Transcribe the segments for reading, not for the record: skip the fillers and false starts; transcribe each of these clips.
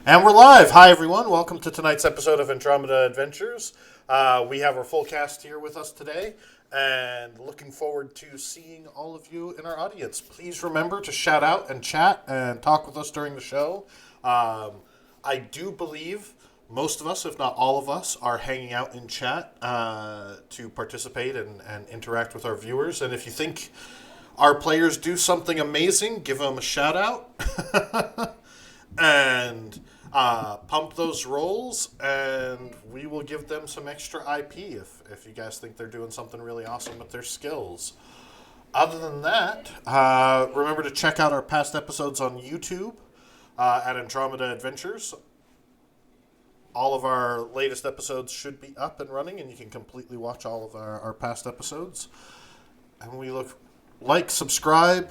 And we're live. Hi, everyone. Welcome to tonight's episode of Andromeda Adventures. We have our full cast here with us today, and looking forward to seeing all of you in our audience. Please remember to shout out and chat and talk with us during the show. I do believe most of us, if not all of us, are hanging out in chat to participate and interact with our viewers. And if you think our players do something amazing, give them a shout out. And pump those rolls, and we will give them some extra IP if you guys think they're doing something really awesome with their skills. Other than that, remember to check out our past episodes on YouTube at Andromeda Adventures. All of our latest episodes should be up and running, and you can completely watch all of our past episodes. And we subscribe,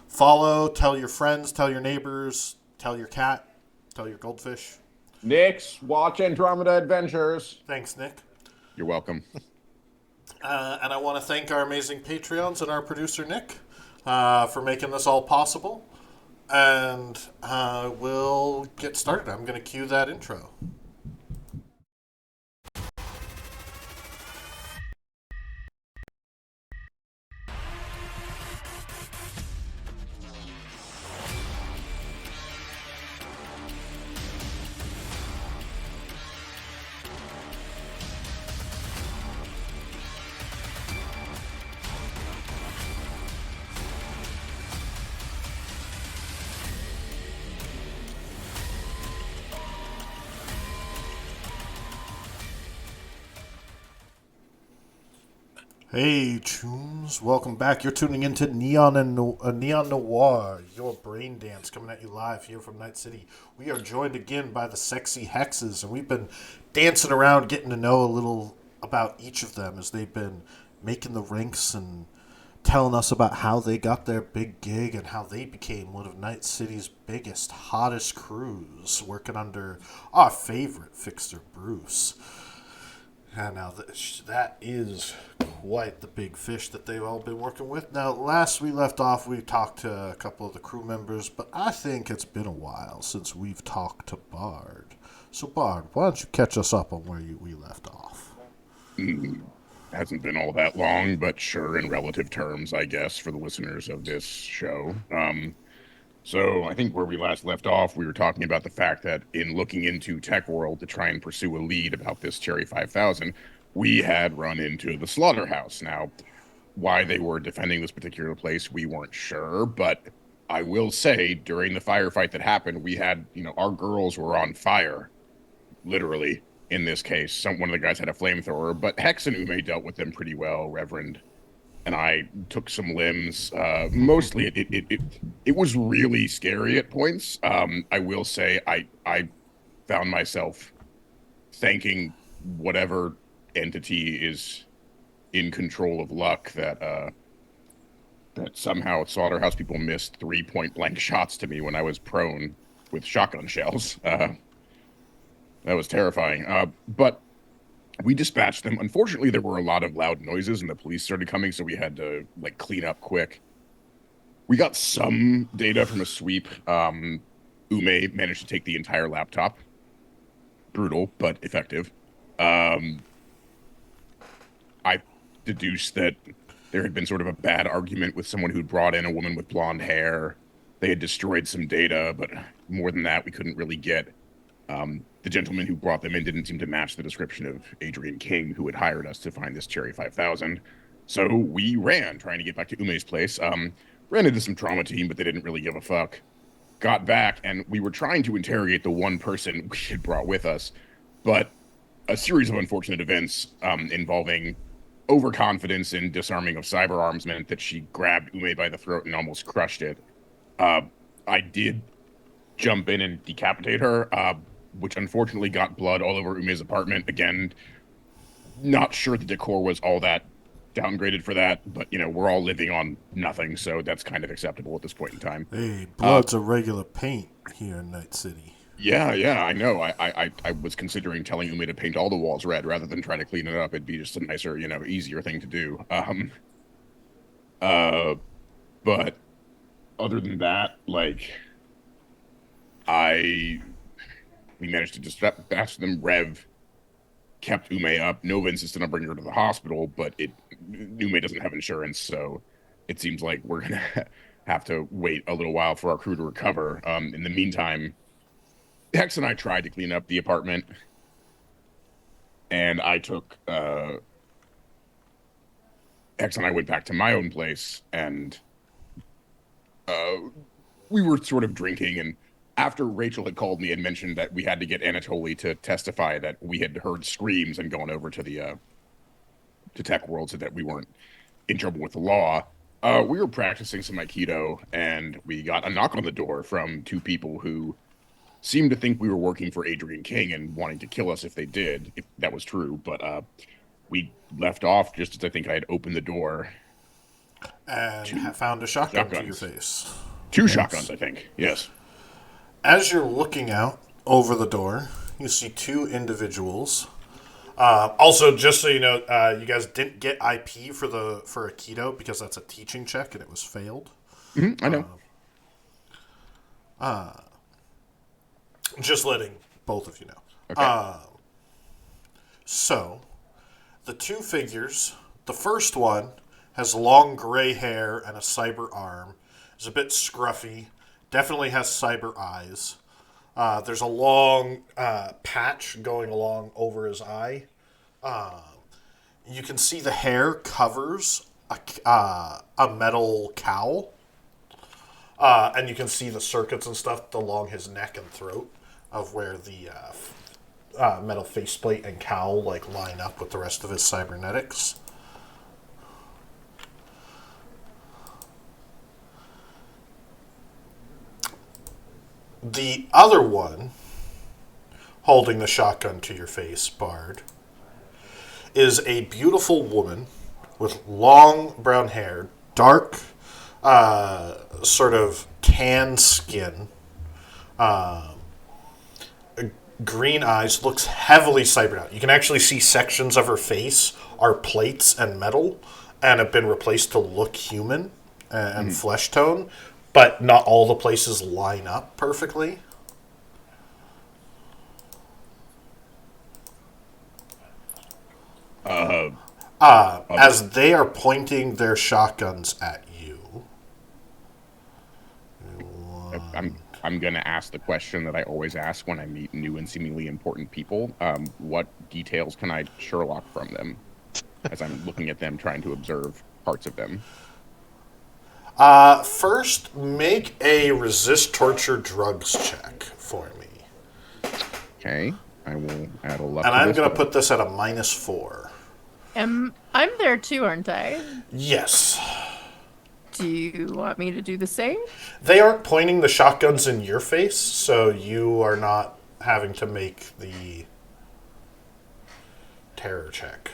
follow, tell your friends, tell your neighbors, tell your cat, tell your goldfish. Nick's watch Andromeda Adventures. Thanks, Nick. You're welcome. And I want to thank our amazing Patreons and our producer, Nick, for making this all possible. And we'll get started. I'm going to cue that intro. Hey, Chooms. Welcome back. You're tuning into Neon Noir, your brain dance, coming at you live here from Night City. We are joined again by the sexy hexes, and we've been dancing around, getting to know a little about each of them as they've been making the ranks and telling us about how they got their big gig and how they became one of Night City's biggest, hottest crews, working under our favorite fixer, Bruce. And now that is quite the big fish that they've all been working with. Now, last we left off, we talked to a couple of the crew members, but I think it's been a while since we've talked to Bard. So, Bard, why don't you catch us up on where we left off? Hasn't been all that long, but sure, in relative terms, I guess, for the listeners of this show. So I think where we last left off, we were talking about the fact that in looking into Tech World to try and pursue a lead about this Cherry 5000, we had run into the Slaughterhouse. Now, why they were defending this particular place, we weren't sure, but I will say during the firefight that happened, we had, our girls were on fire, literally, in this case. One of the guys had a flamethrower, but Hex and Ume dealt with them pretty well, Reverend. And I took some limbs. Mostly, it was really scary at points. I will say I found myself thanking whatever entity is in control of luck that somehow Slaughterhouse people missed 3 point-blank shots to me when I was prone with shotgun shells. That was terrifying. But we dispatched them. Unfortunately, there were a lot of loud noises and the police started coming, so we had to clean up quick. We got some data from a sweep. Ume managed to take the entire laptop. Brutal, but effective. I deduced that there had been sort of a bad argument with someone who'd brought in a woman with blonde hair. They had destroyed some data, but more than that, we couldn't really get. The gentleman who brought them in didn't seem to match the description of Adrian King, who had hired us to find this Cherry 5000. So we ran, trying to get back to Ume's place. Ran into some trauma team, but they didn't really give a fuck. Got back, and we were trying to interrogate the one person we had brought with us, but a series of unfortunate events involving overconfidence and disarming of cyber arms meant that she grabbed Ume by the throat and almost crushed it. I did jump in and decapitate her, which unfortunately got blood all over Ume's apartment. Again, not sure the decor was all that downgraded for that, but, we're all living on nothing, so that's kind of acceptable at this point in time. Hey, blood's a regular paint here in Night City. Yeah, I know. I was considering telling Ume to paint all the walls red rather than trying to clean it up. It'd be just a nicer, easier thing to do. But other than that, I we managed to dispatch them. Rev kept Ume up. Nova insisted on bringing her to the hospital, but Ume doesn't have insurance, so it seems like we're gonna have to wait a little while for our crew to recover. In the meantime, Hex and I tried to clean up the apartment, and Hex and I went back to my own place, and uh, we were sort of drinking. And after Rachel had called me and mentioned that we had to get Anatoly to testify that we had heard screams and gone over to the to Tech World so that we weren't in trouble with the law, we were practicing some Aikido, and we got a knock on the door from two people who seemed to think we were working for Adrian King and wanting to kill us if they did, if that was true. But we left off just as I think I had opened the door. And found a shotgun to your face. Two shotguns, I think. Yes. As you're looking out over the door, you see two individuals. Also, just so you know, you guys didn't get IP for Aikido because that's a teaching check and it was failed. I know. Just letting both of you know. Okay. So, the two figures, the first one has long gray hair and a cyber arm. Is a bit scruffy. Definitely has cyber eyes. There's a long patch going along over his eye. You can see the hair covers a metal cowl. And you can see the circuits and stuff along his neck and throat of where the metal faceplate and cowl line up with the rest of his cybernetics. The other one, holding the shotgun to your face, Bard, is a beautiful woman with long brown hair, dark, sort of tan skin, green eyes, looks heavily cybered out. You can actually see sections of her face are plates and metal and have been replaced to look human and flesh tone, but not all the places line up perfectly. As they are pointing their shotguns at you. I'm going to ask the question that I always ask when I meet new and seemingly important people. What details can I Sherlock from them as I'm looking at them, trying to observe parts of them? First, make a resist torture drugs check for me. Okay, I will add a luck. And I'm going to put this at a -4. I'm there too, aren't I? Yes. Do you want me to do the same? They aren't pointing the shotguns in your face, so you are not having to make the terror check.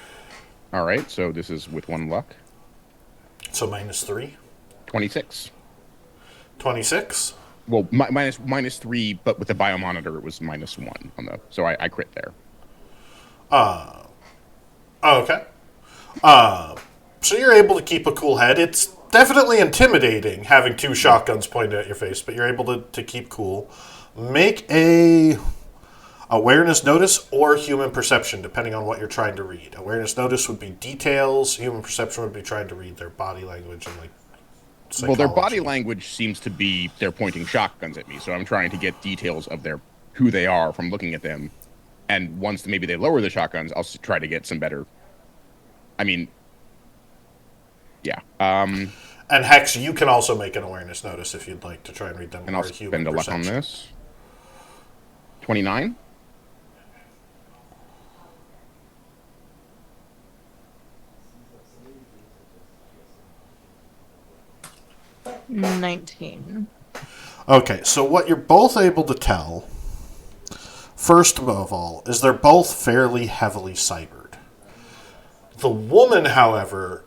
All right, so this is with one luck. So -3. 26. 26? Well, minus 3, but with the biomonitor, it was -1 on the. So I crit there. Okay. So you're able to keep a cool head. It's definitely intimidating having two shotguns pointed at your face, but you're able to keep cool. Make a awareness notice or human perception, depending on what you're trying to read. Awareness notice would be details. Human perception would be trying to read their body language and psychology. Well, their body language seems to be they're pointing shotguns at me, so I'm trying to get details of who they are from looking at them. And once maybe they lower the shotguns, I'll try to get some better. I mean, yeah. And Hex, you can also make an awareness notice if you'd like to try and read them. And I'll spend a luck on this. 29. $19. Okay, so what you're both able to tell, first of all, is they're both fairly heavily cybered. The woman, however,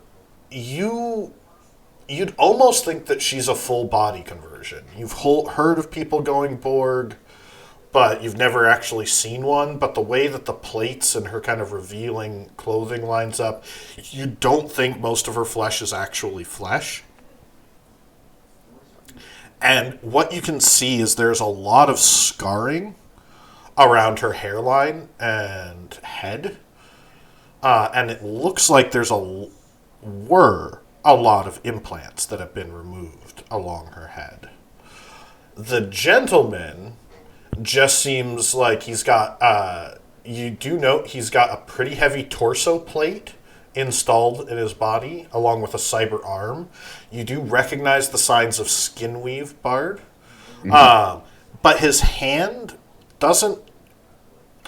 you'd almost think that she's a full body conversion. You've heard of people going Borg, but you've never actually seen one. But the way that the plates and her kind of revealing clothing lines up, you don't think most of her flesh is actually flesh. And what you can see is there's a lot of scarring around her hairline and head. And it looks like were a lot of implants that have been removed along her head. The gentleman just seems like he's got, you do note he's got a pretty heavy torso plate installed in his body, along with a cyber arm. You do recognize the signs of skin weave, Bard. But his hand doesn't.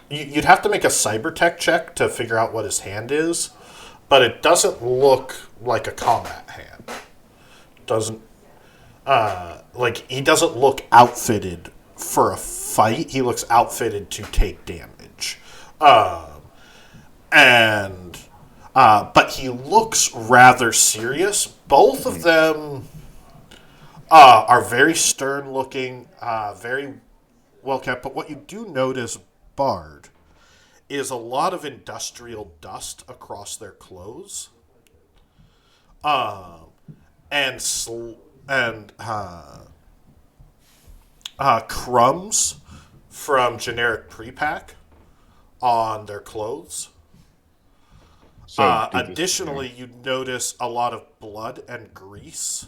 You'd have to make a cyber tech check to figure out what his hand is, but it doesn't look like a combat hand. Doesn't like he doesn't look outfitted for a fight. He looks outfitted to take damage, and but he looks rather serious. Both of them are very stern looking, very well kept. But what you do notice, Bard, is a lot of industrial dust across their clothes, and crumbs from generic pre-pack on their clothes. So Additionally, you notice a lot of blood and grease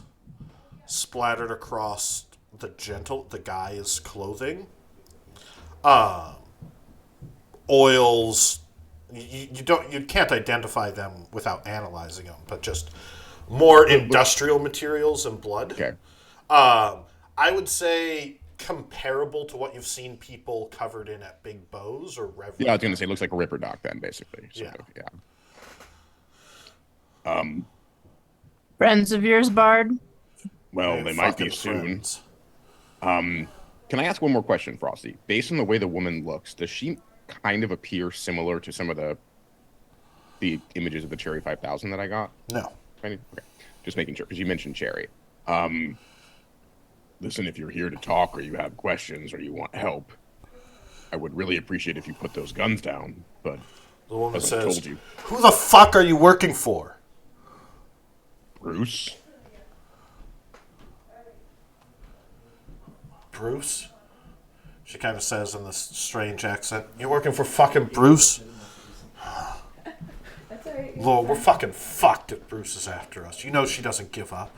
splattered across the guy's clothing. Oils, you can't identify them without analyzing them, but just more industrial materials and blood. Okay. I would say comparable to what you've seen people covered in at Big Bows or Rev. Yeah, I was gonna say it looks like a Ripper Doc then, basically. Yeah. Yeah. Friends of yours, Bard? Well, they might be soon. Friends. Can I ask one more question, Frosty? Based on the way the woman looks, does she kind of appear similar to some of the images of the Cherry 5000 that I got? No. Okay. Just making sure, because you mentioned Cherry. Listen, if you're here to talk or you have questions or you want help, I would really appreciate if you put those guns down. But The woman as I says, told you, "Who the fuck are you working for?" Bruce. Bruce? She kind of says in this strange accent, "You're working for fucking Bruce?" Lord, we're fucking fucked if Bruce is after us. You know she doesn't give up.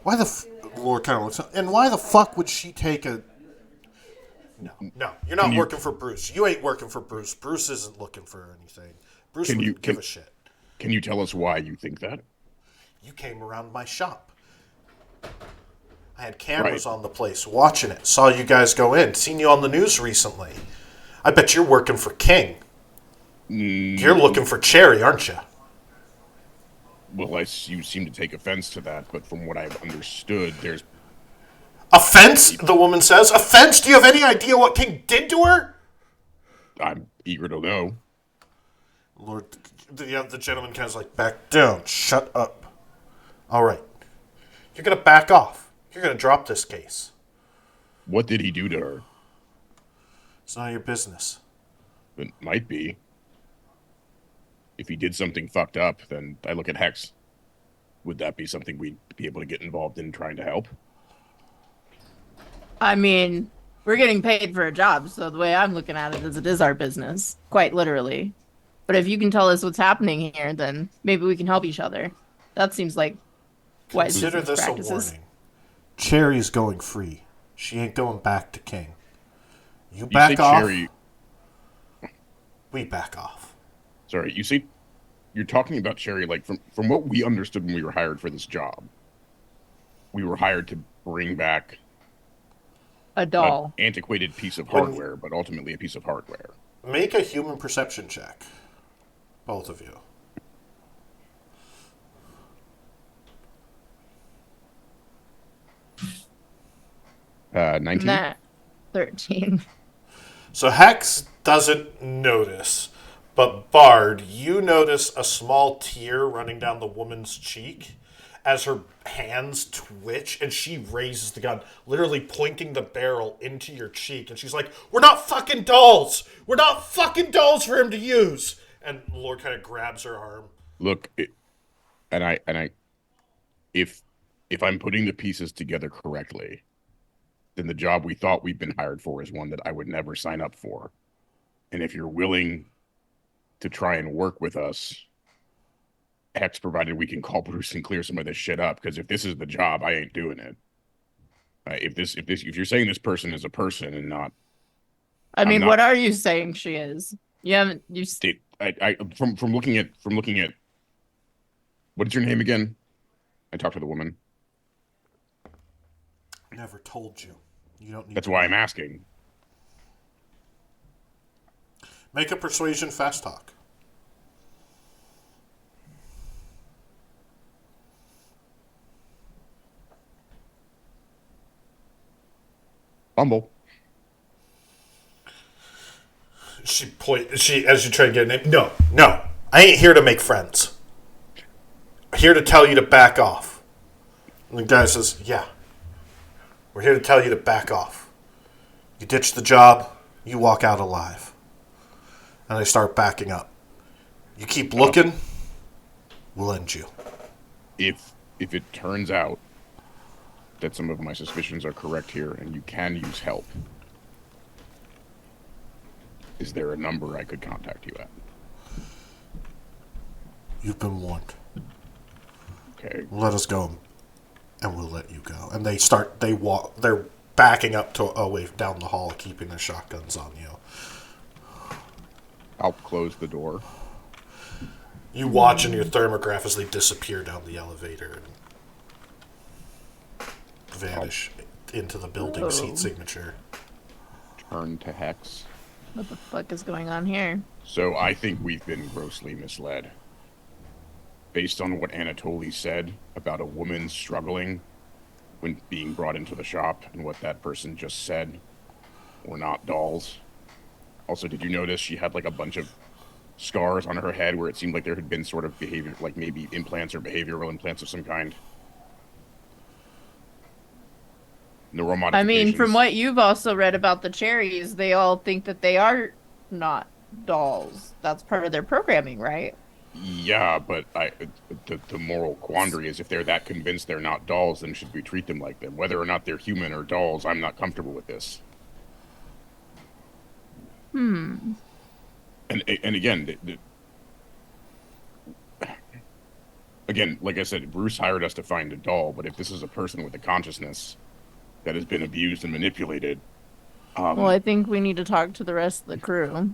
Why the Lord kind of looks up, and why the fuck would she take a... No, you're not working for Bruce. You ain't working for Bruce. Bruce isn't looking for anything. Bruce wouldn't give a shit. Can you tell us why you think that? You came around my shop. I had cameras on the place watching it. Saw you guys go in. Seen you on the news recently. I bet you're working for King. You're looking for Cherry, aren't you? Well, you seem to take offense to that, but from what I've understood, there's... Offense, the woman says. Offense? Do you have any idea what King did to her? I'm eager to know. Lord, the gentleman kind of like, back down. Shut up. All right. You're going to back off. You're going to drop this case. What did he do to her? It's none of your business. It might be. If he did something fucked up, then I look at Hex. Would that be something we'd be able to get involved in trying to help? I mean, we're getting paid for a job, so the way I'm looking at it is our business, quite literally. But if you can tell us what's happening here, then maybe we can help each other. That seems like wise Consider business this practices. a warning. Cherry's going free. She ain't going back to King. You back off. Cherry... We back off. Sorry, you see, you're talking about Cherry, like, from what we understood when we were hired for this job, we were hired to bring back A doll. an antiquated piece of hardware, but ultimately a piece of hardware. Make a human perception check. Both of you. 19? Nah. 13. So Hex doesn't notice, but Bard, you notice a small tear running down the woman's cheek as her hands twitch and she raises the gun, literally pointing the barrel into your cheek. And she's like, "We're not fucking dolls! We're not fucking dolls for him to use!" And the Lord kind of grabs her arm. Look, if I'm putting the pieces together correctly, then the job we thought we've been hired for is one that I would never sign up for. And if you're willing to try and work with us, hex provided we can call Bruce and clear some of this shit up, because if this is the job, I ain't doing it. If you're saying this person is a person and not, I mean, not, what are you saying she is? You haven't you from looking at what is your name again? I talked to the woman. Never told you. You don't need. That's why I'm asking. Make a persuasion fast talk. Bumble. She as you try to get a name. No, I ain't here to make friends. I'm here to tell you to back off. And the guy says, "Yeah, we're here to tell you to back off. You ditch the job, you walk out alive." And they start backing up. You keep looking, we'll end you. If it turns out that some of my suspicions are correct here and you can use help, is there a number I could contact you at? You've been warned. Okay. Let us go, and we'll let you go. And they're backing up to away down the hall, keeping their shotguns on you. I'll close the door. You watch in your thermograph as they disappear down the elevator and vanish into the building seat signature. Turn to Hex. What the fuck is going on here? So I think we've been grossly misled. Based on what Anatoly said about a woman struggling when being brought into the shop and what that person just said, we're not dolls. Also, did you notice she had like a bunch of scars on her head where it seemed like there had been sort of behavior, like maybe implants or behavioral implants of some kind? Neural I mean, modifications. from what you've also read about the cherries, they all think that they are not dolls. That's part of their programming, right? Yeah, but the moral quandary is if they're that convinced they're not dolls, then should we treat them like them? Whether or not they're human or dolls, I'm not comfortable with this. And again, again, like I said, Bruce hired us to find a doll, but if this is a person with a consciousness that has been abused and manipulated, Well, I think we need to talk to the rest of the crew.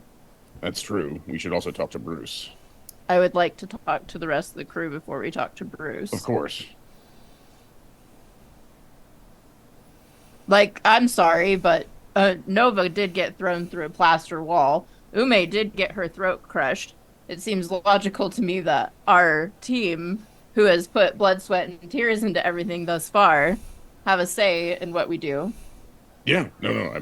that's true. We should also talk to Bruce. I would like to talk to the rest of the crew before we talk to Bruce. Of course. Like, I'm sorry, but Nova did get thrown through a plaster wall. Ume did get her throat crushed. It seems logical to me that our team, who has put blood, sweat, and tears into everything thus far, have a say in what we do. Yeah, no,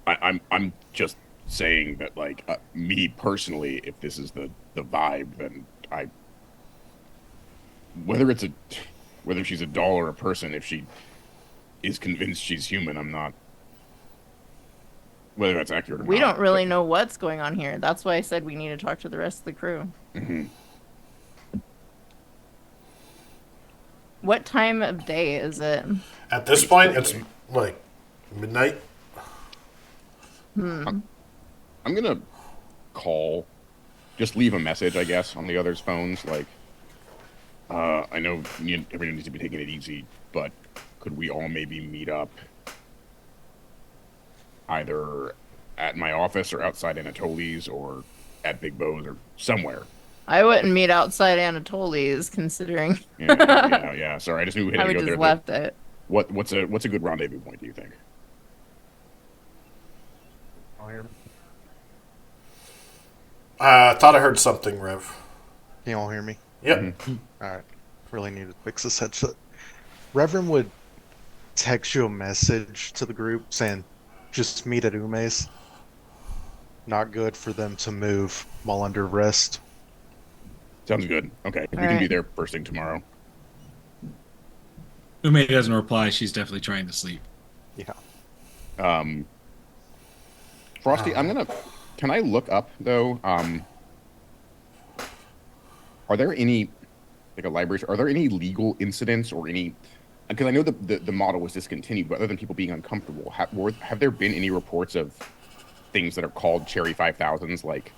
I'm just saying that, like, me personally, if this is the vibe, then whether she's a doll or a person, if she is convinced she's human, I'm not, whether that's accurate or not. We don't really know what's going on here. That's why I said we need to talk to the rest of the crew. Mm-hmm. What time of day is it? At this point, it's like midnight. I'm gonna call, just leave a message, I guess, on the others' phones. Like, I know everyone needs to be taking it easy, but could we all maybe meet up either at my office or outside Anatoly's or at Big Bo's or somewhere? I wouldn't meet outside Anatoly's, considering. Yeah. Sorry, I just knew we had I to would go just there. left it. What's a good rendezvous point, do you think? Thought I heard something, Rev. Can you all hear me? Yep. Mm-hmm. Alright. Really need to fix this headset. Reverend would text you a message to the group saying, just meet at Ume's. Not good for them to move while under arrest. Sounds good. Okay, we All can be right. there first thing tomorrow. Ume doesn't reply. She's definitely trying to sleep. Yeah. Frosty, can I look up though? Are there any, like a library, are there any legal incidents or any because I know the model was discontinued, but other than people being uncomfortable, have there been any reports of things that are called Cherry 5000s, like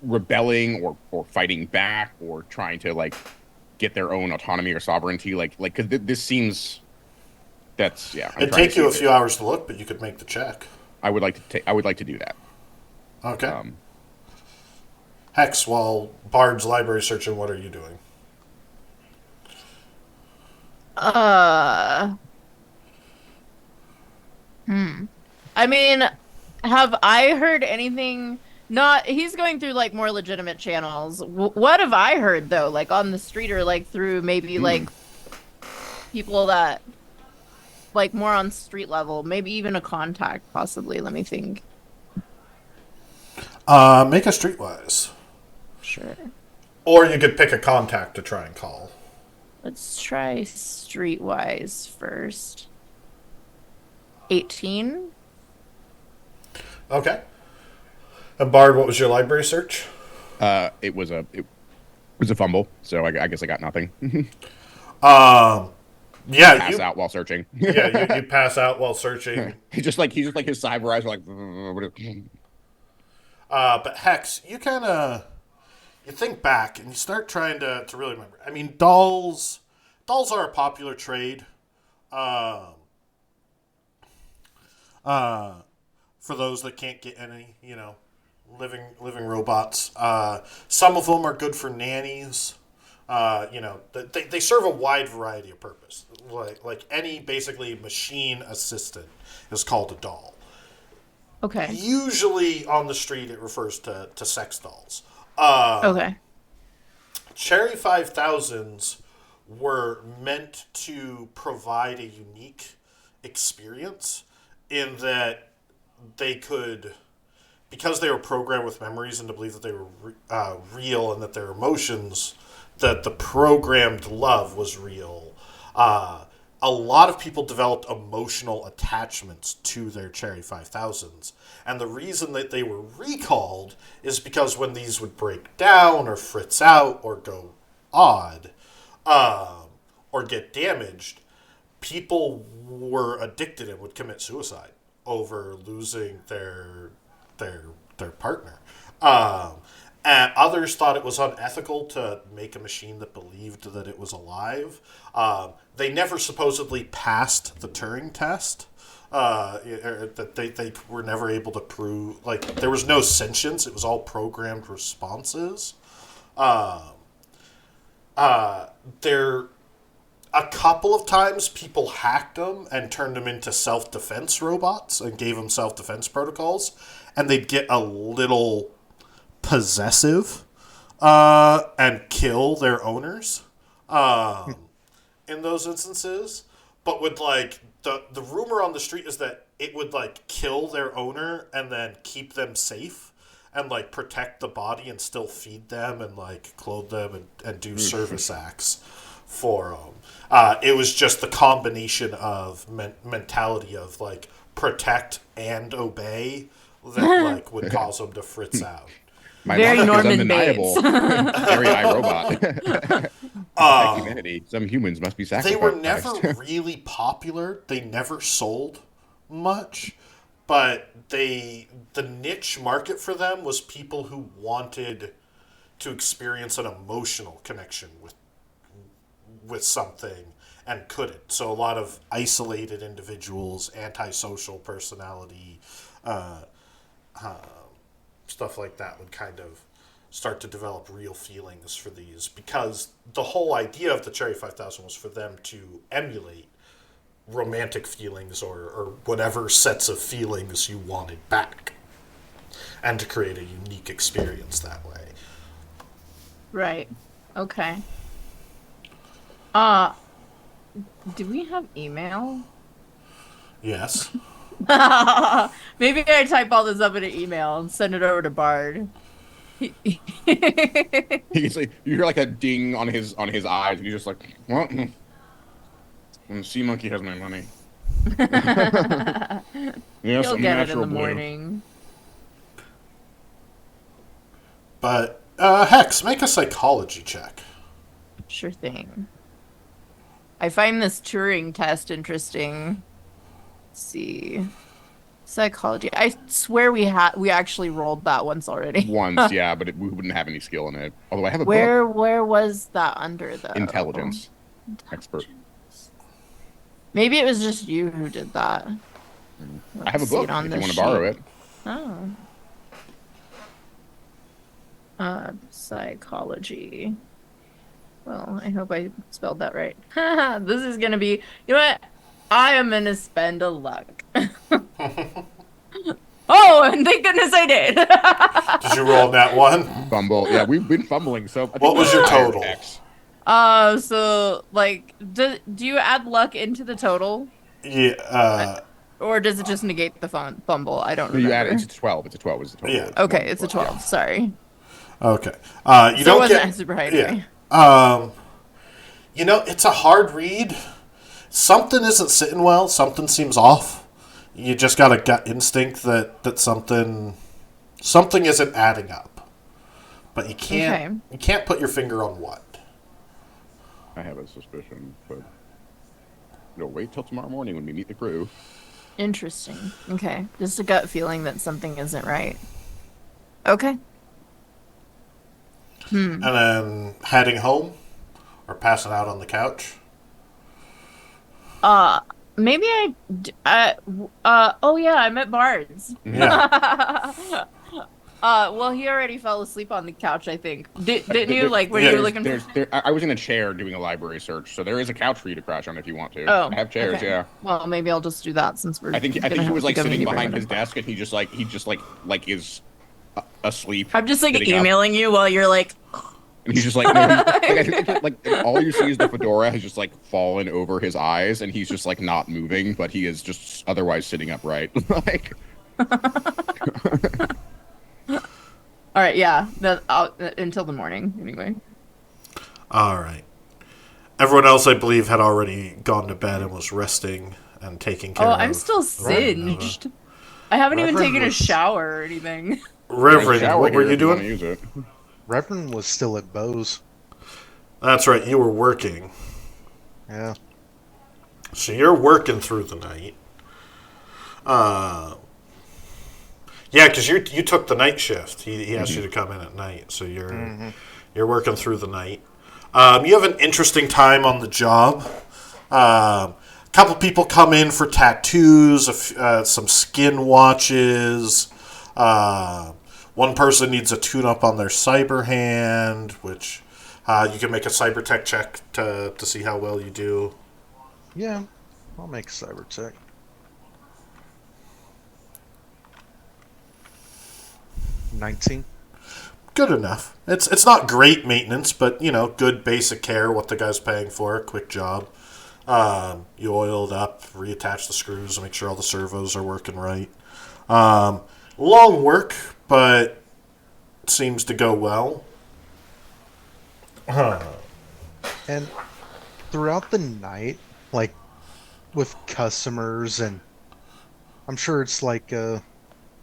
rebelling or fighting back or trying to like get their own autonomy or sovereignty? Like, because this seems that's yeah. I'm It'd trying to take see you a if few hours to look, but you could make the check. I would like to take. I would like to do that. Okay. Hex, while Bard's library searching, what are you doing? Uh, I mean, have I heard anything? Not, he's going through like more legitimate channels. What have I heard though? Like on the street or like through maybe like people that like more on street level, maybe even a contact possibly. Let me think. Make a streetwise. Sure. Or you could pick a contact to try and call. Let's try streetwise first. 18. Okay. And Bard, what was your library search? It was a fumble, so I guess I got nothing. Yeah, Pass out while searching. yeah, you pass out while searching. He's just like his cyber eyes are like. But Hex, you kind of you think back and you start trying to really remember. I mean, dolls are a popular trade. For those that can't get any, living robots. Some of them are good for nannies. They serve a wide variety of purpose. Like any basically machine assistant is called a doll. Okay. Usually on the street it refers to sex dolls. Okay. Cherry 5000s were meant to provide a unique experience in that they could, because they were programmed with memories and to believe that they were real and that their emotions, that the programmed love was real. A lot of people developed emotional attachments to their Cherry 5000s. And the reason that they were recalled is because when these would break down or fritz out or go odd or get damaged, people were addicted and would commit suicide over losing their partner. And others thought it was unethical to make a machine that believed that it was alive. They never supposedly passed the Turing test. That they were never able to prove, like, there was no sentience. It was all programmed responses. There, a couple of times people hacked them and turned them into self-defense robots and gave them self-defense protocols, and they'd get a little possessive and kill their owners in those instances. But would like the rumor on the street is that it would like kill their owner and then keep them safe and like protect the body and still feed them and like clothe them and do service acts for them. It was just the combination of mentality of like protect and obey that like would cause them to fritz out. My Very logic is Norman undeniable. Bates. Very iRobot. Protect humanity. Some humans must be sacrificed. They were never really popular. They never sold much, but the niche market for them was people who wanted to experience an emotional connection with something and couldn't. So a lot of isolated individuals, antisocial personality, stuff like that would kind of start to develop real feelings for these, because the whole idea of the Cherry 5000 was for them to emulate romantic feelings or whatever sets of feelings you wanted back, and to create a unique experience that way. Right. Okay. Do we have email? Yes. Maybe I type all this up in an email and send it over to Bard. He's like, you hear like a ding on his eyes, and he's just like, "Well, when Sea Monkey has my money." Yes, You'll I'm get it in natural the blue. morning. But Hex, make a psychology check. Sure thing. I find this Turing test interesting. Let's see. Psychology. I swear we actually rolled that once already. Once, yeah, but we wouldn't have any skill in it. Although I have a book. Where was that under though? Intelligence. Expert. Maybe it was just you who did that. I have a See book it on if you this want to borrow sheet. it. Psychology. Well, I hope I spelled that right. This is gonna be, you know what? I am gonna spend a luck. Oh, and thank goodness I did. Did you roll that one? Fumble. Yeah, we've been fumbling. So I think What was your higher total? X. So like, do you add luck into the total, Yeah. or does it just negate the fumble? I don't No, you remember. add it. It's a 12. It's a 12. It's a total. Yeah. It's Okay, one it's a 12. 12. Sorry. Okay. You So it don't wasn't get super high yeah. anyway. You know, it's a hard read. Something isn't sitting well. Something seems off. You just got a gut instinct that something isn't adding up. But you can't put your finger on what. I have a suspicion, but wait till tomorrow morning when we meet the crew. Interesting. Okay. Just a gut feeling that something isn't right. Okay. And then heading home or passing out on the couch. Maybe oh yeah, I'm at Bard's. Yeah. Well, he already fell asleep on the couch, I think. Didn't you, like, when Yeah, you were looking I was in a chair doing a library search, so there is a couch for you to crash on if you want to. Oh, I have chairs, okay. yeah. Well, maybe I'll just do that since we're I think gonna he have was to like go sitting meet behind Brandon. his desk, and he just is asleep. I'm just like sitting up. emailing you while you're like, And he's just like, no, I think like all you see is the fedora has just like fallen over his eyes, and he's just like not moving, but he is just otherwise sitting upright. Like, all right, yeah, until the morning anyway. All right. Everyone else, I believe, had already gone to bed and was resting and taking care Oh, of. I'm still singed. I haven't even Reverend taken a was- shower or anything. Reverend, shower what were here you if wanna doing? use it. Reverend was still at Bose. That's right, you were working. Yeah. So you're working through the night. Yeah, because you took the night shift. He asked you to come in at night, so you're working through the night. You have an interesting time on the job. A couple people come in for tattoos, some skin watches. One person needs a tune-up on their cyber hand, which you can make a cyber tech check to see how well you do. Yeah. I'll make a cyber check. $19. Good enough. It's not great maintenance, but good basic care. What the guy's paying for, quick job. You oil it up, reattach the screws, and make sure all the servos are working right. Long work, but seems to go well. And throughout the night, like with customers, and I'm sure it's like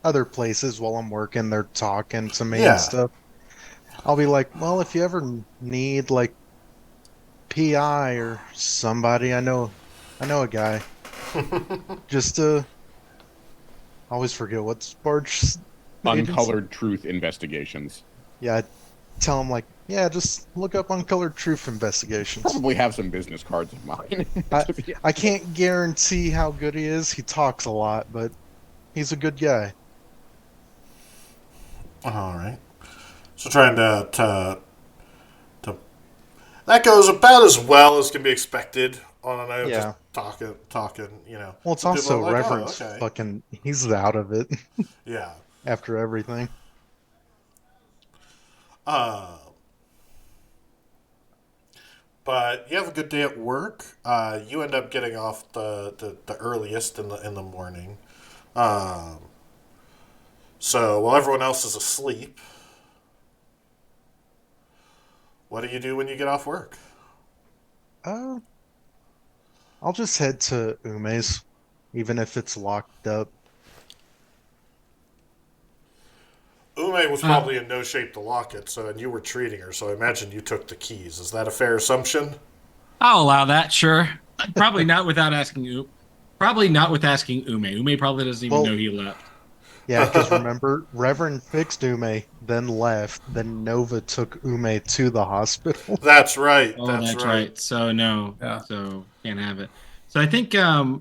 other places while I'm working, they're talking to me Yeah. and stuff. I'll be like, well, if you ever need like PI or somebody, I know a guy. Just always forget what's Bart's agency. Uncolored Truth Investigations. Yeah, I tell him like, yeah, just look up Uncolored Truth Investigations. Probably have some business cards of mine. I can't guarantee how good he is. He talks a lot, but he's a good guy. All right. So trying to that goes about as well as can be expected on a night of Yeah. just talking. Well, it's Some people also are like, Reverend's okay. fucking. He's out of it Yeah. after everything. But you have a good day at work. You end up getting off the earliest in the morning. So while everyone else is asleep, what do you do when you get off work? I'll just head to Ume's, even if it's locked up. Ume was probably in no shape to lock it, and you were treating her, so I imagine you took the keys. Is that a fair assumption? I'll allow that. Sure. Probably not without asking you. Probably not with asking Ume. Ume probably doesn't even Well- know he left. Yeah, because remember, Reverend fixed Ume, then left, then Nova took Ume to the hospital. That's right. Oh, that's right. right. So no. Yeah. So can't have it. So I think uh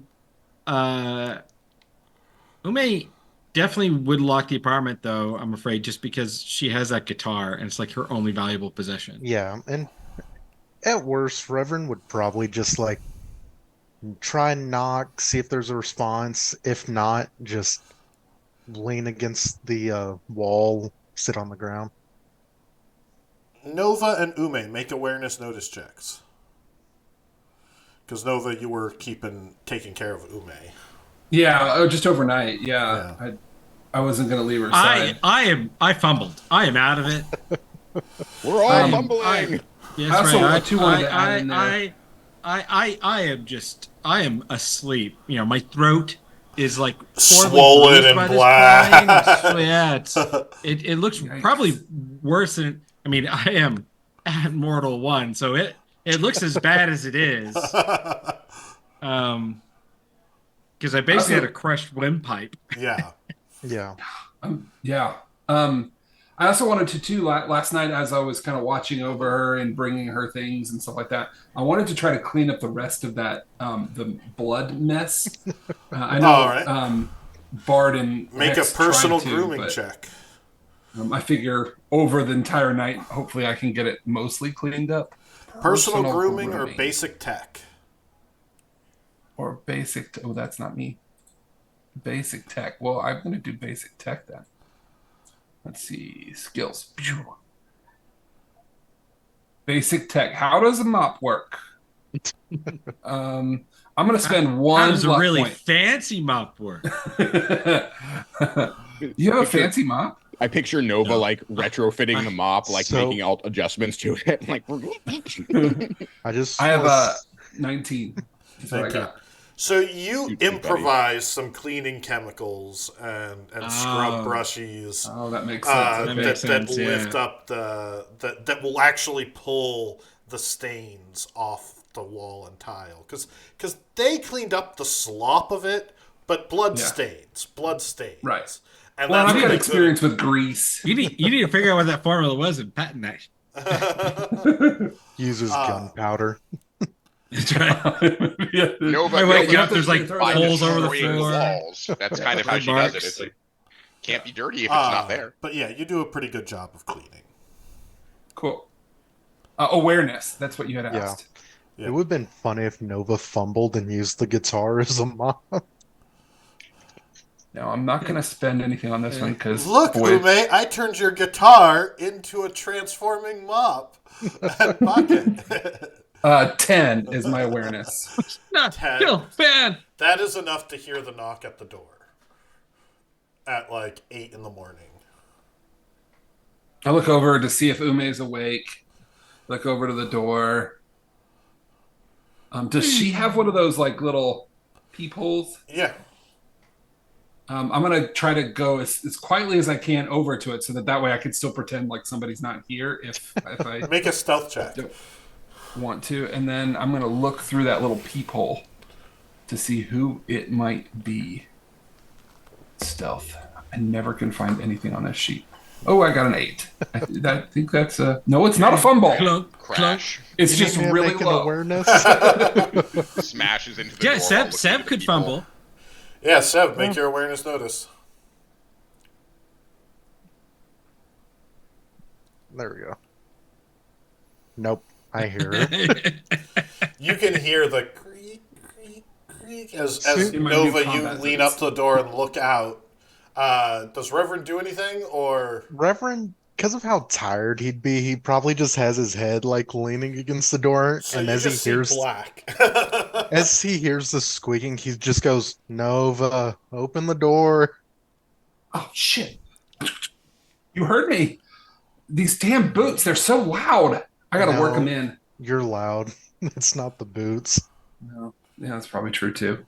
Ume definitely would lock the apartment though, I'm afraid, just because she has that guitar and it's like her only valuable possession. Yeah, and at worst, Reverend would probably just like try and knock, see if there's a response. If not, just lean against the wall, sit on the ground. Nova and Ume, make awareness notice checks. Because Nova, you were taking care of Ume. Yeah, just overnight. Yeah. I wasn't gonna leave her side. I fumbled. I am out of it. We're all I am- fumbling. Yes, I also right. too wanted to add in there. I am asleep. You know, my throat is like horribly Swollen bruised and by this black. crying. So, yeah, it looks Yikes. probably worse than. I mean, I am at Mortal 1, so it looks as bad as it is. Because I basically had a crushed windpipe. Yeah. Yeah. Yeah. I also wanted to too last night as I was kind of watching over her and bringing her things and stuff like that. I wanted to try to clean up the rest of that the blood mess. I know All right. Bard and Make Hex a personal tried to, grooming but, check. I figure over the entire night, hopefully, I can get it mostly cleaned up. Personal grooming or basic tech? Or basic. Oh, that's not me. Basic tech. Well, I'm going to do basic tech then. Let's see. Skills. Basic tech. How does a mop work? I'm going to spend one How does a luck really point. fancy mop work? You have a fancy mop? I picture Nova No. like retrofitting the mop, like So- making all adjustments to it. Like, I have a 19. That's what I Okay. got. So you You too, improvise some cleaning chemicals and scrub Oh. Oh, brushes that makes sense. Okay. makes that sense, yeah. lift up that will actually pull the stains off the wall and tile because they cleaned up the slop of it, but blood Yeah. stains, Right. And Well, that's I've what got they experience with grease. You need to figure out what that formula was and patent that. Uses gunpowder. That's right. Yeah. Nova, Wait, Nova you know, there's like throw by that holes over the destroying floor. walls. That's kind of how she does it. It's like, can't be dirty if it's not there. But yeah, you do a pretty good job of cleaning. Cool. Awareness. That's what you had Yeah. asked. Yeah. It would have been funny if Nova fumbled and used the guitar as a mop. No, I'm not going to spend anything on this one because Look, Ume, I turned your guitar into a transforming mop and bucket. 10 is my awareness. Not Ted. kill fan. That is enough to hear the knock at the door at like 8 in the morning. I look over to see if Ume is awake. Look over to the door. Does she have one of those like little peepholes? Yeah. I'm gonna try to go as quietly as I can over to it, so that way I can still pretend like somebody's not here if I Make a stealth check. want to, and then I'm gonna look through that little peephole to see who it might be. Stealth. I never can find anything on this sheet. Oh, I got an 8. I think that's a no. It's not a fumble. Clunk, clunk. Crash. It's You just need me to really make an low. awareness. Smashes into the Yeah, door. Seb while looking at could the wall. fumble. Yeah, Seb, make your awareness notice. There we go. Nope. I hear it. You can hear the creak, creak, creak as In my new Nova, you combat lean boots. up to the door and look out. Does Reverend do anything, or Reverend, because of how tired he'd be, he probably just has his head like leaning against the door, so and you as he just see hears black? as he hears the squeaking, he just goes, "Nova, open the door." Oh shit! You heard me. These damn boots—they're so loud. I gotta work No. them in. You're loud. It's not the boots. No, yeah, that's probably true too.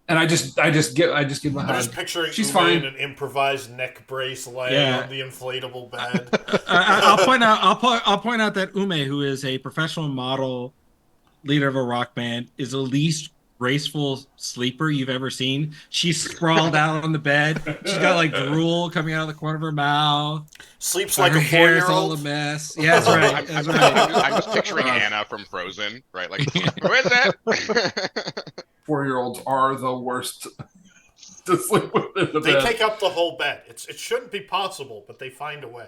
And I just give him a I'm hug. just picturing She's Ume fine. in an improvised neck brace laying Yeah. on the inflatable bed. I'll point out. I'll point out that Ume, who is a professional model, leader of a rock band, is the least graceful sleeper you've ever seen. She's sprawled out on the bed. She's got like drool coming out of the corner of her mouth. Sleeps like Her a hair's all a 4-year-old. mess. Yeah, that's right. That's right. I'm just picturing Anna from Frozen, right? Like, who is it? 4-year-olds are the worst to sleep with in the They bed. take up the whole bed. It shouldn't be possible, but they find a way.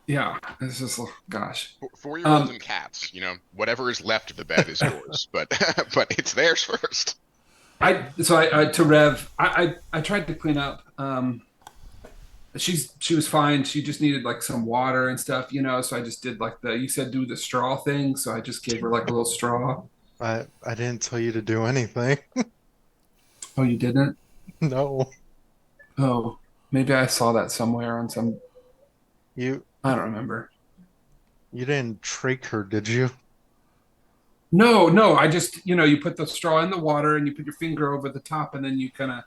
Yeah, it's just gosh. 4-year-olds and cats, whatever is left of the bed is yours, but but it's theirs first. To Rev, I tried to clean up. She was fine. She just needed like some water and stuff, So I just did like you said do the straw thing, so I just gave her like a little straw. I didn't tell you to do anything. Oh, you didn't? No. Oh, maybe I saw that somewhere on some. I don't remember. You didn't trick her, did you? No. I just, you put the straw in the water and you put your finger over the top and then you kind of,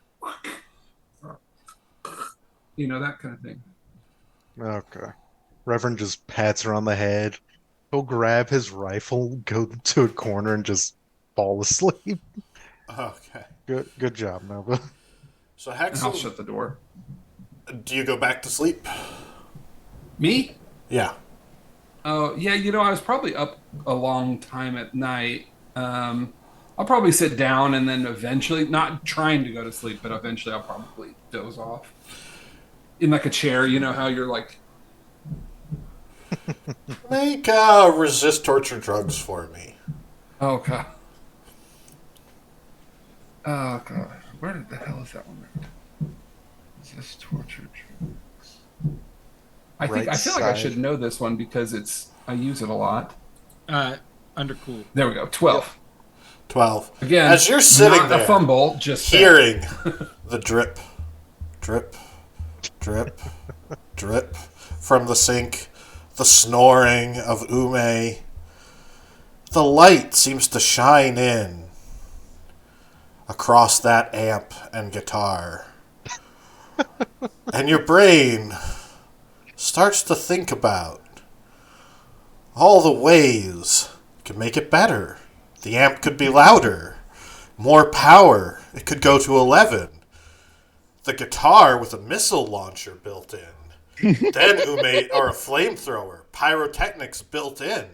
that kind of thing. Okay. Reverend just pats her on the head. He'll grab his rifle, go to a corner, and just fall asleep. Okay. Good job, Nova. So And I'll Hexel, shut the door. do you go back to sleep? Me? Yeah. Oh, yeah, I was probably up a long time at night. I'll probably sit down and then eventually, not trying to go to sleep, but eventually I'll probably doze off. In like a chair, how you're like... Make resist torture drugs for me. Oh, God. Oh, God. Where the hell is that one? Resist torture drugs. I feel like I should know this one because I use it a lot. Undercool. There we go. 12. 12. Again, as you're sitting not there, a fumble, just hearing the drip, drip, drip, drip from the sink, the snoring of Ume, the light seems to shine in across that amp and guitar. And your brain starts to think about all the ways you can make it better. The amp could be louder, more power. It could go to 11. The guitar with a missile launcher built in. Then or a flamethrower, pyrotechnics built in.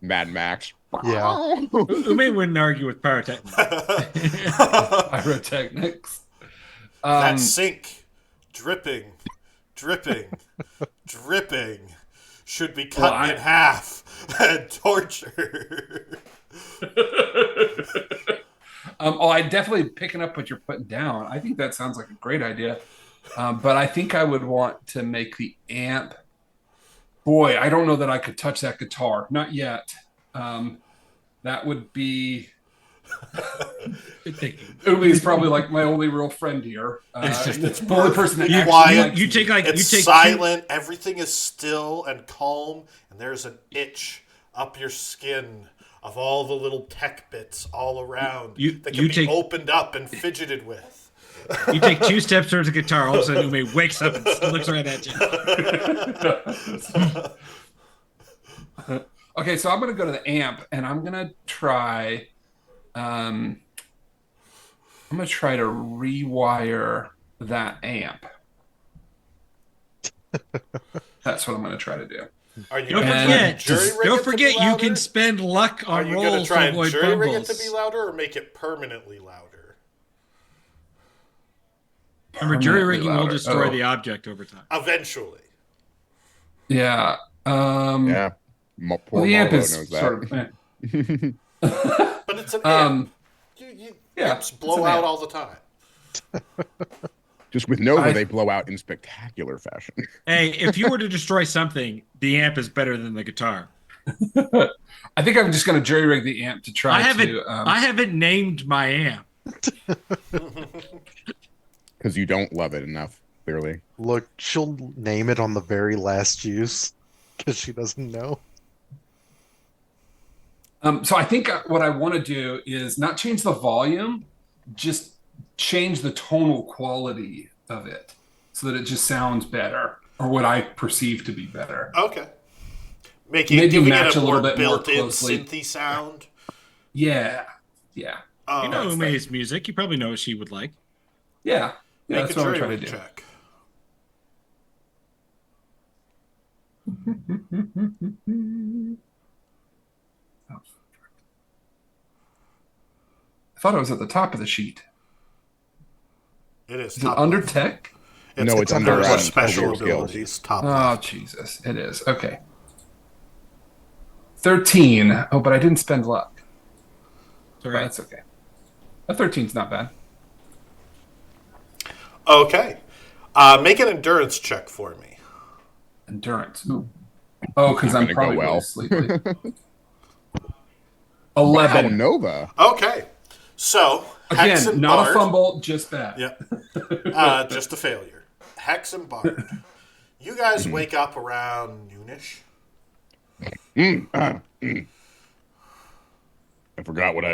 Mad Max. Yeah. Ume wouldn't argue with pyrotechnics. Pyrotechnics. That sink, dripping, dripping, dripping, should be cut in half and tortured. I definitely picking up what you're putting down. I think that sounds like a great idea. But I think I would want to make the amp. Boy, I don't know that I could touch that guitar. Not yet. That would be. Ume's probably like my only real friend here. It's the only person that It's silent. Everything is still and calm, and there's an itch up your skin of all the little tech bits all around that can be opened up and fidgeted with. You take 2 steps towards the guitar, all of a sudden Ume wakes up and looks right at you. Okay, so I'm going to go to the amp, and I'm going to try... I'm going to try to rewire that amp. That's what I'm going to try to do. Are you Don't forget you can spend luck on rolls. Are you going to try and avoid jury rig it fumbles. to be louder or make it permanently louder? Remember, jury rigging will destroy the object over time. Eventually. Yeah. Yeah. Poor the amp Marlo is knows that. sort of... But it's an amp. Amps blow out amp. all the time. Just with Nova, they blow out in spectacular fashion. Hey, if you were to destroy something, the amp is better than the guitar. I think I'm just going to jury rig the amp to try I haven't named my amp. Because you don't love it enough, clearly. Look, she'll name it on the very last use because she doesn't know. So I think what I want to do is not change the volume, just change the tonal quality of it so that it just sounds better, or what I perceive to be better. Okay. Maybe Giving match it a a little more bit more built-in closely. synthy sound. Yeah. You know Ume's music. You probably know what she would like. Yeah. Make That's a what I'm jury trying rig to do. check. I thought it was at the top of the sheet. It is. Is it Top under left. tech? No, it's under the special career skills. abilities. Top Oh, left. Jesus. It is. Okay. 13. Oh, but I didn't spend luck. It's all But right. that's okay. A 13's not bad. Okay. Make an endurance check for me. Endurance. Ooh. Oh, because Not I'm gonna go probably well. really sleepy. Wow, 11. Nova. Okay. So, Hex Again, and not Bard. a fumble, just bad. Yep. Just a failure. Hex and Bard. You guys wake up around noonish. I forgot what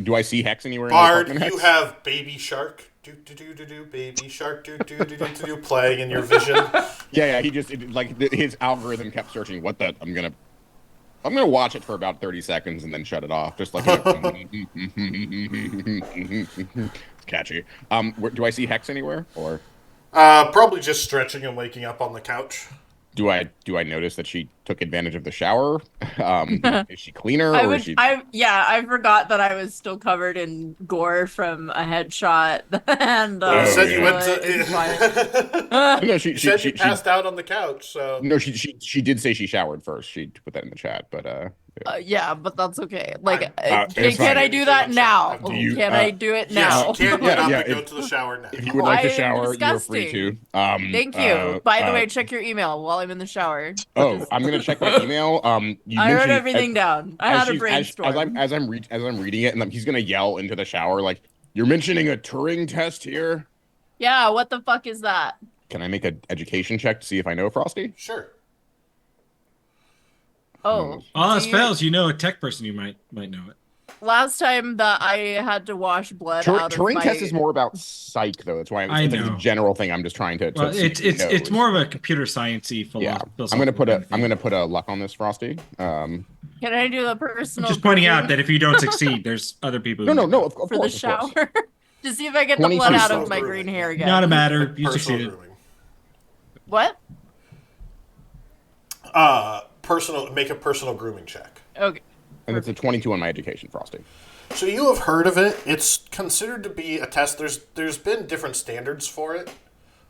do I see Hex anywhere? Bard, in the you Hex? have Baby Shark. Do do do do do. Baby Shark. Do do do do do. Playing in your vision. Yeah. He just his algorithm kept searching. What the? I'm gonna watch it for about 30 seconds and then shut it off. Just like it's catchy. Do I see Hex anywhere, or Probably just stretching and waking up on the couch. do I notice that she took advantage of the shower? Is she cleaner, I or would. is she? I forgot that I was still covered in gore from a headshot, and You said you went it's fine. to. No, You said you passed out on the couch. So No, she did say she showered first. She put that in the chat, but Yeah, but that's okay. Like, it's can fine. I do that now? Do you- Can I do it yes, now? you can get up Yeah, and go if- to the shower now. if you would like to I am shower, you're free to. disgusting. Thank you. By the way, check your email while I'm in the shower. Oh, I'm gonna check my email. You I wrote mentioned everything down. I had a brainstorm. As I'm reading it, and he's gonna yell into the shower like, "You're mentioning a Turing test here." Yeah, what the fuck is that? Can I make an education check to see if I know Frosty? Sure. Oh, All else do you- fails, you know a tech person, you might know it. Last time that I had to wash blood out of Turing my... test is more about psych, though. That's why I it's like know. a general thing. I'm just trying to. Well, see if he it's knows. more of a computer sciencey Yeah, philosophy. I'm gonna put a luck on this, Frosty. Can I do the personal? Just pointing out grooming that if you don't succeed, there's other people. No, who of for course, the of shower course. to see if I get the 22 blood out of personal my grooming. green hair again. Not a matter. You Personal succeeded. grooming. What? Make a personal grooming check. Okay. And it's a 22 on my education, Frosty. So you have heard of it. It's considered to be a test. There's been different standards for it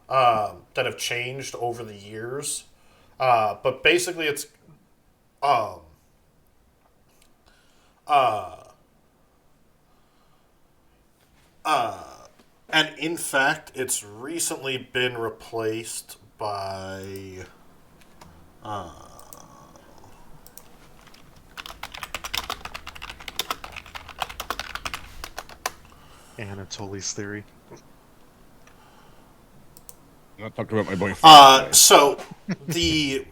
that have changed over the years. But basically it's and in fact it's recently been replaced by Anatoly's theory. I'm not talking about my boyfriend. So the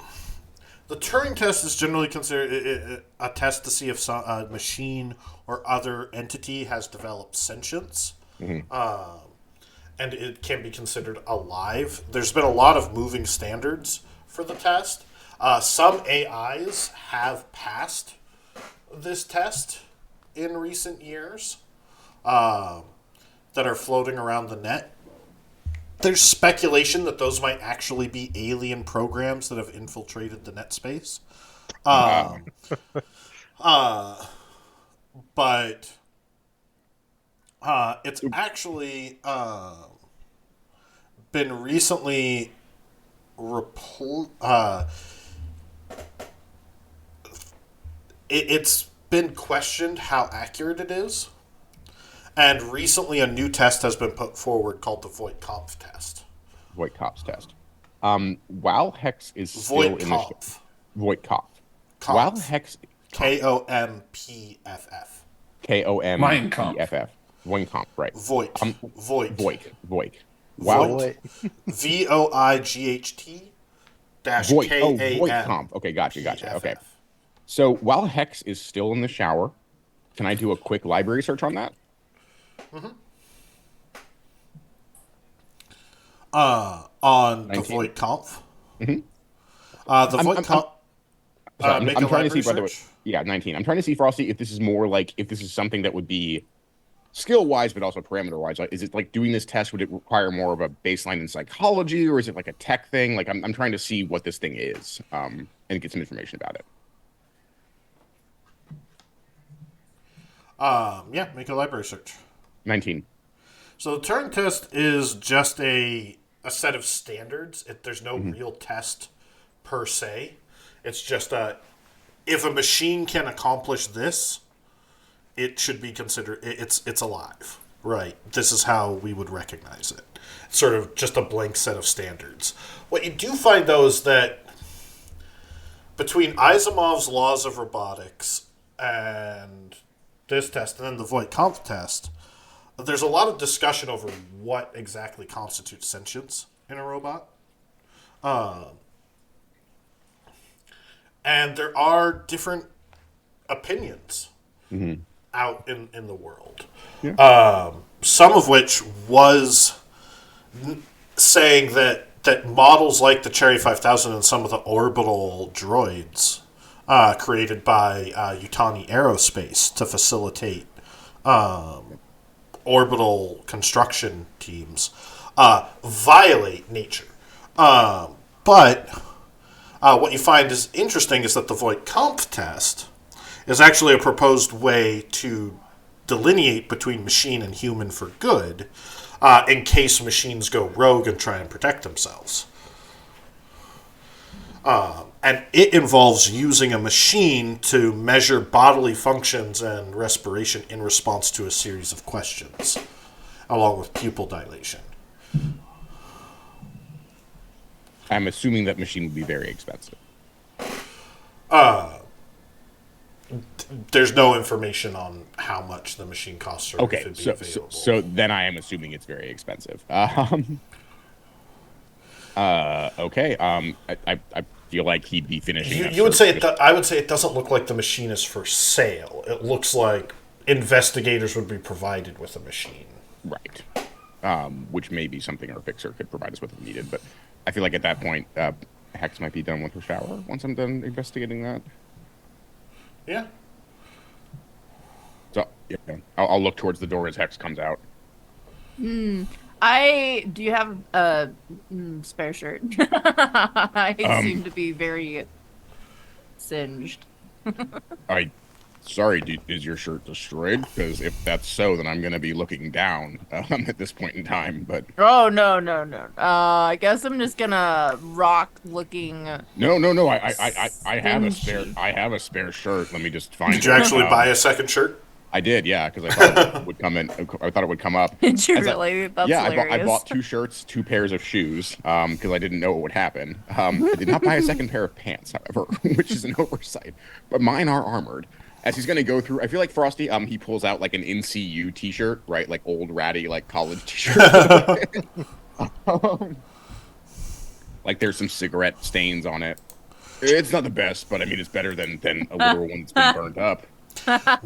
Turing test is generally considered a test to see if a machine or other entity has developed sentience, and it can be considered alive. There's been a lot of moving standards for the test. Some AIs have passed this test in recent years that are floating around the net. There's speculation that those might actually be alien programs that have infiltrated the net space. But it's actually been recently it's been questioned how accurate it is. And recently, a new test has been put forward called the Voight-Kampff test. Voight-Kampff test. While Hex is still in the Voight-Kampff. Voight-Kampff. Kampff. While Hex K-O-M-P-F-F. K-O-M-P-F-F. Voight-Kampff, right? Voight. Voight. Voight. V-O-I-G-H-T dash Voight. K-A-M. Oh, Voight-Kampff. Okay, gotcha. Okay. So while Hex is still in the shower, can I do a quick library search on that? On the 19. Voight Kampf. Mhm. The I'm- Voight I'm- Kampf. Sorry, Make I'm a trying to see, library by the way. search. Yeah, 19. I'm trying to see, Frosty, if this is more like, if this is something that would be skill-wise, but also parameter-wise. Like, is it like doing this test, would it require more of a baseline in psychology, or is it like a tech thing? Like, I'm trying to see what this thing is, and get some information about it. Yeah, make a library search. 19. So the Turing test is just a set of standards. There's no real test per se. It's just if a machine can accomplish this, it should be considered it's alive. Right. This is how we would recognize it. It's sort of just a blank set of standards. What you do find though is that between Asimov's laws of robotics and this test and then the Voight-Kampf test, there's a lot of discussion over what exactly constitutes sentience in a robot. And there are different opinions out in the world. Yeah. Some of which was saying that models like the Cherry 5000 and some of the orbital droids created by Yutani Aerospace to facilitate orbital construction teams violate nature. But what you find is interesting is that the Voight-Kampf test is actually a proposed way to delineate between machine and human for good in case machines go rogue and try and protect themselves. And it involves using a machine to measure bodily functions and respiration in response to a series of questions, along with pupil dilation. I'm assuming that machine would be very expensive. There's no information on how much the machine costs or if Okay, it'd be so available. then I am assuming it's very expensive. Okay. I feel like he'd be finishing. You would say I would say it doesn't look like the machine is for sale. It looks like investigators would be provided with a machine. Right. Which may be something our fixer could provide us with if needed. But I feel like at that point, Hex might be done with her shower once I'm done investigating that. Yeah. So yeah, I'll look towards the door as Hex comes out. Do you have a spare shirt? I seem to be very singed. Sorry, is your shirt destroyed? Because if that's so, then I'm going to be looking down at this point in time. But Oh no. I guess I'm just gonna rock looking. no. I have a spare. Stingy. I have a spare shirt. Let me just find Did you it. actually buy a second shirt? I did, yeah, because I thought it would come in. I thought it would come up. Did you As I- really? That's yeah, hilarious. I bought 2 shirts, 2 pairs of shoes, because I didn't know what would happen. I did not buy a second pair of pants, however, which is an oversight. But mine are armored. As he's gonna go through, I feel like Frosty, he pulls out like an NCU T-shirt, right, like old ratty like college T-shirt. Like there's some cigarette stains on it. It's not the best, but I mean it's better than a literal one that's been burnt up.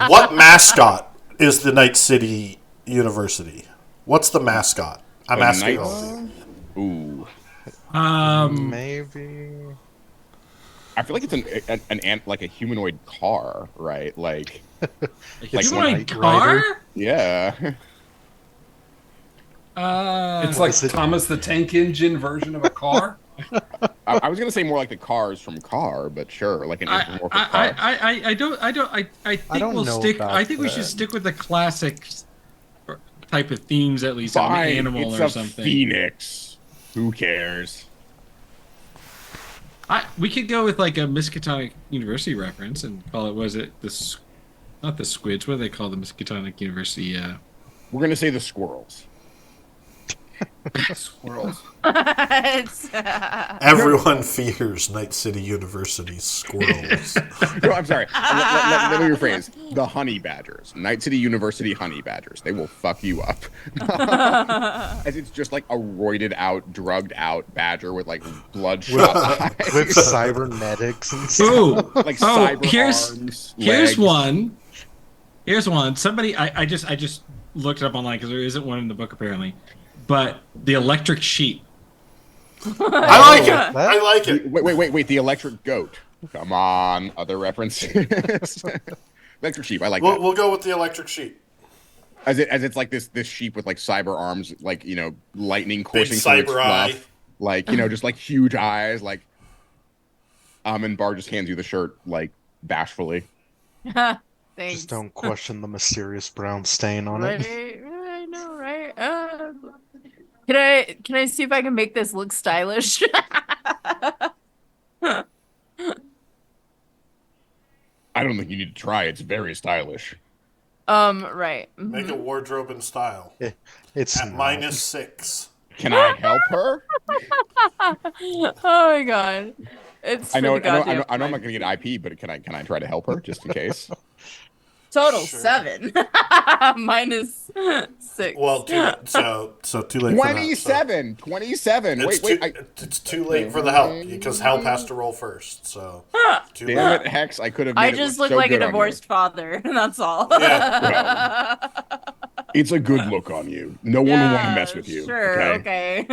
What mascot is the Night City University? What's the mascot? I'm The asking Night- all of you. Ooh. Maybe. I feel like it's an like a humanoid car, right? Like, Is one- my Knight car? Rider? yeah. It's like is it- Thomas the Tank Engine version of a car. I was gonna say more like the cars from Car, but sure, like an anthropomorphic car. I think don't we'll know stick. about I think we should that. stick with the classic type of themes at least, like an Fine, animal it's or a something. phoenix. Who cares? We could go with like a Miskatonic University reference and call it. Was it not the squids? What do they call the Miskatonic University? We're gonna say the squirrels. Squirrels. Everyone fears Night City University's squirrels. No, I'm sorry. Let me rephrase. The honey badgers. Night City University honey badgers. They will fuck you up. As it's just like a roided out, drugged out badger with like bloodshot eyes. With cybernetics and stuff. Ooh, like oh, cyber here's arms, here's legs. one. Here's one. Somebody, I just looked it up online because there isn't one in the book apparently. But the electric sheep. I like it. That- I like it. Wait. The electric goat. Come on. Other references. Electric sheep. I like that. We'll go with the electric sheep. As it's like this sheep with like cyber arms, like lightning Big coursing through its cyber eye. fluff, like just like huge eyes, like. And Bar just hands you the shirt like bashfully. Thanks. Just don't question the mysterious brown stain on Right, it. I know, right? Can I see if I can make this look stylish? I don't think you need to try. It's very stylish. Right. Make a wardrobe in style. It's At not. -6. Can I help her? Oh my god. It's I know. for the goddamn I'm not going to get IP, but can I try to help her just in case? total Sure. 7 -6. Well, so too late. For that, 27. so. It's too late for the help because help has to roll first. So too Damn late. it, Hex! I could have. I made it just look look so like a good on you. divorced father. That's all. Yeah. It's a good look on you. No one will want to mess with you. Sure. Okay.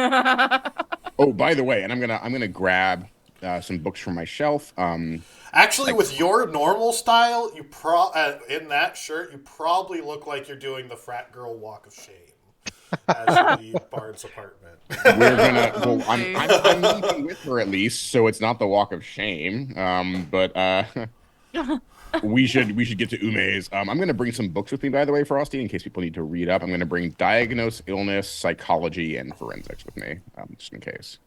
Oh, by the way, and I'm gonna grab some books from my shelf. Actually, with your normal style, you in that shirt, you probably look like you're doing the frat girl walk of shame as you leave Bard's apartment. We're gonna. Well, I'm leaving with her at least, so it's not the walk of shame. But we should get to Ume's. I'm gonna bring some books with me, by the way, Frosty, in case people need to read up. I'm gonna bring Diagnose Illness, Psychology, and Forensics with me, just in case.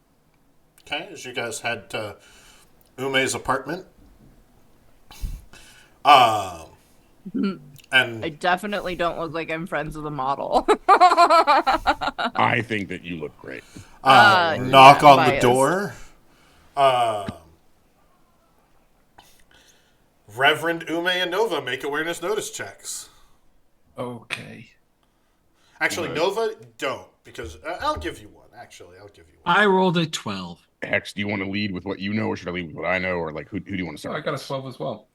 Okay, as you guys head to Ume's apartment. And I definitely don't look like I'm friends with a model. I think that you look great. knock yeah, on biased. the door. Reverend Ume and Nova make awareness notice checks. Okay. Actually, Good. Nova, don't, because I'll give you one. Actually, I'll give you one. I rolled a 12. Hex, do you want to lead with what you know, or should I lead with what I know, or like who do you want to So start? I got a 12 as well.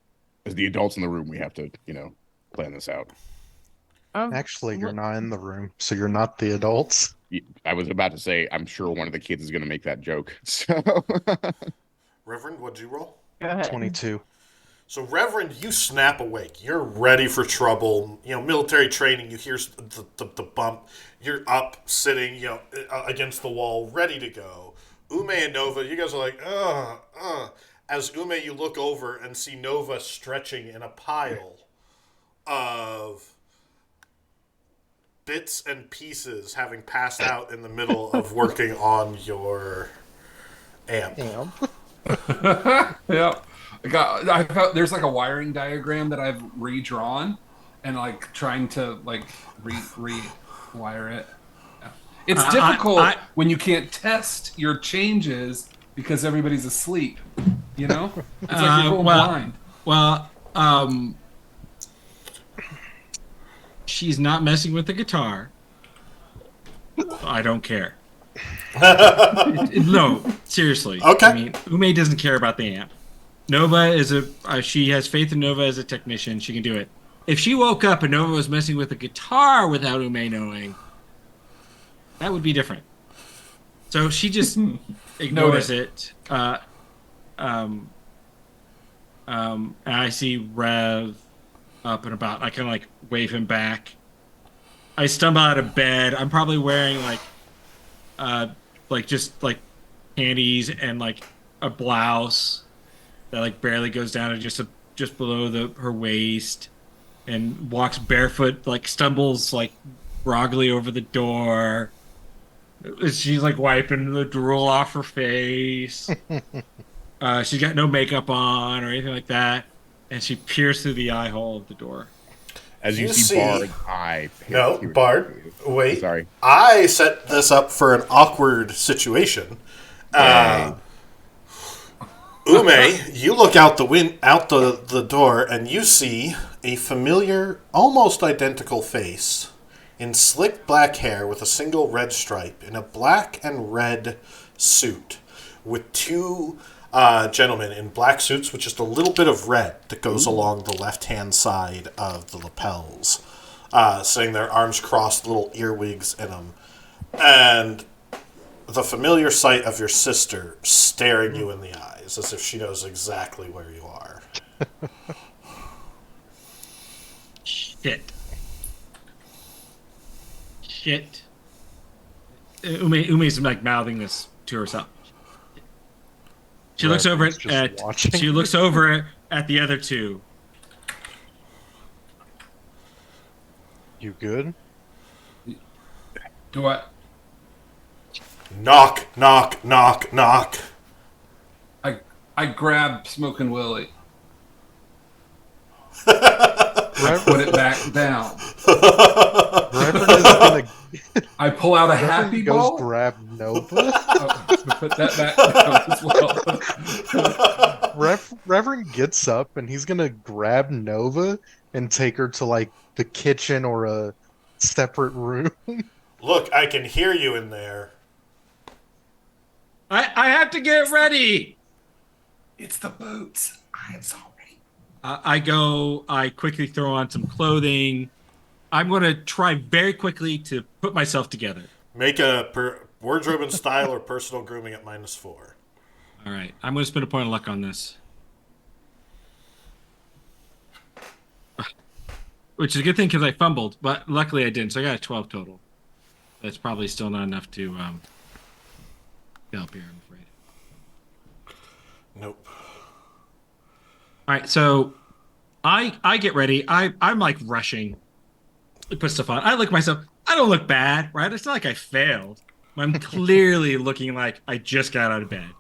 As the adults in the room, we have to plan this out. Actually, you're not in the room, so you're not the adults. I was about to say, I'm sure one of the kids is going to make that joke. So Reverend, what'd you roll? Go ahead. 22. So, Reverend, you snap awake. You're ready for trouble. Military training. You hear the bump. You're up, sitting, against the wall, ready to go. Ume and Nova, you guys are like, As Ume, you look over and see Nova stretching in a pile of bits and pieces, having passed out in the middle of working on your amp. Yeah. I felt there's like a wiring diagram that I've redrawn and like trying to like rewire it. Yeah. It's difficult when you can't test your changes because everybody's asleep. It's like you're going blind. Well, she's not messing with the guitar. I don't care. No, seriously. Okay. I mean, Ume doesn't care about the amp. Nova is she has faith in Nova as a technician. She can do it. If she woke up and Nova was messing with the guitar without Ume knowing, that would be different. So she just ignores it. And I see Rev up and about. I kind of like wave him back. I stumble out of bed. I'm probably wearing just panties and like a blouse that like barely goes down to just below her waist, and walks barefoot, like stumbles like groggily over the door. She's like wiping the drool off her face. She's got no makeup on or anything like that, and she peers through the eye hole of the door. As you You see see- Bard, I No, Bard, wait. Sorry. I set this up for an awkward situation. Ume, you look out the door, and you see a familiar, almost identical face in slick black hair with a single red stripe in a black and red suit with two gentlemen in black suits with just a little bit of red that goes along the left-hand side of the lapels. sitting there, arms crossed, little earwigs in them. And the familiar sight of your sister staring you in the eyes as if she knows exactly where you are. Shit. Ume's like mouthing this to herself. She looks over she looks over at the other two. You good? Do I? Knock, knock, knock, knock. I grab Smoking Willie. I put it back down. Reverend is gonna. I pull out a Reverend happy goes ball. grab Nova. Put that back down as well. Reverend gets up and he's gonna grab Nova and take her to like the kitchen or a separate room. Look, I can hear you in there. I have to get ready. It's the boots. I am sorry. I quickly throw on some clothing. I'm going to try very quickly to put myself together. Make a wardrobe and style or personal grooming at -4. All right. I'm going to spend a point of luck on this. Which is a good thing because I fumbled, but luckily I didn't. So I got a 12 total. That's probably still not enough to help here, I'm afraid. Nope. All right, so I get ready. I'm like rushing to put stuff on. I look at myself. I don't look bad, right? It's not like I failed. I'm clearly looking like I just got out of bed.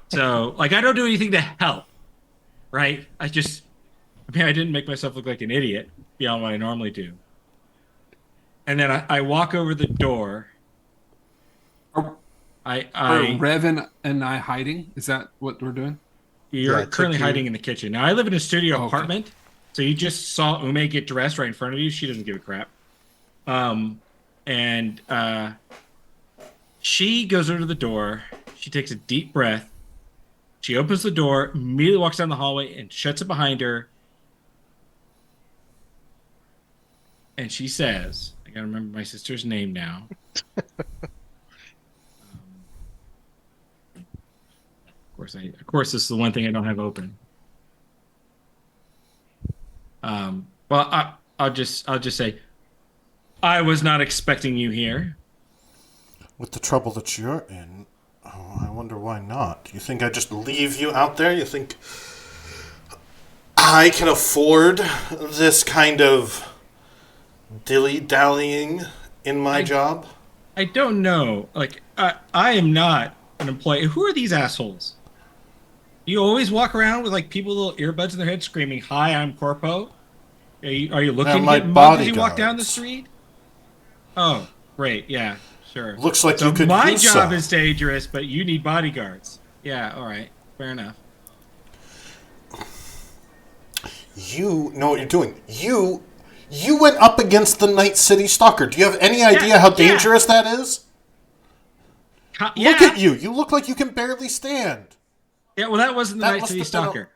So, like, I don't do anything to help, right? I didn't make myself look like an idiot beyond what I normally do. And then I walk over the door. Are Revan and I hiding? Is that what we're doing? You're Yeah, currently hiding in the kitchen. Now, I live in a studio apartment, so you just saw Ume get dressed right in front of you. She doesn't give a crap. She goes over to the door. She takes a deep breath. She opens the door, immediately walks down the hallway, and shuts it behind her. And she says, I gotta remember my sister's name now. Of course, this is the one thing I don't have open. I'll just say, I was not expecting you here. With the trouble that you're in, I wonder why not. Do you think I just leave you out there? You think I can afford this kind of dilly-dallying in my job? I don't know. Like, I am not an employee. Who are these assholes? You always walk around with like people with little earbuds in their head screaming, "Hi, I'm Corpo." Are you looking to get mugged as you walk down the street? Oh, great. Yeah, sure. Looks like So you could my use job some. is dangerous, but you need bodyguards. Yeah, all right. Fair enough. You know what you're doing. You went up against the Night City Stalker. Do you have any idea how dangerous that is? Look at you. You look like you can barely stand. Yeah, well, that wasn't the That Night must City have been Stalker.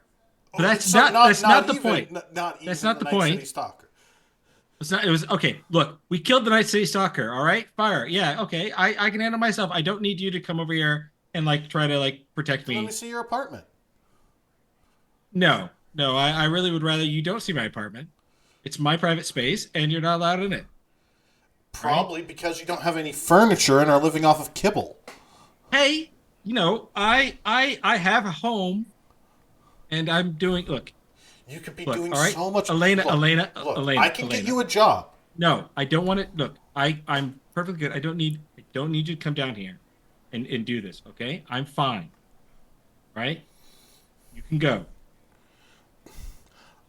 But Oh, that's so not the even- point. Not even That's not the Night point. City Stalker. It was okay. Look, we killed the Night City Stalker. All right, fire. Yeah, okay. I can handle myself. I don't need you to come over here and like try to like protect Let me. me see your apartment. No. I really would rather you don't see my apartment. It's my private space, and you're not allowed in it. Probably because you don't have any furniture and are living off of kibble. Hey, I have a home, and I'm doing. Look, You could be Look, doing all right, so much. Elena, Look, Elena, I can get you a job. No, I don't want it. Look, I'm perfectly good. I don't need you to come down here and do this, okay? I'm fine. Right? You can go.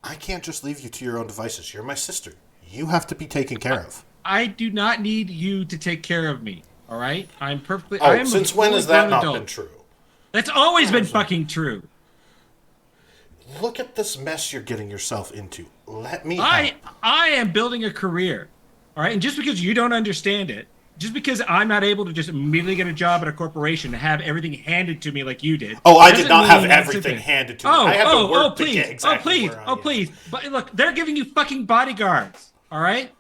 I can't just leave you to your own devices. You're my sister. You have to be taken care of. I do not need you to take care of me, all right? I'm perfectly Oh, I am since a when fully has that grown not adult. been true? That's always been fucking true. Look at this mess you're getting yourself into. Let me I help. am building a career. All right? And just because you don't understand it, just because I'm not able to just immediately get a job at a corporation and have everything handed to me like you did. Oh, I did doesn't not have mean that's everything it. handed to me. I had to work to please. get exactly please. where I Oh, am. please. But look, they're giving you fucking bodyguards. All right.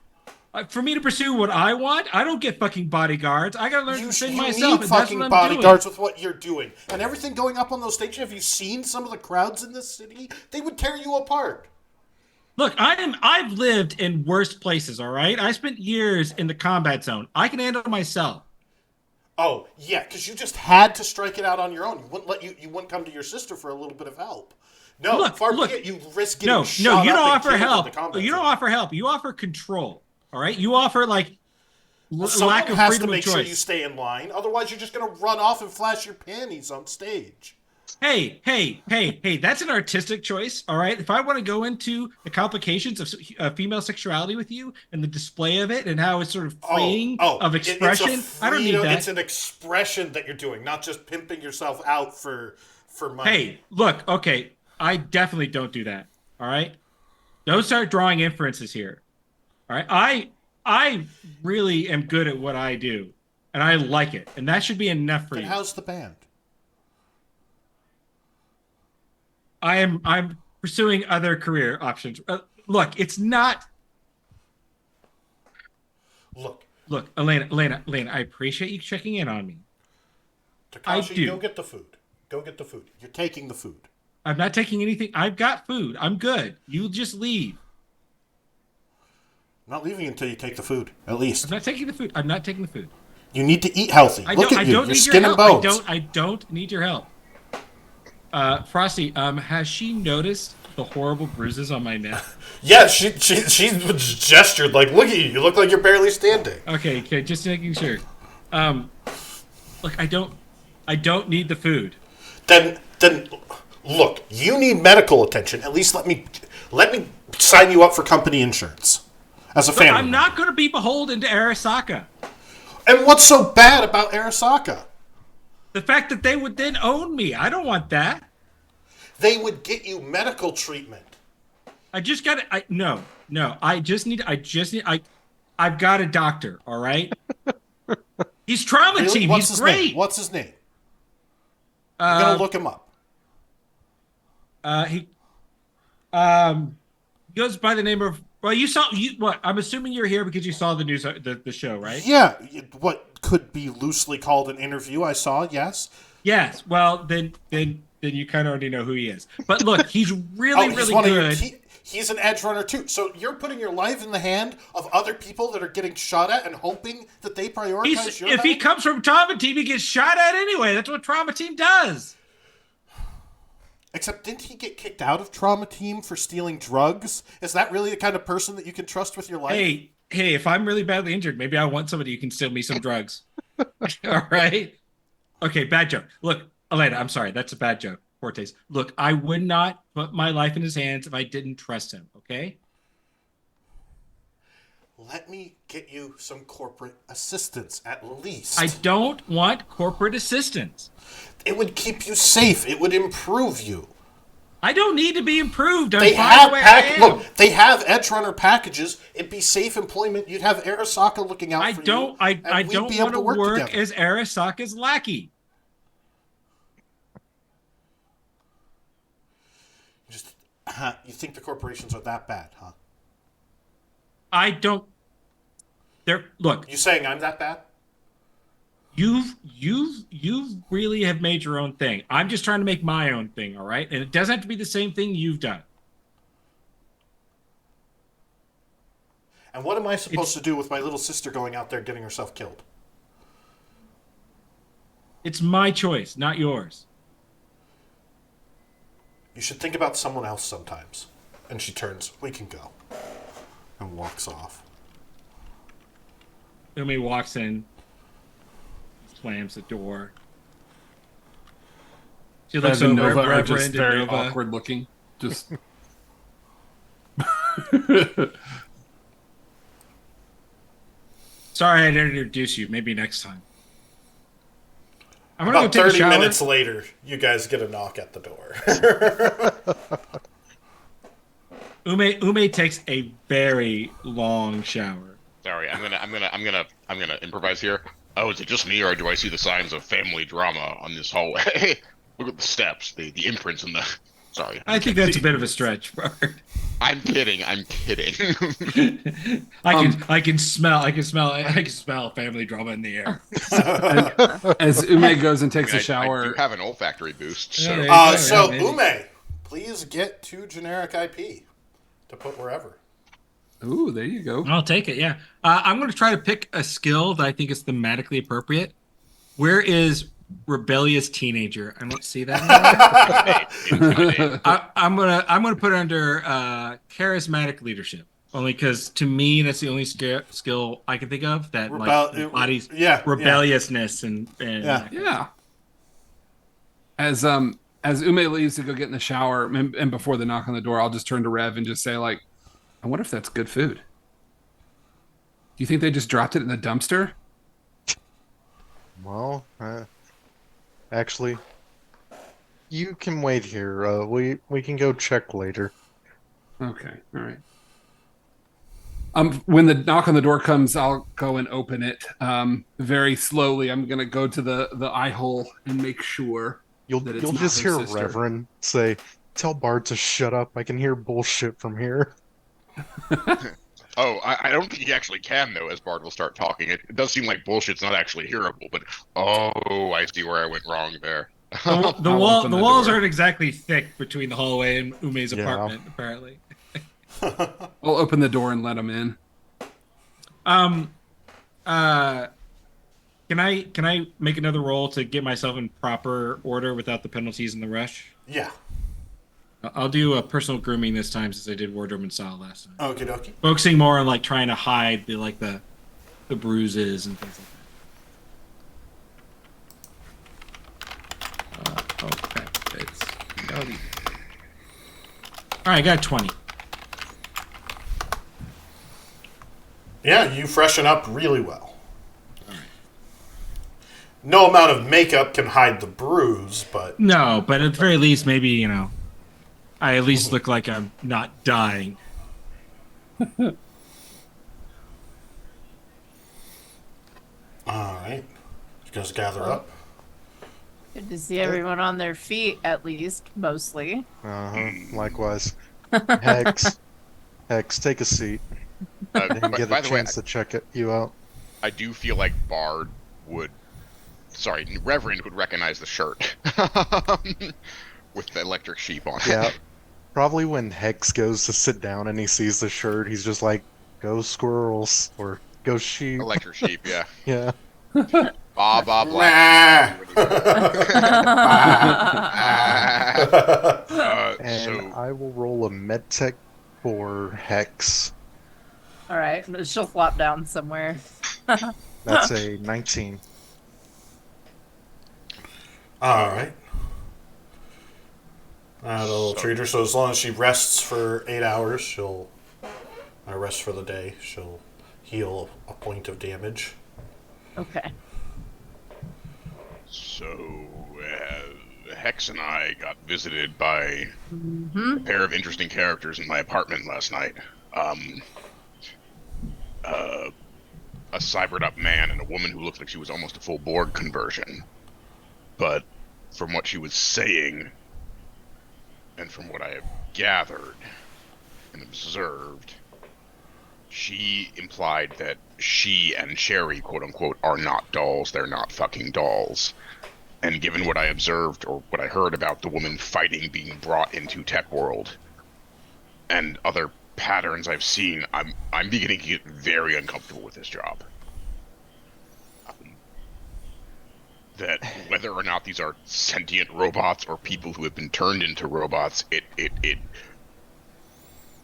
For me to pursue what I want, I don't get fucking bodyguards. I gotta learn to You defend need myself, and that's fucking what I'm bodyguards doing. with what you're doing. And everything going up on those stages, have you seen some of the crowds in this city? They would tear you apart. Look, I've lived in worse places, all right? I spent years in the combat zone. I can handle myself. Oh, yeah, because you just had to strike it out on your own. You wouldn't come to your sister for a little bit of help. No, Look, far look. be it. You risk getting No, shot you up don't and offer killed in help. the combat You don't zone. offer help. You offer control. All right? You offer like Someone lack of has freedom to make of sure choice. you stay in line. Otherwise, you're just going to run off and flash your panties on stage. Hey, that's an artistic choice, all right? If I want to go into the complications of female sexuality with you and the display of it and how it's sort of freeing of expression, I don't need that. It's an expression that you're doing, not just pimping yourself out for money. Hey, look, okay, I definitely don't do that, all right? Don't start drawing inferences here, all right? I really am good at what I do, and I like it, and that should be enough for Then you. how's the band? I'm pursuing other career options. Look, it's not. Look, Elena, I appreciate you checking in on me. Takashi, I do. go get the food. Go get the food. You're taking the food. I'm not taking anything. I've got food. I'm good. You just leave. I'm not leaving until you take the food, at least. I'm not taking the food. I'm not taking the food. You need to eat healthy. Look at you. You're skin and bones. I don't need your help. Frosty, has she noticed the horrible bruises on my neck? Yeah, she gestured like, look at you. You look like you're barely standing. Okay, just making sure. Look, I don't need the food. Then look, you need medical attention. At least let me sign you up for company insurance as a family. I'm not going to be beholden to Arasaka. And what's so bad about Arasaka? The fact that they would then own me. I don't want that. They would get you medical treatment. I just got to. No. I've got a doctor. All right. He's trauma Really? team. What's He's his great. name? What's his name? I'm gonna look him up. He goes by the name of. Well, what? I'm assuming you're here because you saw the news, the show, right? Yeah, what could be loosely called an interview. I saw. Yes. Yes. Well, then you kind of already know who he is. But look, he's really good. He's an edge runner too. So you're putting your life in the hand of other people that are getting shot at and hoping that they prioritize your If he life? comes from Trauma Team, he gets shot at anyway. That's what Trauma Team does. Except, didn't he get kicked out of Trauma Team for stealing drugs? Is that really the kind of person that you can trust with your life? Hey, if I'm really badly injured, maybe I want somebody who can steal me some drugs. All right? Okay, bad joke. Look, Elena, I'm sorry. That's a bad joke. Fortes. Look, I would not put my life in his hands if I didn't trust him, okay? Let me get you some corporate assistance, at least. I don't want corporate assistance. It would keep you safe. It would improve you. I don't need to be improved. They have they have Edge Runner packages. It'd be safe employment. You'd have Arasaka looking out for you. I don't want to work as Arasaka's lackey. You think the corporations are that bad, huh? I don't. Look. You saying I'm that bad? You really have made your own thing. I'm just trying to make my own thing, all right? And it doesn't have to be the same thing you've done. And what am I supposed to do with my little sister going out there getting herself killed? It's my choice, not yours. You should think about someone else sometimes. And she turns, we can go. And walks off. Umi walks in, slams the door. She looks over Nova at are just Reverend very and Nova. awkward looking. Just Sorry I didn't introduce you. Maybe next time. I'm gonna About go take 30 a shower. minutes later, you guys get a knock at the door. Ume takes a very long shower. Sorry, I'm gonna improvise here. Oh, is it just me, or do I see the signs of family drama on this hallway? Look at the steps, the imprints in the Sorry. I think that's a bit of a stretch, Bart. I'm kidding. I'm kidding. I can smell family drama in the air. As Ume goes and takes a I shower, do have an olfactory boost, so. Yeah, there you So maybe. Ume, please get 2 generic IP to put wherever. ooh, there you go. I'll take it. Yeah, I'm going to try to pick a skill that I think is thematically appropriate. Where is rebellious teenager? I don't see that. Intimidate. I'm gonna put it under charismatic leadership. Only because to me that's the only skill I can think of that like embodies rebelliousness and Yeah. Yeah. As Ume leaves to go get in the shower, and before the knock on the door, I'll just turn to Rev and just say, like, I wonder if that's good food. Do you think they just dropped it in the dumpster? Well, actually, you can wait here. We can go check later. Okay, all right. When the knock on the door comes, I'll go and open it. Very slowly. I'm gonna go to the eye hole and make sure You'll that it's not just her hear sister. Reverend say, "Tell Bart to shut up. I can hear bullshit from here." Oh, I don't think he actually can, though, as Bard will start talking. It does seem like bullshit's not actually hearable, but oh, I see where I went wrong there. the I'll open the walls door. aren't exactly thick between the hallway and Ume's Yeah. apartment. Apparently. I'll open the door and let him in. Can I make another roll to get myself in proper order without the penalties and the rush? Yeah. I'll do a personal grooming this time since I did wardrobe and style last time. Okie dokie. Focusing more on like trying to hide the bruises and things like that. Okay, it's all right. I got 20. Yeah, you freshen up really well. No amount of makeup can hide the bruise, but No, but at the very least, maybe I at least look like I'm not dying. all right. You guys gather up. Good to see everyone on their feet, at least, mostly. Likewise. Hex, take a seat. Didn't get by a the way, chance to check you out. I do feel like Bard would. Sorry, Reverend would recognize the shirt with the electric sheep on it. Yeah. Probably when Hex goes to sit down and he sees the shirt, he's just like, "Go squirrels," or "Go sheep." Electric sheep, yeah. Yeah. Ba ba black. And So I will roll a medtech for Hex. All right, she'll flop down somewhere. That's a 19. All right. That'll treat her. So as long as she rests for 8 hours, she'll rest for the day. She'll heal a point of damage. Okay. So, Hex and I got visited by a pair of interesting characters in my apartment last night. A cybered up man and a woman who looked like she was almost a full Borg conversion. But from what she was saying, and from what I have gathered and observed, she implied that she and Sherry, quote unquote, are not dolls. They're not fucking dolls. And given what I observed or what I heard about the woman fighting being brought into Tech World and other patterns I've seen, I'm beginning to get very uncomfortable with this job. That whether or not these are sentient robots or people who have been turned into robots,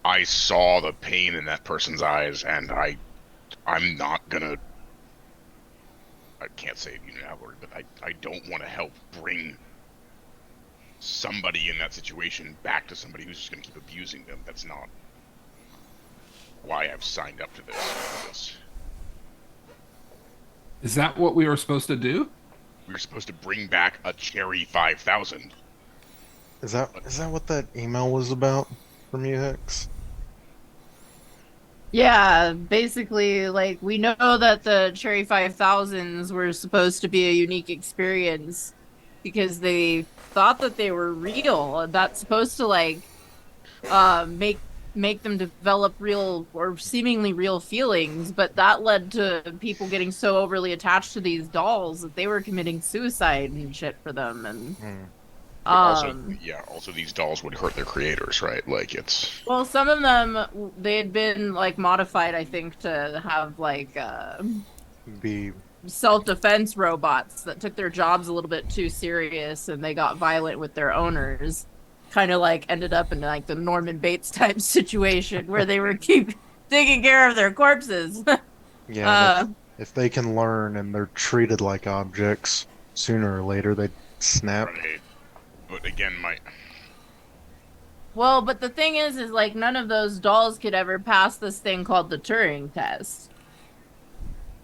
I saw the pain in that person's eyes, and I'm not gonna. I can't say it unilaterally, but I don't want to help bring somebody in that situation back to somebody who's just gonna keep abusing them. That's not why I've signed up to this. Is that what we were supposed to do? We were supposed to bring back a Cherry 5000. Is that what that email was about from you, Hex? Yeah, basically, like, we know that the Cherry 5000s were supposed to be a unique experience, because they thought that they were real. That's supposed to like make them develop real or seemingly real feelings, but that led to people getting so overly attached to these dolls that they were committing suicide and shit for them. And But also these dolls would hurt their creators, right? Like it's well, some of them they had been like modified, I think, to have like Be self-defense robots that took their jobs a little bit too serious, and they got violent with their owners. Kind of like ended up in like the Norman Bates type situation where they were keep taking care of their corpses. yeah. If they can learn and they're treated like objects, sooner or later they snap. right. But again, Well, but the thing is like none of those dolls could ever pass this thing called the Turing test.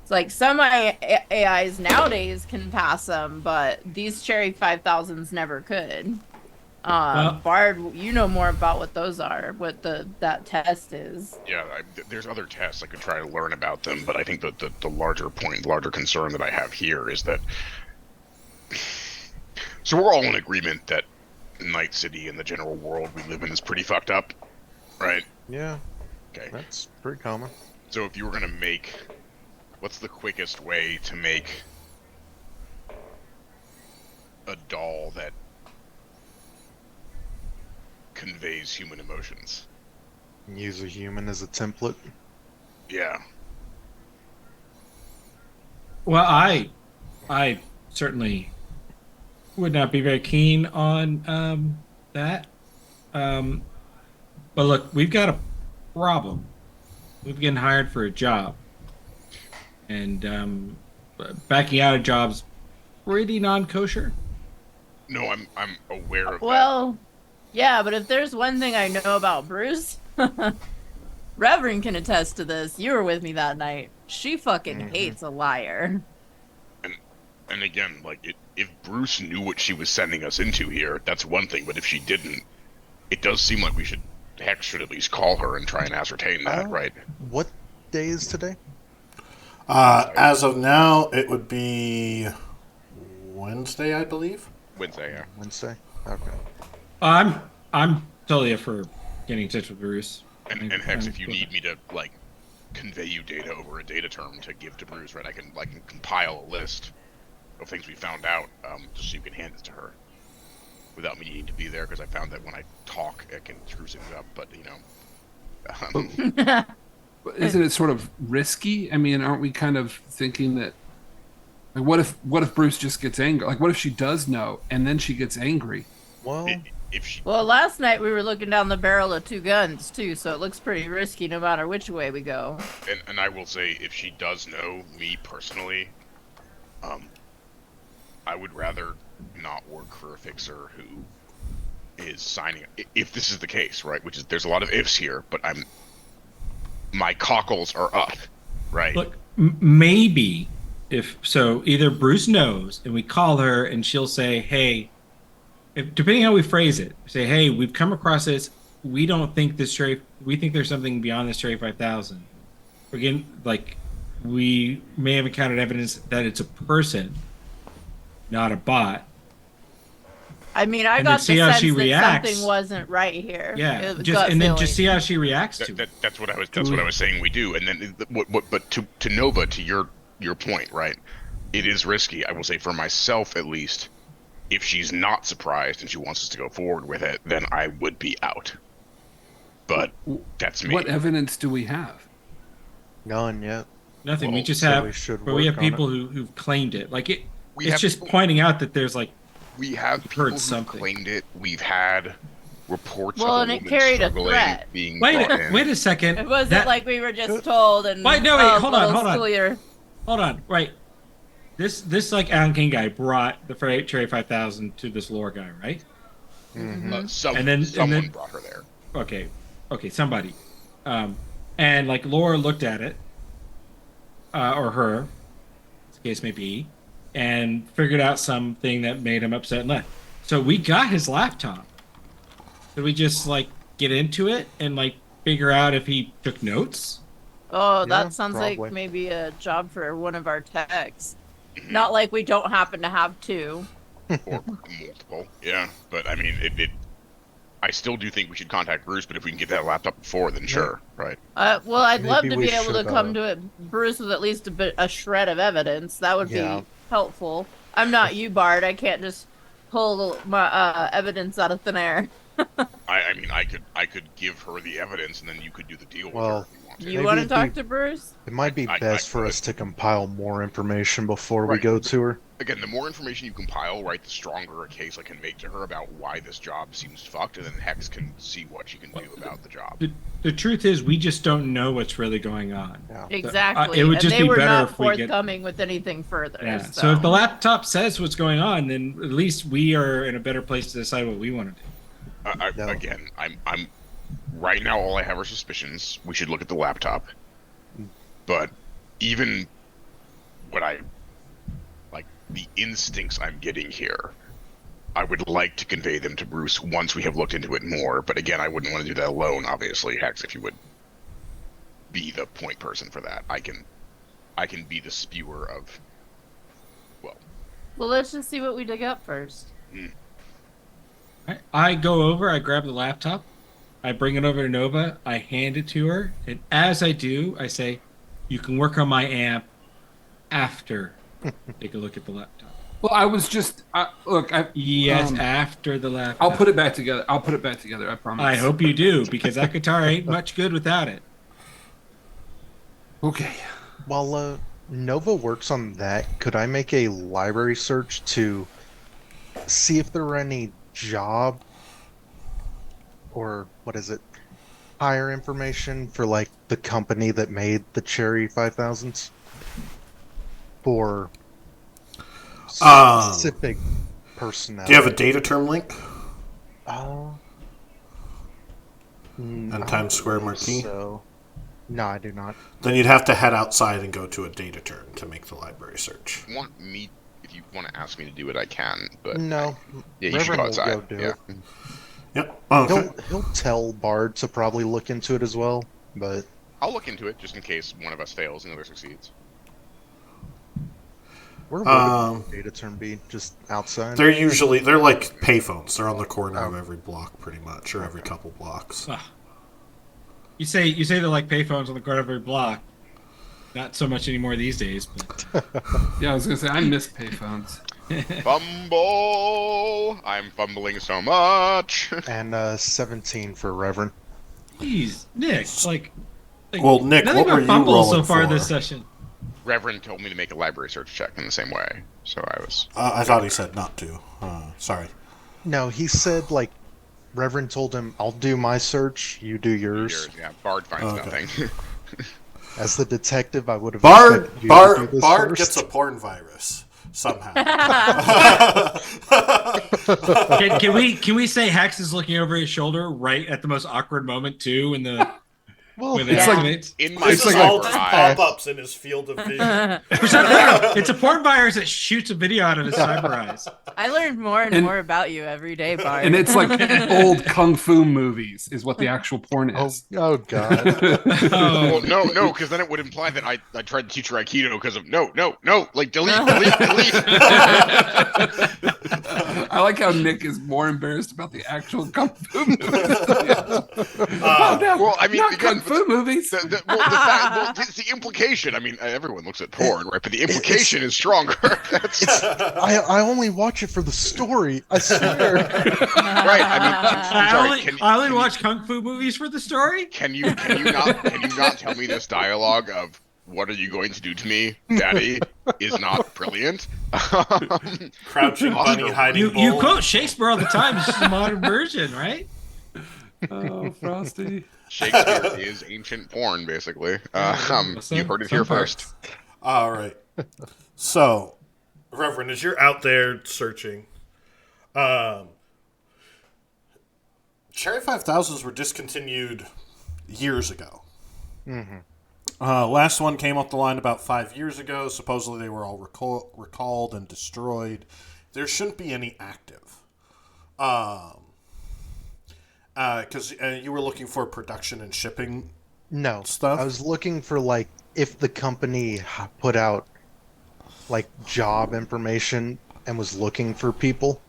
It's like some AIs nowadays can pass them, but these Cherry 5000s never could. Well- Bard, you know more about what those are, what that test is. yeah, there's other tests I could try to learn about them, but I think that the larger point, larger concern that I have here is that. So we're all in agreement that Night City and the general world we live in is pretty fucked up, right? Yeah, Okay. that's pretty common. So if you were gonna make, what's the quickest way to make a doll that conveys human emotions? Use a human as a template. Yeah. Well, I certainly would not be very keen on that. But look, we've got a problem. We've been hired for a job, and backing out of jobs pretty non-kosher. No, I'm aware of that. Well, yeah, but if there's one thing I know about Bruce, Reverend can attest to this. You were with me that night. She fucking hates a liar. And again, like, if Bruce knew what she was sending us into here, that's one thing. But if she didn't, it does seem like we should at least call her and try and ascertain that, right? What day is today? As of now, it would be Wednesday, I believe. Wednesday, yeah. Wednesday? Okay. I'm totally up for getting in touch with Bruce. And Hex, if you need me to, like, convey you data over a data term to give to Bruce, right, I can compile a list of things we found out, just so you can hand it to her without me needing to be there, because I found that when I talk, it can screw things up. But Isn't it sort of risky? I mean, aren't we kind of thinking that, like, what if Bruce just gets angry? Like, what if she does know and then she gets angry? Well, if she, Well, last night we were looking down the barrel of two guns too, so it looks pretty risky no matter which way we go. and I will say, if she does know me personally, I would rather not work for a fixer who is signing. If this is the case, right? Which is, there's a lot of ifs here, but my cockles are up, right? Look, maybe if so, either Bruce knows and we call her and she'll say, "Hey," depending how we phrase it, say, "Hey, we've come across this. We don't think this Stray. We think there's something beyond the Stray 5000. Again, like we may have encountered evidence that it's a person, not a bot." I mean, I And got then the see how sense she that reacts. something wasn't right here. Yeah, It was just gut and then feeling. just see how she reacts to it. That's what I was. That's what I was saying. We do, and then but to Nova, to your point, right? It is risky. I will say, for myself at least, if she's not surprised and she wants us to go forward with it, then I would be out. But that's me. What evidence do we have? none yet. Nothing. We Well, just so have, we should but we have work on people who've claimed it. Like it. We It's have just people- pointing out that there's like. We have We've people heard who something. claimed it. We've had reports Well, of and a it woman carried a struggling, threat. being Wait, brought in. wait a second. It wasn't That- like we were just told and Wait, no, wait, hold on, little hold on. schoolyard. Hold on, right. This like Alan King guy brought the Cherry 5000 to this lore guy, right? Someone then- brought her there. Okay, somebody, and like Laura looked at it, or her, as the case may be, and figured out something that made him upset and left. So we got his laptop. Did we just like get into it and like figure out if he took notes? Oh, Yeah, that sounds probably. like maybe a job for one of our techs. Not like we don't happen to have two. or multiple. Yeah, but I mean, I still do think we should contact Bruce. But if we can get that laptop before, then sure, right? Well, I'd love Maybe to we be able to should, come to it, Bruce, with at least a shred of evidence. That would Yeah. be helpful. I'm not you, Bard. I can't just pull my evidence out of thin air. I mean, I could give her the evidence, and then you could do the deal with Well, her if you want to. You Maybe want to it'd talk be- to Bruce? It might be I best for could. us to compile more information before we Right. go to her. Again, the more information you compile, right, the stronger a case I can make to her about why this job seems fucked, and then Hex can see what she can do about the job. The truth is, we just don't know what's really going on. Yeah. Exactly. it would just and they be were better not if we get- forthcoming with anything further. Yeah. So if the laptop says what's going on, then at least we are in a better place to decide what we want to do. No. Again, I'm right now. All I have are suspicions. We should look at the laptop. But even what I like, the instincts I'm getting here, I would like to convey them to Bruce once we have looked into it more. But again, I wouldn't want to do that alone. Obviously, Hex, if you would be the point person for that, I can be the spewer of. Well, let's just see what we dig up first. I go over, I grab the laptop, I bring it over to Nova, I hand it to her, and as I do, I say, "You can work on my amp after take a look at the laptop." Well, I was just look. Yes, after the laptop. I'll put it back together. I promise. I hope you do, because that guitar ain't much good without it. Okay. While Nova works on that, could I make a library search to see if there are any job or hire information for like the company that made the Cherry 5000s for specific personnel? Do you have a data term link? And Times Square Marquee? So, no, I do not. Then you'd have to head outside and go to a data turn to make the library search. If you want to ask me to do it, I can. But No, yeah, you should Reverend go will outside. go do Yeah. it. Yep. Okay. He'll tell Bard to probably look into it as well, but I'll look into it just in case one of us fails and the other succeeds. where would the data turn be? Just outside? They're like payphones. They're on the corner of every block, pretty much, or every couple blocks. You say they're like payphones on the corner of every block. Not so much anymore these days, but Yeah, I was gonna say I miss payphones. Fumble! I'm fumbling so much. And 17 for Reverend. geez, Nick, Well, Nick, nothing what were but you fumbles so rolling far for? this session. Reverend told me to make a library search check in the same way, so I was. I thought he said not to. Sorry. No, he said, Reverend told him, I'll do my search, you do yours. Yeah, Bard finds Okay. nothing. As the detective, I would have Bard expected you to do this Bard first. gets a porn virus somehow. Can we say Hex is looking over his shoulder right at the most awkward moment too when the Well, when Yeah. it's like In my This is like all a- just eye, pop-ups in his field of vision. it's a porn virus that shoots a video out of his cyber eyes. I learned more and And- more about you every day, Bard. And it's like old kung fu movies is what the actual porn oh, is. oh, God. well, no, because then it would imply that I tried to teach her Aikido because of no, like delete. I like how Nick is more embarrassed about the actual kung fu movies. Oh, no, Well, I mean, not again, kung fu movies. the fact, it's the implication. I mean, everyone looks at porn, right? But the implication is stronger. That's I only watch it for the story, I swear. right. I mean, I'm sorry. I only watch kung fu movies for the story. Can you not tell me this dialogue of "What are you going to do to me, Daddy?" is not brilliant. Crouching bunny hiding You bull. quote Shakespeare all the time. It's just a modern version, right? Oh, Frosty. Shakespeare is ancient porn, basically. You heard it here Some parts. first. All right. So, Reverend, as you're out there searching, Cherry 5000s were discontinued years ago. Last one came up the line about 5 years ago. Supposedly they were all recalled and destroyed. There shouldn't be any active. Because you were looking for production and shipping No, stuff? I was looking for, if the company put out, job information and was looking for people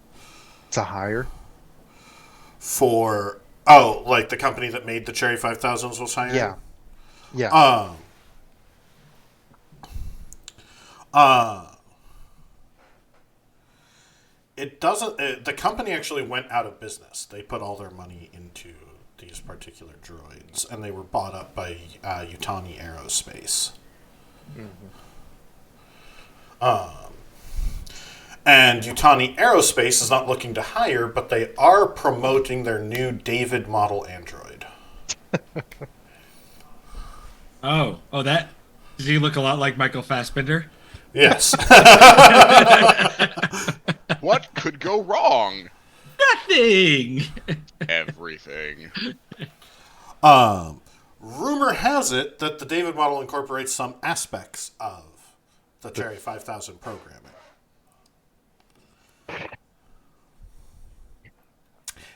to hire. Like the company that made the Cherry 5000s was hiring? Yeah. Yeah. It doesn't. The company actually went out of business. They put all their money into these particular droids, and they were bought up by Yutani Aerospace. And Yutani Aerospace is not looking to hire, but they are promoting their new David model android. Oh, that does he look a lot like Michael Fassbender? Yes. What could go wrong? Nothing. Everything. Rumor has it that the David model incorporates some aspects of the Cherry 5000 programming.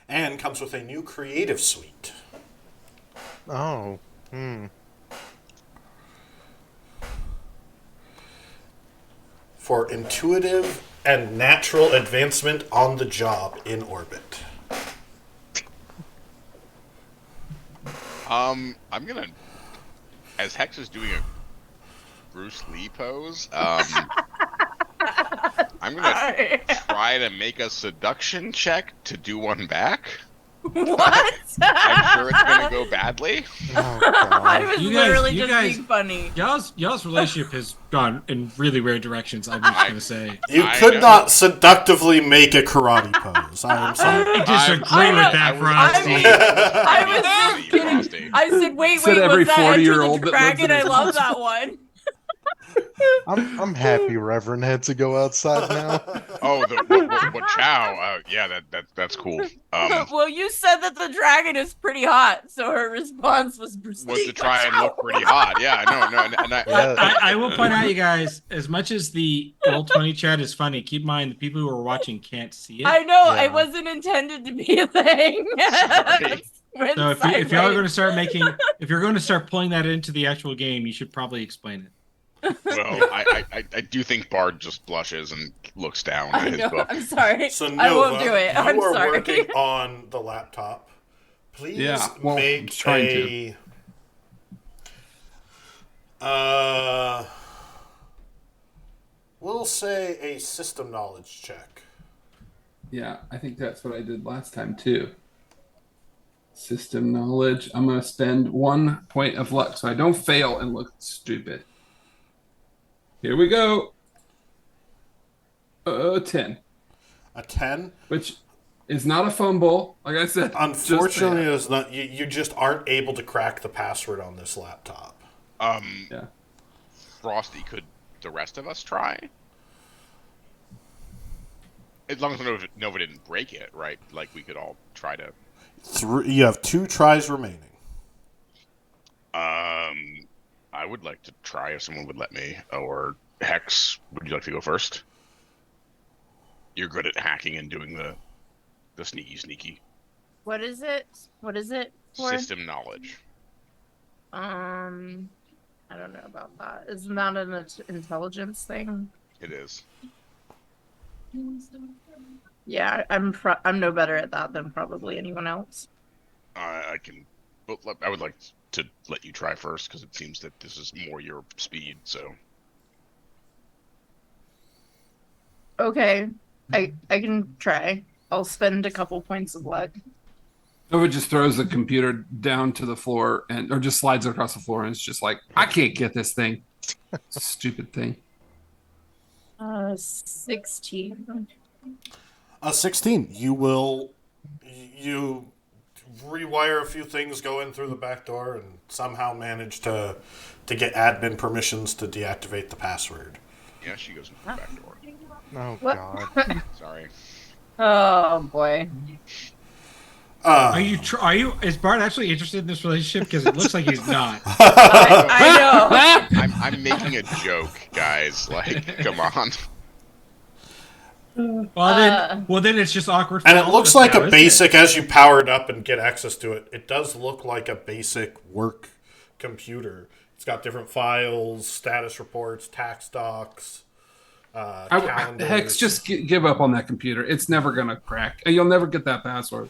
And comes with a new creative suite. Oh. For intuitive and natural advancement on the job in orbit. I'm gonna, as Hex is doing a Bruce Lee pose, I'm gonna try to make a seduction check to do one back. What? I'm sure it's gonna go badly. Oh, I God. was You literally guys- just being funny. Y'all's relationship has gone in really weird directions. I'm just gonna say. You I could know. not seductively make a karate pose. I am sorry. I disagree I with know. that, I Frosty. I was just kidding. Frosty. I said, wait, Said was every that Enter 40-year-old the that lives in Dragon? I his love house. that one. I'm happy Reverend had to go outside now. Oh, what Chow? Yeah, that's cool. Well, you said that the dragon is pretty hot, so her response was Was to try and look pretty hot. hot. Yeah, no, and I, Yeah. I will point out, you guys, as much as the Roll 20 chat is funny, keep in mind the people who are watching can't see it. I know, Yeah. it wasn't intended to be a thing. Sorry. Went So if y'all are sideways. going to start if you're going to start pulling that into the actual game, you should probably explain it. well, I do think Bard just blushes and looks down I at his know, book. I'm sorry. So I won't Nova, do it. you I'm are sorry. working on the laptop. Please Yeah, well, I'm make trying we'll say a system knowledge check. Yeah, I think that's what I did last time too. System knowledge. I'm gonna spend 1 point of luck so I don't fail and look stupid. Here we go. 10, A 10? which is not a fumble. Like I said, Unfortunately, just it's not. You just aren't able to crack the password on this laptop. yeah. Frosty, could the rest of us try? As long as Nova didn't break it, right? Like we could all try to. You have 2 tries remaining. I would like to try if someone would let me. Or Hex, would you like to go first? You're good at hacking and doing the sneaky What is it? What is it for? system knowledge. I don't know about that. Isn't that an intelligence thing? It is. Yeah, I'm no better at that than probably anyone else. I can. But I would like to let you try first because it seems that this is more your speed. So Okay, I can try. I'll spend a couple points of luck. Nova just throws the computer down to the floor or just slides it across the floor and it's just like, I can't get this thing. Stupid thing. 16. A 16. You rewire a few things, go in through the back door, and somehow manage to get admin permissions to deactivate the password. yeah, she goes into the back door. Oh, What? God. Sorry. Oh boy. Is Bart actually interested in this relationship? Because it looks like he's not. I know. I'm making a joke, guys. Like, come on. Well, then it's just awkward. For And all it of looks us like now, a isn't basic, as you power it up and get access to it, it does look like a basic work computer. It's got different files, status reports, tax docs, calendars. Hex, just give up on that computer. It's never gonna crack. You'll never get that password.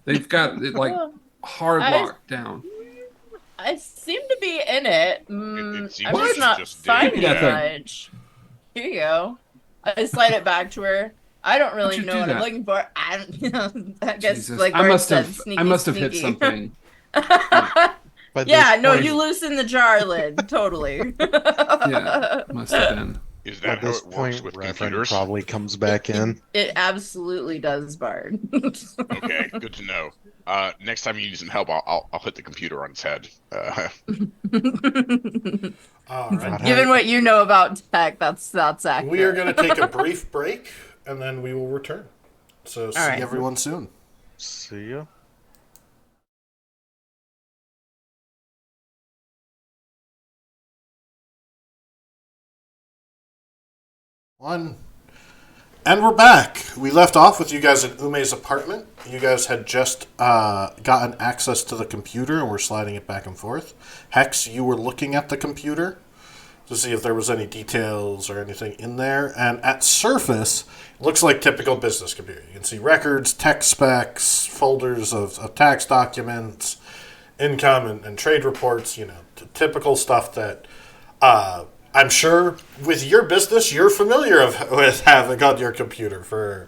They've got it like hard I- locked down. I seem to be in it. It seems I'm like just you not just did, finding yeah. much. Here you go. I slide it back to her. I don't really you know do what I'm that? looking for. I don't. I guess Jesus, like I Bart must said, have sneaky, I must have hit sneaky. something. By Yeah, this no, point, you loosen the jar lid. Totally. Yeah, must have been. Is by that how this it works point, with Reverend computers? probably comes back in. It absolutely does, Bart. Okay, good to know. Next time you need some help, I'll hit the computer on its head. All right. Given what you know about tech, that's accurate. We are going to take a brief break, and then we will return. So see right. everyone soon. See ya. One. And we're back. We left off with you guys in Ume's apartment. You guys had just gotten access to the computer and were sliding it back and forth. Hex, you were looking at the computer to see if there was any details or anything in there. And at surface, it looks like typical business computer. You can see records, tech specs, folders of tax documents, income and trade reports, typical stuff that I'm sure with your business you're familiar with having on your computer for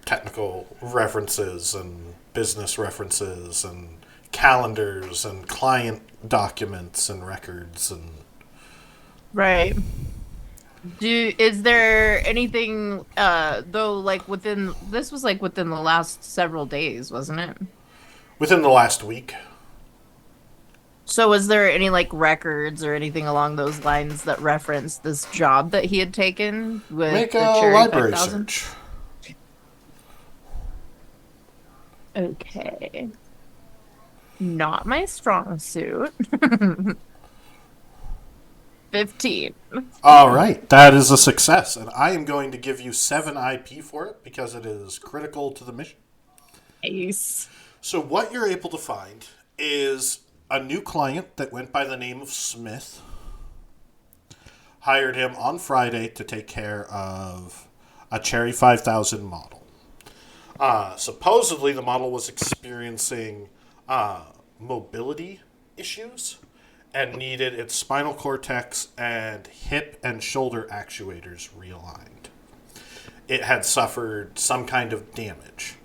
technical references and business references and calendars and client documents and records and Right. Is there anything though, like within the last several days, wasn't it? within the last week. So was there any like records or anything along those lines that referenced this job that he had taken with Make the a Cherry library 5000? search. Okay. Not my strong suit. 15. All right, that is a success, and I am going to give you 7 IP for it because it is critical to the mission. Nice. So what you're able to find is a new client that went by the name of Smith. Hired him on Friday to take care of a Cherry 5000 model. Supposedly the model was experiencing mobility issues and needed its spinal cortex and hip and shoulder actuators realigned. It had suffered some kind of damage.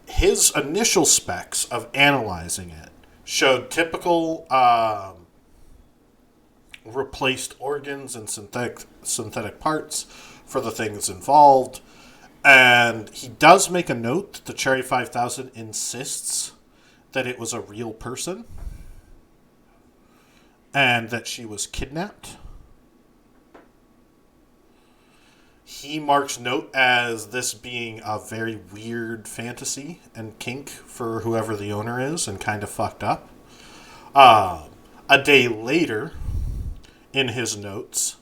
His initial specs of analyzing it showed typical replaced organs and synthetic parts for the things involved. And he does make a note that the Cherry 5000 insists that it was a real person and that she was kidnapped. He marks note as this being a very weird fantasy and kink for whoever the owner is and kind of fucked up. A day later, in his notes,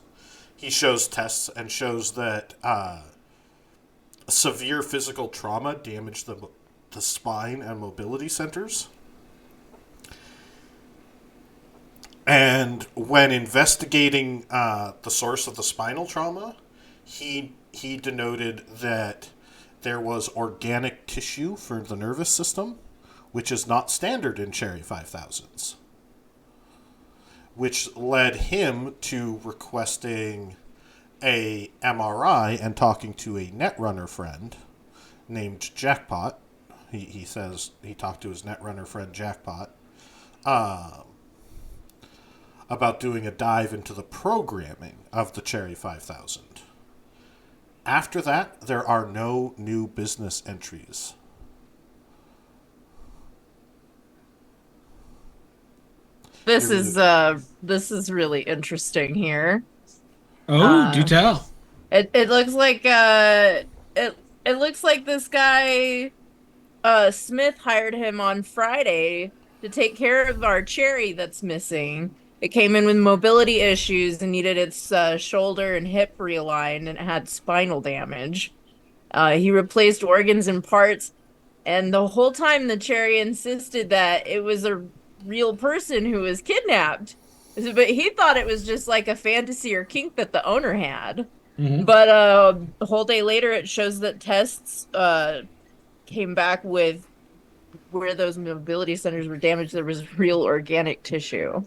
he shows tests and shows that severe physical trauma damaged the spine and mobility centers. And when investigating the source of the spinal trauma, he denoted that there was organic tissue for the nervous system, which is not standard in Cherry 5000s, which led him to requesting a MRI and talking to a Netrunner friend named Jackpot. He says he talked to his Netrunner friend Jackpot about doing a dive into the programming of the Cherry 5000. After that, there are no new business entries. This is really interesting here. Oh, do tell. It looks like it looks like this guy Smith hired him on Friday to take care of our Cherry that's missing. It came in with mobility issues and needed its shoulder and hip realigned, and it had spinal damage. He replaced organs and parts, and the whole time the Cherry insisted that it was a real person who was kidnapped. But he thought it was just like a fantasy or kink that the owner had. Mhm. But a whole day later, it shows that tests came back with where those mobility centers were damaged. There was real organic tissue.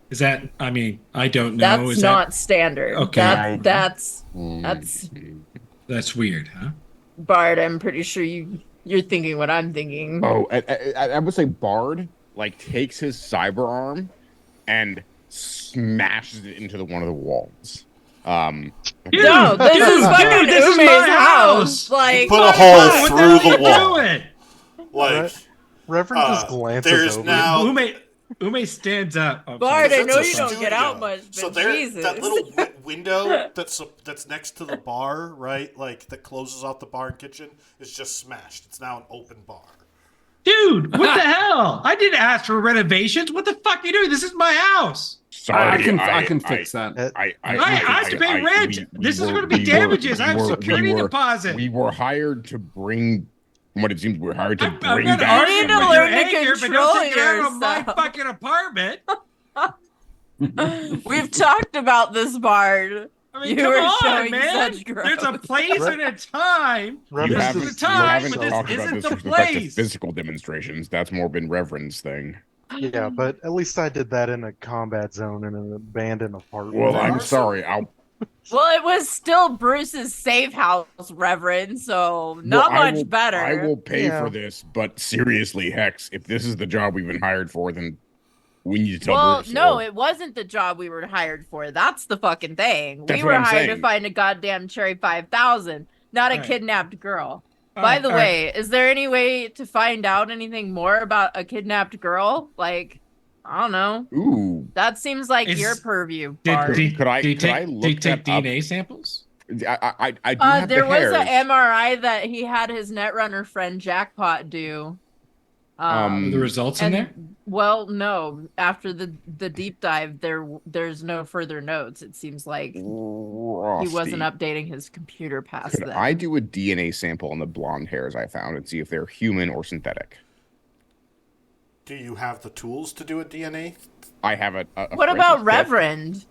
Is that? I mean, I don't know. That's Is that not standard. okay? That's Mm. That's weird, huh? Bard. I'm pretty sure you're thinking what I'm thinking. Oh, I would say Bard like takes his cyber arm and smashes it into one of the walls. Dude, No, this is fucking this is Ume's my house. Like, Put a What hole the through hell the are you wall. doing? Like, Reverend just glances there's over. now. Ume stands up. Oh, Bard, sorry. I know It's a you don't get out studio. much, but So there, Jesus. that little window that's next to the bar, right? Like that closes off the bar and kitchen, is just smashed. It's now an open bar. Dude, what the hell? I didn't ask for renovations. What the fuck are you doing? This is my house. Sorry, I can fix that. I have to pay rent. This is going to be damages. I have security deposit. We were hired to bring. From what it seems, we're hired to I'm bring not back. arguing You need to with your learn to anger, but control don't take it out on my yourself. fucking apartment. We've talked about this, Bard. I mean, You come were on, showing man. such There's a growth. place and a time. You Reverend haven't, This just is the time, haven't but this talked about isn't this the with respect to place. physical demonstrations. That's more been Reverend's thing. Yeah, but at least I did that in a combat zone in an abandoned apartment. Well, There I'm are sorry. I'll. Well, it was still Bruce's safe house, Reverend, so well, not I much will, better. I will pay Yeah. for this, but seriously, Hex, if this is the job we've been hired for, then we need to tell Well, Bruce. no, or- it wasn't the job we were hired for. That's the fucking thing. That's We what were I'm hired to saying. find a goddamn Cherry 5000, not a Right. kidnapped girl. All By right, the all way, is there any way to find out anything more about a kidnapped girl? Like, I don't know. Ooh, That seems like Is- your purview, Did, Bard. did, Could I- did, could take, I did look you take that up? DNA samples? I do have There the was hairs. an MRI that he had his Netrunner friend Jackpot do. Um, Are the results in And there? well, no. After the deep dive, there's no further notes. It seems like he wasn't updating his computer past Could that. I do a DNA sample on the blonde hairs I found and see if they're human or synthetic? Do you have the tools to do a DNA? I have a What forensic about kit. Reverend?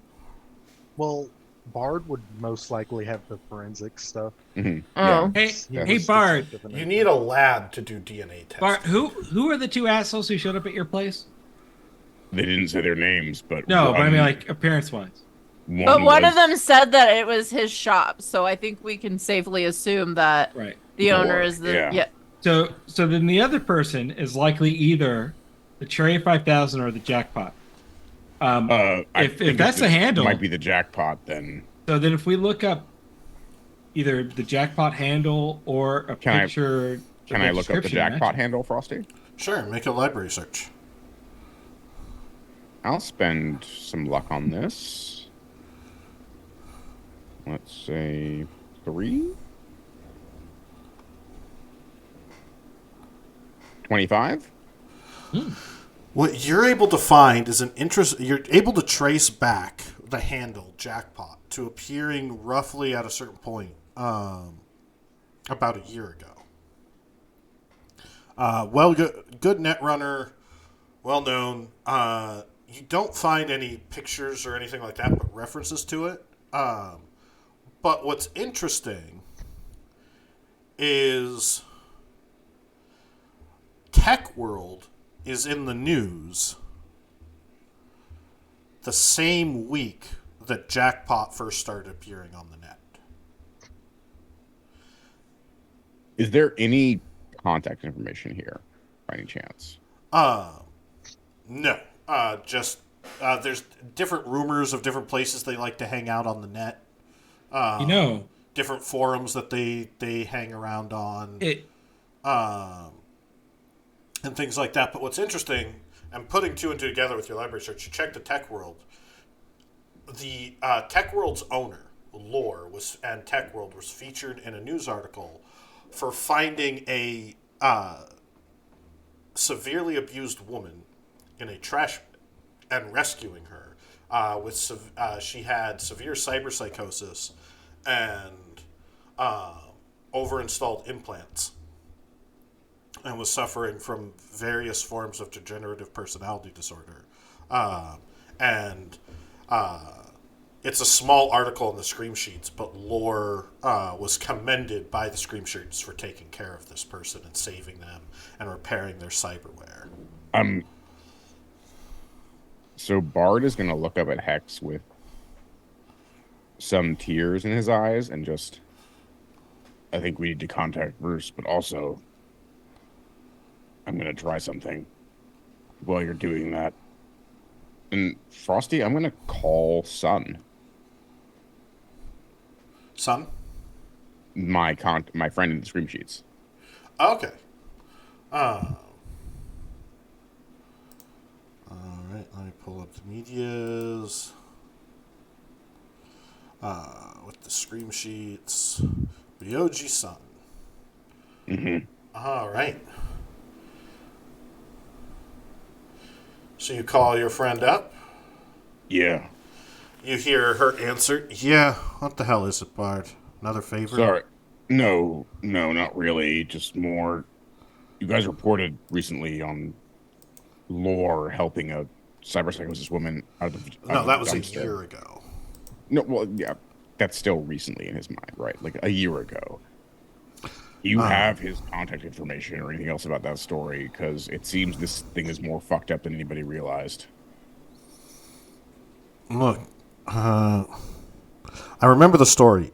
Well, Bard would most likely have the forensic stuff. Mhm. Oh. Hey, He hey, was Bard. detective and You everything. need a lab to do DNA testing. Bart, who are the two assholes who showed up at your place? They didn't say their names, but No, but I mean one- like appearance-wise. But one was- of them said that it was his shop, so I think we can safely assume that Right. the owner Or- is the yeah. So then the other person is likely either the Cherry 5000 or the jackpot. I if think that's the handle- might be the jackpot. Then So then if we look up either the jackpot handle or a Can I- picture, can of I look up the description jackpot matching. handle, Frosty? Sure, make a library search. I'll spend some luck on this. Let's say 3. 25. What you're able to find is an interest. You're able to trace back the handle jackpot to appearing roughly at a certain point, about a year ago. Good net runner, well known. You don't find any pictures or anything like that, but references to it. But what's interesting is Tech World is in the news the same week that Jackpot first started appearing on the net. Is there any contact information here, by any chance? No. Just there's different rumors of different places they like to hang out on the net. Different forums that they hang around on. And things like that. But what's interesting, and putting two and two together with your library search, you check the Tech World. The Tech World's owner, Lore, and Tech World was featured in a news article for finding a severely abused woman in a trash bin and rescuing her. She had severe cyberpsychosis and overinstalled implants, and was suffering from various forms of degenerative personality disorder. and it's a small article in the Scream Sheets, but Lore was commended by the Scream Sheets for taking care of this person and saving them and repairing their cyberware. So Bard is going to look up at Hex with some tears in his eyes and just, I think we need to contact Bruce, but also I'm going to try something while you're doing that. And Frosty, I'm going to call Sun. Son? My friend in the Scream Sheets. Okay. All right, let me pull up the medias. With the Scream Sheets. Ryoji Sun. Mm-hmm. All right. So you call your friend up. Yeah. You hear her answer. Yeah. What the hell is it, Bard? Another favor? Sorry. No, not really. Just more. You guys reported recently on Lore helping a cyberpsychosis woman out of the No, that was dumpster. a year ago. No, well, yeah, that's still recently in his mind, right? Like a year ago. You have his contact information or anything else about that story? Because it seems this thing is more fucked up than anybody realized. Look, I remember the story.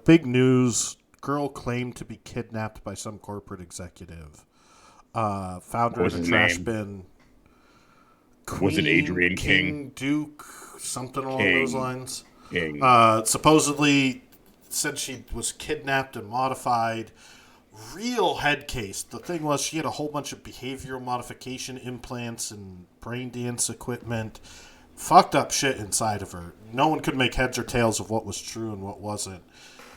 Big news. Girl claimed to be kidnapped by some corporate executive. Found her What was in a his trash name? bin. Was it Adrian King? Duke, something along King. those lines. King. Supposedly said she was kidnapped and modified. Real head case. The thing was, she had a whole bunch of behavioral modification implants and brain dance equipment. Fucked up shit inside of her. No one could make heads or tails of what was true and what wasn't.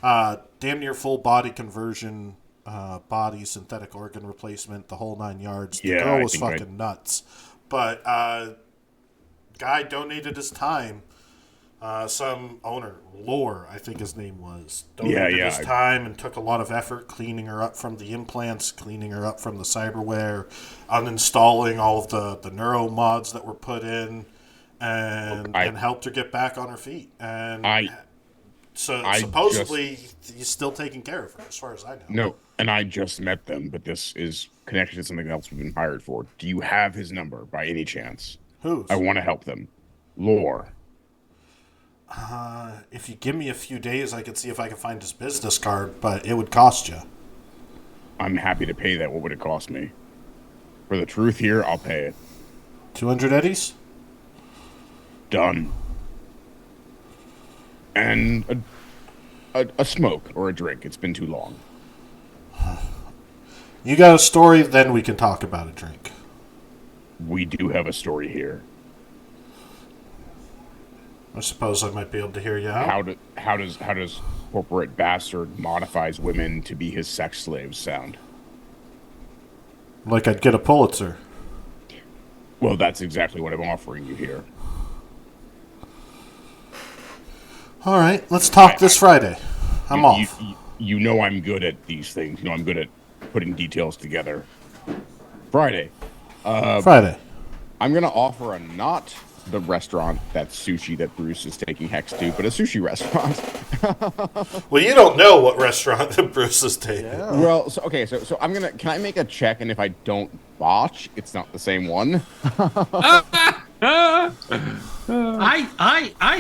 Damn near full body conversion, body synthetic organ replacement, the whole 9 yards. The Yeah, girl I was think fucking nuts. But guy donated his time. Some owner, Lore, I think his name was, donated his time and took a lot of effort cleaning her up from the implants, cleaning her up from the cyberware, uninstalling all of the neuro mods that were put in, and helped her get back on her feet. And supposedly he's still taking care of her, as far as I know. No, and I just met them, but this is connected to something else we've been hired for. Do you have his number by any chance? Whose? I want to help them. Lore. If you give me a few days, I could see if I can find his business card, but it would cost you. I'm happy to pay that. What would it cost me? For the truth here, I'll pay it. 200 eddies? Done. And a smoke or a drink. It's been too long. You got a story, then we can talk about a drink. We do have a story here. I suppose I might be able to hear you out. How does corporate bastard modifies women to be his sex slaves sound? Like I'd get a Pulitzer. Well, that's exactly what I'm offering you here. All right, let's talk this Friday. I'm off. You know I'm good at these things. You know I'm good at putting details together. Friday. Friday. I'm going to offer not the restaurant that's sushi that Bruce is taking Hex to, but a sushi restaurant. Well, you don't know what restaurant that Bruce is taking. Yeah. Well, so I'm going to, can I make a check? And if I don't botch, it's not the same one. I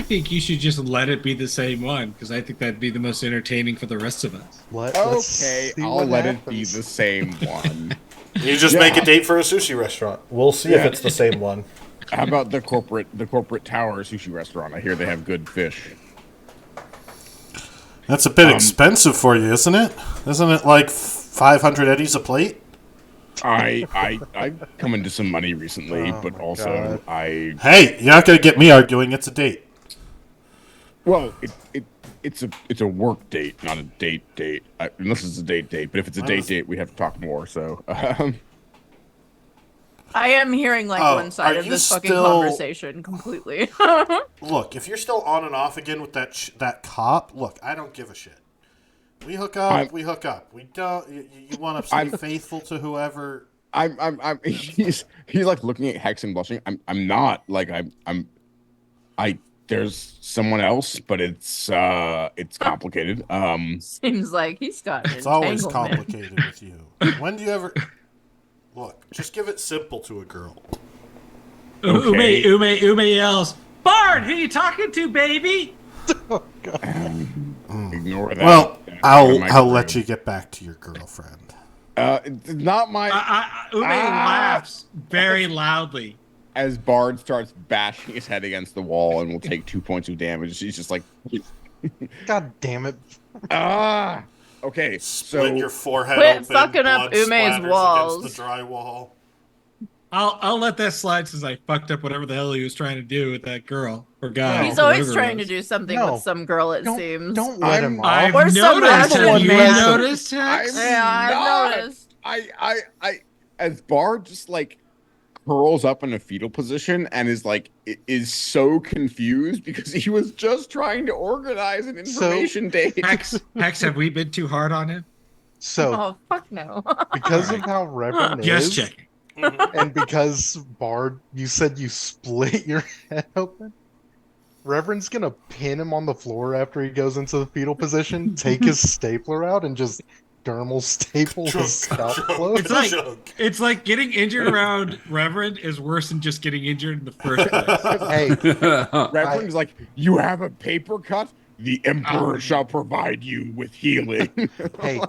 think you should just let it be the same one, because I think that'd be the most entertaining for the rest of us. Okay, I'll let it be the same one. You just make a date for a sushi restaurant. We'll see if it's the same one. How about the corporate tower sushi restaurant? I hear they have good fish. That's a bit expensive for you, isn't it? Isn't it like 500 eddies a plate? I've come into some money recently, but also God. Hey, you're not going to get me arguing. It's a date. Well, it's a work date, not a date. Unless it's a date. But if it's a date, we have to talk more. So, I am hearing like one side are of you this fucking still- conversation completely. Look, if you're still on and off again with that cop, look, I don't give a shit. We hook up. We hook up. We don't. You want to be faithful to whoever. he's like looking at Hex and blushing. I'm not like I'm There's someone else, but it's complicated. Seems like he's got an It's always entanglement. complicated with you. When do you ever look? Just give it simple to a girl. Okay. Ume yells, Bard, who you talking to, baby? Ignore that. Well, I'll Microphone. let you get back to your girlfriend. It's not my. Ume laughs very loudly. As Bard starts bashing his head against the wall and will take 2 points of damage, he's just like, God damn it. Okay, Split your forehead Quit open. fucking up blood Ume's splatters walls. against the drywall. I'll let that slide since I fucked up whatever the hell he was trying to do with that girl or guy. He's or always whatever it trying to was. do something No. with some girl, it Don't, seems. don't let him I've off. Or some noticed. Russian Have you man. noticed, Hex? Yeah, not. I've noticed. I as Bard just like curls up in a fetal position and is so confused because he was just trying to organize an information day. Hex, have we been too hard on him? So, Oh, fuck no. because of how Reverend Just is, checking. and because Bard, you said you split your head open, Reverend's gonna pin him on the floor after he goes into the fetal position, take his stapler out, and just dermal staple his scalp closed. It's like getting injured around Reverend is worse than just getting injured in the first place. Hey, Reverend's like, you have a paper cut? The Emperor shall provide you with healing. hey,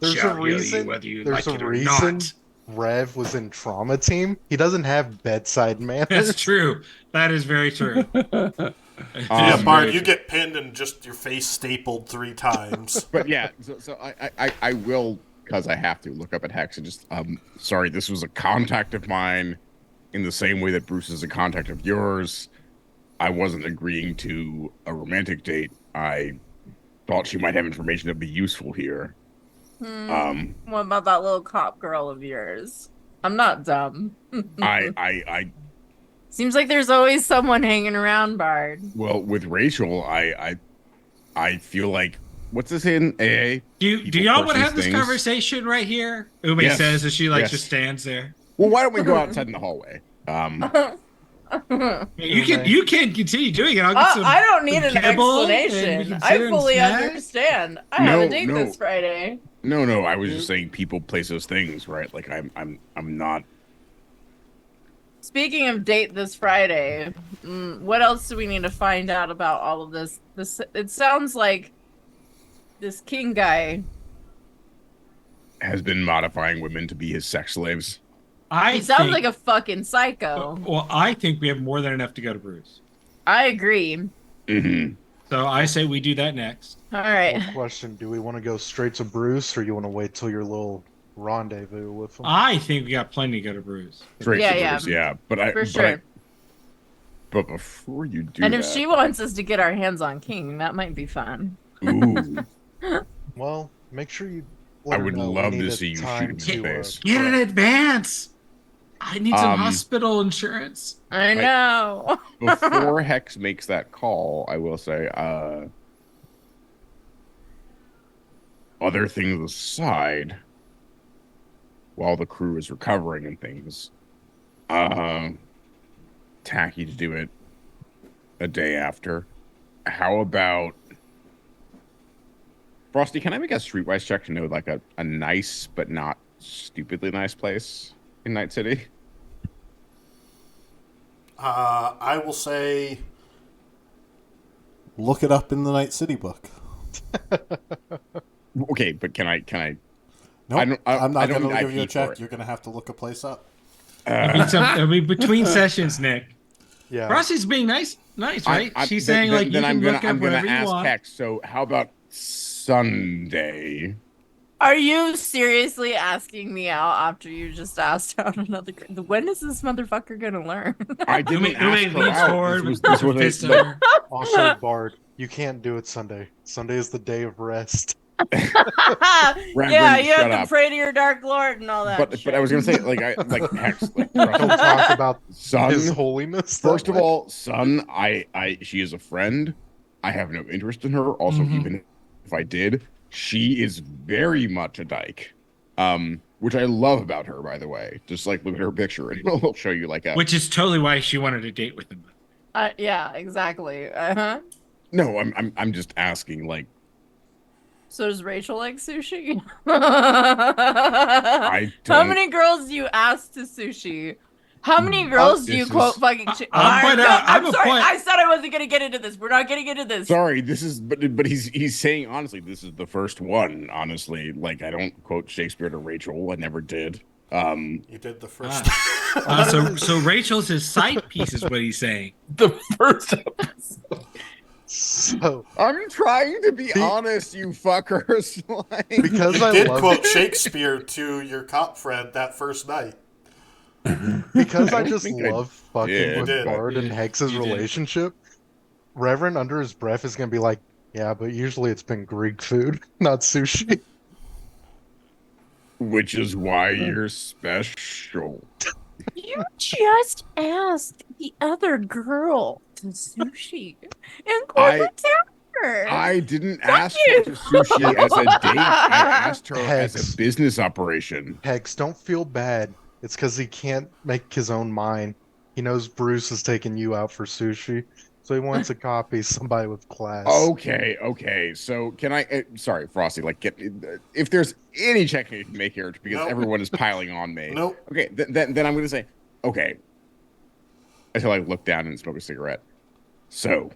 there's a reason. There's a reason. Rev was in trauma team. He doesn't have bedside manners. That's true. That is very true. Yeah, Bard, you get pinned and just your face stapled 3 times. But yeah, so I will, because I have to, look up at Hex and just sorry, this was a contact of mine in the same way that Bruce is a contact of yours. I wasn't agreeing to a romantic date. I thought she might have information that'd be useful here. What about that little cop girl of yours? I'm not dumb. I Seems like there's always someone hanging around, Bard. well, with Rachel, I feel like, what's this in AA? Do y'all want to have this things. conversation right here? Ume Yes. says as she Yes. just stands there. Well, why don't we go outside in the hallway? You can continue doing it. I'll get some. I don't need an kibble, and we explanation. can I sit and fully snack. understand. I have a date No. this Friday. No, I was just saying people, places, things, right? Like I'm not. Speaking of date this Friday, what else do we need to find out about all of this? It sounds like this king guy. Has been modifying women to be his sex slaves. He sounds like a fucking psycho. Well, I think we have more than enough to go to Bruce. I agree. Mm-hmm. So I say we do that next. All right. Well, question: do we want to go straight to Bruce, or you want to wait till your little rendezvous with him? I think we got plenty to go to Bruce. Straight Yeah, to yeah. Bruce, yeah. For sure. But before you do And that, if she wants us to get our hands on King, that might be fun. ooh, Well, make sure you. I let her would know we love need to a see you time shoot in to, space. Get in correct. advance. I need some hospital insurance. I know. Before Hex makes that call, I will say, other things aside, while the crew is recovering and things, tacky to do it a day after. How about Frosty? Can I make a streetwise check to know like a nice but not stupidly nice place in Night City? I will say, look it up in the Night City book. Okay, but can I? Nope, I'm not don't going to need give you a IP for check. it. You're going to have to look a place up. It'll be between sessions, Nick. Yeah. Frosty's being nice, right? She's saying then, like you then can I'm look gonna up whatever you ask want. Hex. So how about Sunday? Are you seriously asking me out after you just asked out another? When is this motherfucker gonna learn? I didn't Ume ask her leans out. forward This with was a fist a, on her. Also, Bard, you can't do it Sunday. Sunday is the day of rest. Yeah, Reverend, you have shut to up. pray to your dark lord and all that. but I was gonna say like Hex. Like, He'll talk about Son, his holiness. that first of way. all, Son, she is a friend. I have no interest in her. Also, even if I did, she is very much a dyke. Which I love about her, by the way. Just like look at her picture, and it'll show you like a. Which is totally why she wanted a date with him. Yeah, exactly. Uh-huh. No, I'm just asking. Like, So does Rachel like sushi? I How don't. many girls do you ask to sushi? How many Uh, girls do you This quote is fucking? I'll point No, out. I'm I'm a sorry. point. I said I wasn't gonna get into this. We're not getting into this. sorry. This is, but he's saying honestly, this is the first one. Honestly, like I don't quote Shakespeare to Rachel. I never did. You did the first. So Rachel's his side piece is what he's saying. The first episode. So I'm trying to be honest, you fuckers. Like, because You I did love quote Shakespeare to your cop friend that first night. because I I don't just think I love fucking did, with but- Bard and Yeah, Hex's you did. relationship. Reverend under his breath is gonna be like, yeah, but usually it's been Greek food, not sushi. which is why you're special. You just asked the other girl to sushi in corporate tower. I didn't Fuck ask you. her to sushi as a date. I asked her as Hex. a business operation. Hex, don't feel bad. It's because he can't make his own mind. He knows Bruce is taking you out for sushi, so he wants to copy somebody with class. Okay. So can I? Sorry, Frosty. Like, if there's any check you can make here, because Nope. everyone is piling on me. Nope. Okay, then I'm gonna say okay. Until I look down and smoke a cigarette. So,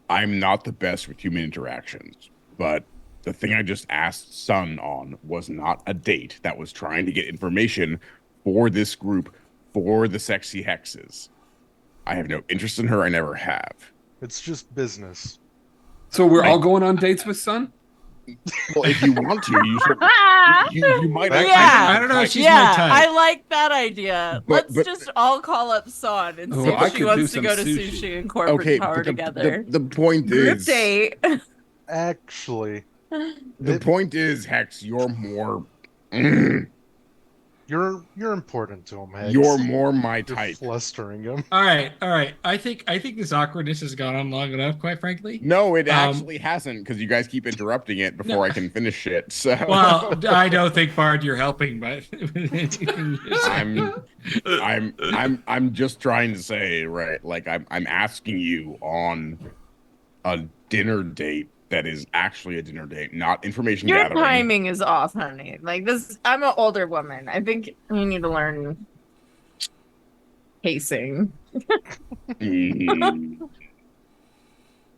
I'm not the best with human interactions, but the thing I just asked Sun on was not a date. That was trying to get information for this group, for the sexy hexes. I have no interest in her. I never have. It's just business. So we're all going on dates with Sun? Well, if you want to, you should. You might. Yeah. I don't know if she's my Yeah, type. I like that idea. But- Let's just all call up Son and see Oh, I if she could wants do to some go to sushi. sushi and corporate Okay, tower but together. the point Group is, date. Actually, the point is, Hex, you're more. you're important to him, Hex. You're more my You're type. flustering him. All right. I think this awkwardness has gone on long enough, quite frankly. No, it actually hasn't, because you guys keep interrupting it before I can finish shit. So Well, I don't think Bard you're helping, but I'm just trying to say, right? Like I'm asking you on a dinner date that is actually a dinner date, not information Your gathering. timing is off, honey. Like this, I'm an older woman. I think you need to learn pacing. Mhm.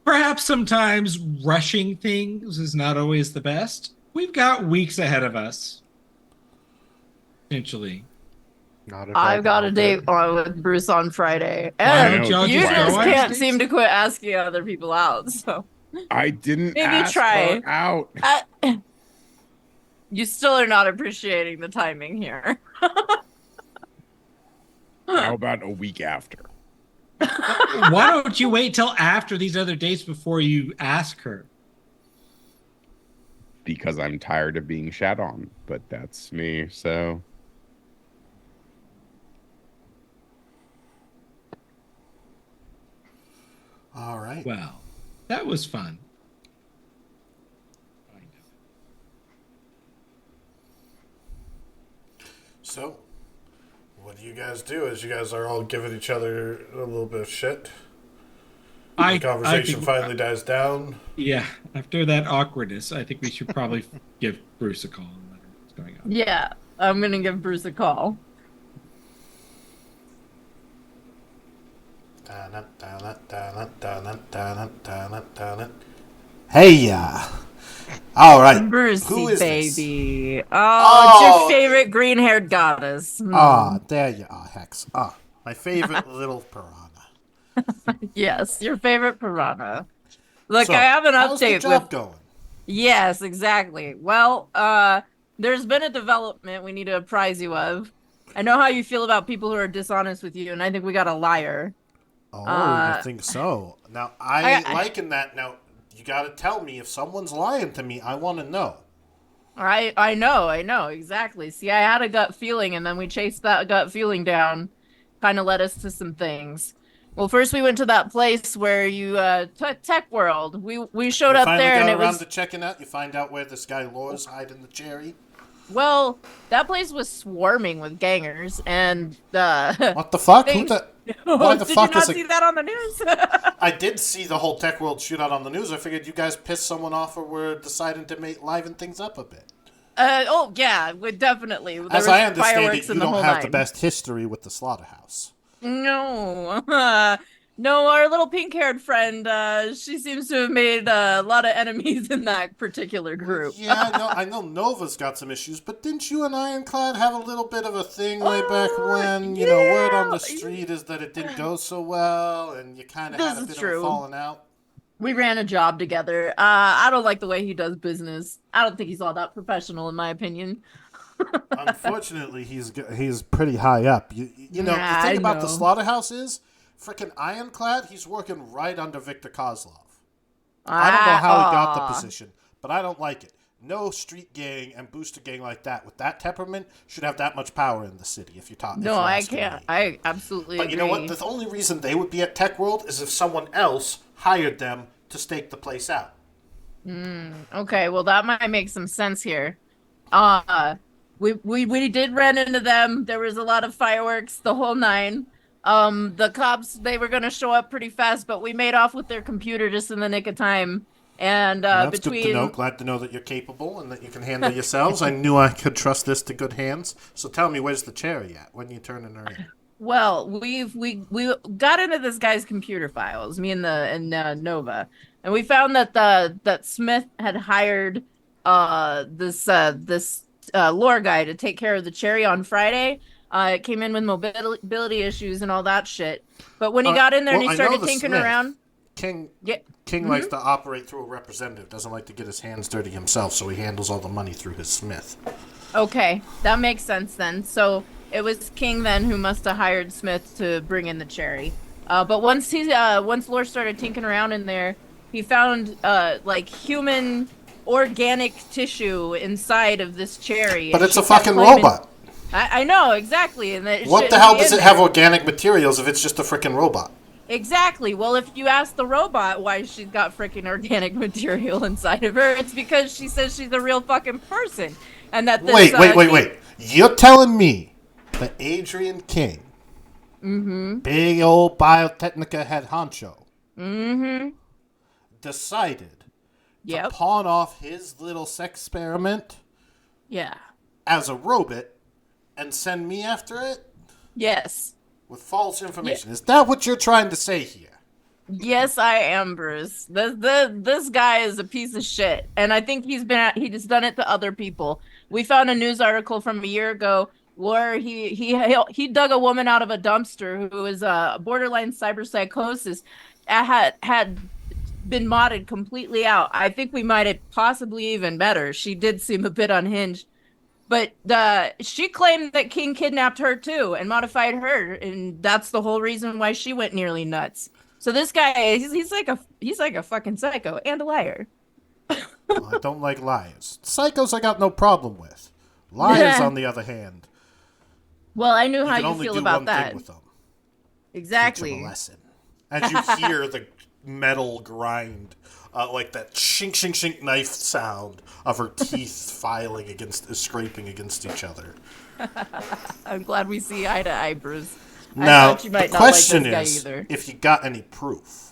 perhaps sometimes rushing things is not always the best. We've got weeks ahead of us. Potentially. Not if I've got a want date it. with Bruce on Friday, Why and don't y'all you just just go on can't dates? seem to quit asking other people out. So I didn't Maybe ask try. her out. you still are not appreciating the timing here. How about a week after? Why don't you wait till after these other dates before you ask her? Because I'm tired of being shat on, but that's me. So All right. Well, that was fun. So, what do you guys do as you guys are all giving each other a little bit of shit? The conversation think- finally dies down. Yeah, after that awkwardness, I think we should probably give Bruce a call and let her know what's going on. Yeah, I'm gonna give Bruce a call. Hey, all right. Brucey, Who is this? baby. Oh, Oh. it's your favorite green-haired goddess. There you are, Hex. My favorite little piranha. Yes, your favorite piranha. Look, So, I have an how's the update job with. going? Yes, exactly. Well, there's been a development we need to apprise you of. I know how you feel about people who are dishonest with you, and I think we got a liar. Oh, Uh, you think so? Now, I I- liken that. Now, you got to tell me if someone's lying to me. I want to know. I know, exactly. See, I had a gut feeling, and then we chased that gut feeling down. Kind of led us to some things. Well, first we went to that place where you, Tech World. We showed You up finally there, got and it around was to checking out. You find out where this guy Laws hiding the cherry. well, that place was swarming with gangers, and What the fuck? things, Why the Did fuck you not is see it? that on the news? I did see the whole Tech World shootout on the news. I figured you guys pissed someone off or were deciding to liven things up a bit. Oh yeah, definitely. There As was I understand fireworks it, you in the don't whole have the nine. best history with the slaughterhouse. No, no, our little pink-haired friend, she seems to have made a lot of enemies in that particular group. Yeah, I know Nova's got some issues, but didn't you and Ironclad have a little bit of a thing way back when? You know, word on the street is that it didn't go so well, and you kind of This had a is bit of true. a falling out. We ran a job together. I don't like the way he does business. I don't think he's all that professional, in my opinion. Unfortunately, he's pretty high up. You know, the Nah, thing I about the know. slaughterhouse is, frickin' Ironclad, he's working right under Victor Kozlov. I don't know how he got the position, but I don't like it. No street gang and booster gang like that with that temperament should have that much power in the city. If you're talking, No, I can't. I absolutely But agree. you know what? The only reason they would be at Tech World is if someone else hired them to stake the place out. Okay, well that might make some sense here. We did run into them. There was a lot of fireworks, the whole nine. The cops, they were gonna show up pretty fast, but we made off with their computer just in the nick of time. And Well, that's good to know. between Glad to know that you're capable and that you can handle yourselves. I knew I could trust this to good hands. So tell me, where's the cherry at? When you turning her in? well, we got into this guy's computer files, me and Nova, and we found that that Smith had hired this lore guy to take care of the cherry on Friday. It came in with mobility issues and all that shit. But when he got in there and he I know started the tinkering Smith. around, King yeah, likes to operate through a representative. Doesn't like to get his hands dirty himself, so he handles all the money through his Smith. okay, that makes sense then. So it was King then who must have hired Smith to bring in the cherry. But once Lore started tinkering around in there, he found like human organic tissue inside of this cherry. But and it's she a kept fucking claiming- robot. I know exactly, and that What shouldn't the hell be does in it have there. organic materials if it's just a freaking robot? Exactly. Well, if you ask the robot why she's got freaking organic material inside of her, it's because she says she's a real fucking person, and that this, Wait. You're telling me that Adrian King, big old Biotechnica head honcho, decided Yep. to pawn off his little sex experiment Yeah. as a robot and send me after it Yes. with false information. Is that what you're trying to say here? Yes, I am, Bruce. This guy is a piece of shit, and I think he's done it to other people. We found a news article from a year ago where he dug a woman out of a dumpster who was borderline cyberpsychosis, had been modded completely out. I think we might have possibly even met her. She did seem a bit unhinged. But she claimed that King kidnapped her too and modified her, and that's the whole reason why she went nearly nuts. So this guy, he's like a fucking psycho and a liar. Well, I don't like liars. Psychos I got no problem with. Liars, on the other hand, Well, I knew you how can you only feel do about one that. thing with them. Teach them a Exactly. lesson. As you hear the metal grind, like that shink shink shink knife sound of her teeth scraping against each other. I'm glad we see eye to eye, Bruce. I Now thought you might the not like question this guy is, either. if you got any proof.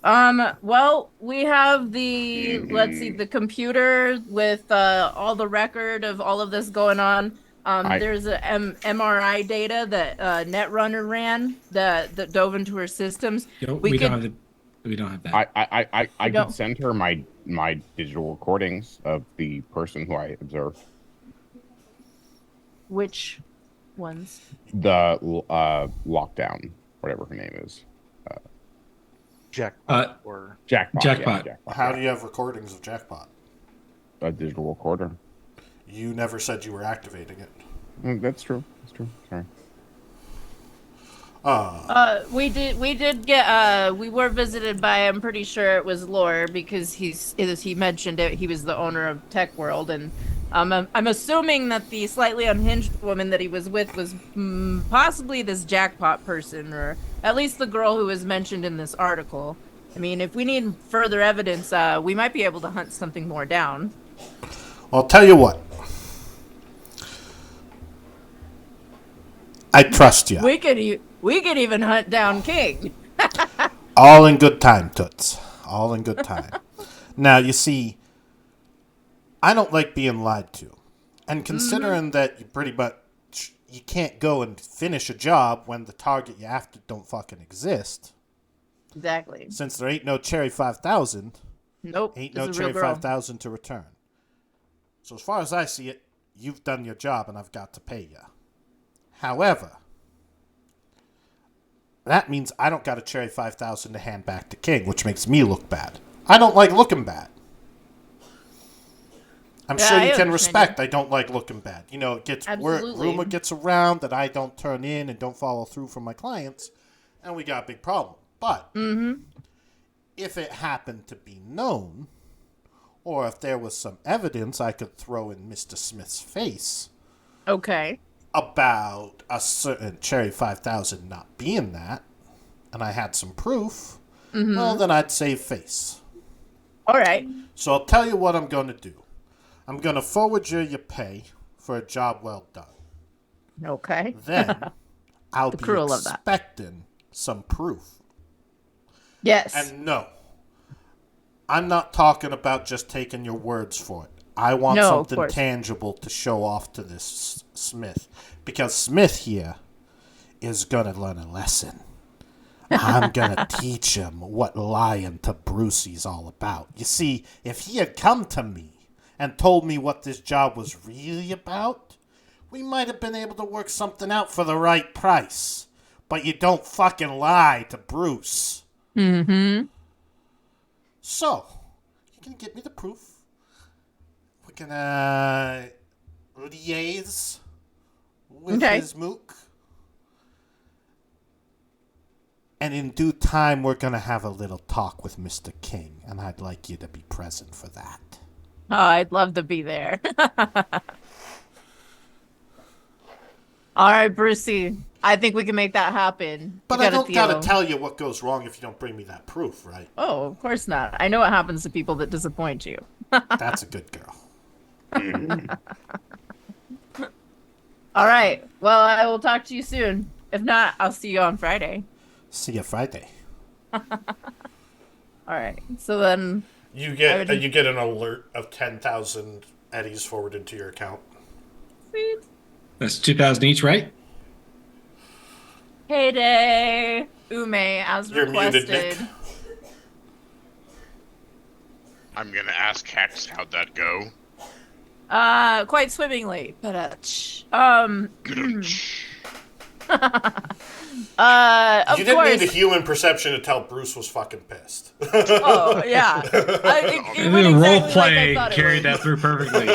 Well, we have let's see, the computer with all the record of all of this going on. There's a MRI data that Netrunner ran that dove into her systems. We don't have that. I don't- could send her my digital recordings of the person who I observed. Which ones? The lockdown, whatever her name is. Jackpot or Jackpot. Jackpot. Yeah, Jackpot. How do you have recordings of Jackpot? A digital recorder. You never said you were activating it. That's true. Sorry. We were visited by, I'm pretty sure it was Lore, because he mentioned it. He was the owner of Tech World, and I'm assuming that the slightly unhinged woman that he was with was possibly this jackpot person, or at least the girl who was mentioned in this article. I mean, if we need further evidence, we might be able to hunt something more down. Well, I'll tell you what. I trust you. We We could even hunt down King. All in good time, Toots. All in good time. Now, you see, I don't like being lied to. And considering that you pretty much you can't go and finish a job when the target you after don't fucking exist. Exactly. Since there ain't no Cherry 5000, Nope. ain't just no a Cherry real girl. 5000 to return. So as far as I see it, you've done your job and I've got to pay you. However, that means I don't got a Cherry 5000 to hand back to King, which makes me look bad. I don't like looking bad. I'm Yeah, sure I you can understand respect I don't like looking bad. You know, it gets Absolutely. rumor gets around that I don't turn in and don't follow through for my clients, and we got a big problem. But if it happened to be known, or if there was some evidence I could throw in Mr. Smith's face Okay. about a certain Cherry 5000 not being that, and I had some proof, well, then I'd save face. All right. So I'll tell you what I'm going to do. I'm going to forward you your pay for a job well done. Okay. Then I'll be cruel of that. expecting some proof. Yes. And no, I'm not talking about just taking your words for it. I want No, of something course. tangible to show off to this Smith. Because Smith here is going to learn a lesson. I'm going to teach him what lying to Brucey's all about. You see, if he had come to me and told me what this job was really about, we might have been able to work something out for the right price. But you don't fucking lie to Bruce. Mm-hmm. So, you can get me the proof. We're gonna liaise with Okay. his mook. And in due time, we're gonna have a little talk with Mr. King, and I'd like you to be present for that. Oh, I'd love to be there. All right, Brucey. I think we can make that happen. But You I got a don't gotta deal. tell you what goes wrong if you don't bring me that proof, right? Oh, of course not. I know what happens to people that disappoint you. That's a good girl. All right. Well, I will talk to you soon. If not, I'll see you on Friday. See you Friday. All right. So then, You get- you get an alert of 10,000 eddies forwarded to your account. sweet. That's 2,000 each, right? Heyday, Ume, as You're muted, requested. Nick. I'm gonna ask Hex how'd that go. Quite swimmingly, but You of didn't course. need a human perception to tell Bruce was fucking pissed. Oh yeah, it The went role exactly like I play thought it carried would. that through perfectly.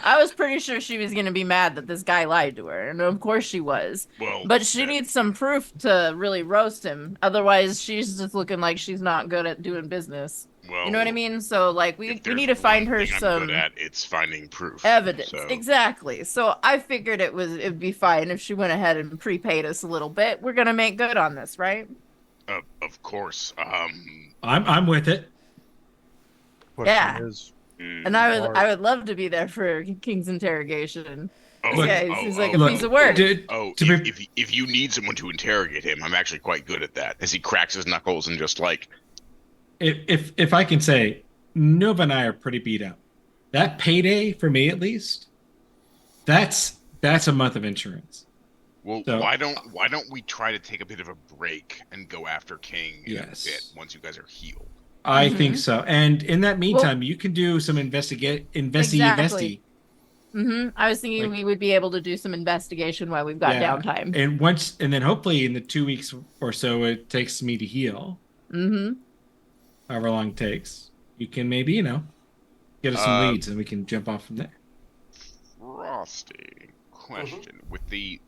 I was pretty sure she was gonna be mad that this guy lied to her, and of course she was. Well, But she needs some proof to really roast him. Otherwise, she's just looking like she's not good at doing business. well, You know what I mean? So like, we if there's need to find one her thing I'm some good at, it's finding proof. evidence. So, Exactly. So I figured it'd be fine if she went ahead and prepaid us a little bit. We're gonna make good on this, right? of course. I'm with it. Question Yeah. is, And I would love to be there for King's interrogation. Oh, Look- Yeah, it seems like a Look, piece of work. dude, Oh, to if, be- if you need someone to interrogate him, I'm actually quite good at that. As he cracks his knuckles and just like, if I can say, Nova and I are pretty beat up. That payday for me, at least, that's a month of insurance. well, So- why don't we try to take a bit of a break and go after King in Yes. a bit once you guys are healed? I Mhm. think so. And in that meantime, you can do some investi. Exactly. I was thinking Like- we would be able to do some investigation while we've got downtime. And then hopefully in the 2 weeks or so it takes me to heal, however long it takes, you can maybe, get us some leads and we can jump off from there. Frosty, question: with the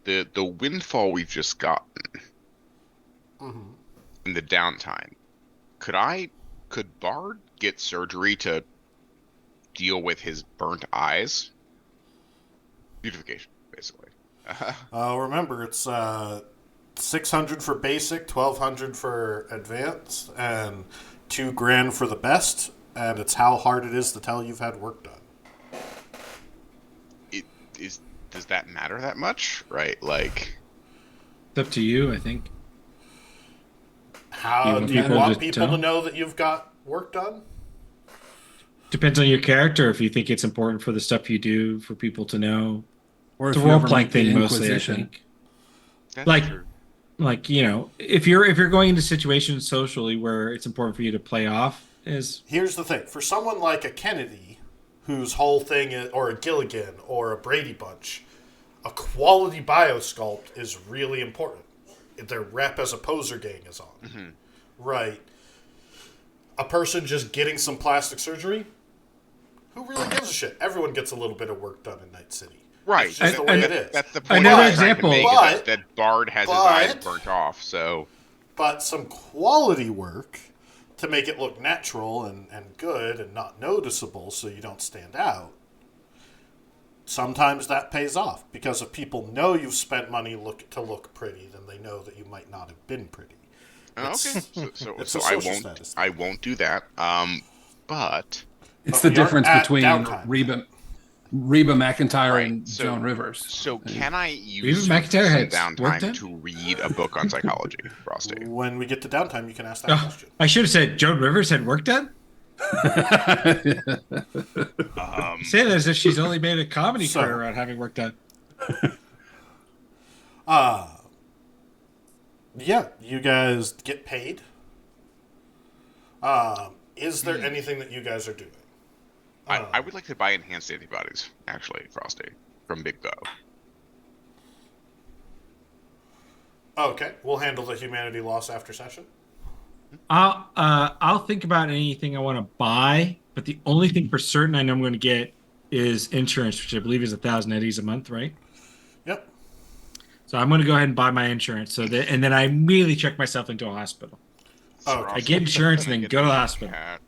windfall we've just gotten in the downtime, could Bard get surgery to deal with his burnt eyes? Beautification, basically. Remember, it's 600 for basic, 1,200 for advanced, and $2,000 for the best. And it's how hard it is to tell you've had work done. Does that matter that much? Right, like. It's up to you, I think. How want do you people want to people to tell? know that you've got work done? Depends on your character. If you think it's important for the stuff you do for people to know, Or it's a if you role ever playing meet the thing mostly. I Inquisition. think. That's Like, true. if you're going into situations socially where it's important for you to play off, is Here's the thing: for someone like a Kennedy, whose whole thing is, or a Gilligan, or a Brady Bunch, a quality biosculpt is really important. Their rep as a poser gang is on. Right. A person just getting some plastic surgery, who really gives a shit? Everyone gets a little bit of work done in Night City. Right. It's just the way it is. That's the point Another I'm trying example- to make, is But- that Bard has his but- eyes burnt off, so... But some quality work to make it look natural and good and not noticeable so you don't stand out. Sometimes that pays off, because if people know you've spent money to look pretty, then they know that you might not have been pretty. Oh, It's- okay. So it's so a I social won't status. I won't do that. But It's But the we aren't difference at between downtime. Reba McEntire Right, and so- Joan Rivers. so can I use McIntyre some had work downtime done? to read a book on psychology, Frosty? When we get to downtime, you can ask that Oh, question. I should have said Joan Rivers had work done. Say that as if she's only made a comedy So- career out having work done. Yeah, you guys get paid. Is there anything that you guys are doing? I would like to buy enhanced antibodies, actually, Frosty, from Big Bow. Okay, we'll handle the humanity loss after session. I'll think about anything I want to buy, but the only thing for certain I know I'm going to get is insurance, which I believe is 1,000 eddies a month, right? Yep. So I'm going to go ahead and buy my insurance. And then I immediately check myself into a hospital. Oh, I get insurance and then go to the hospital. Cat.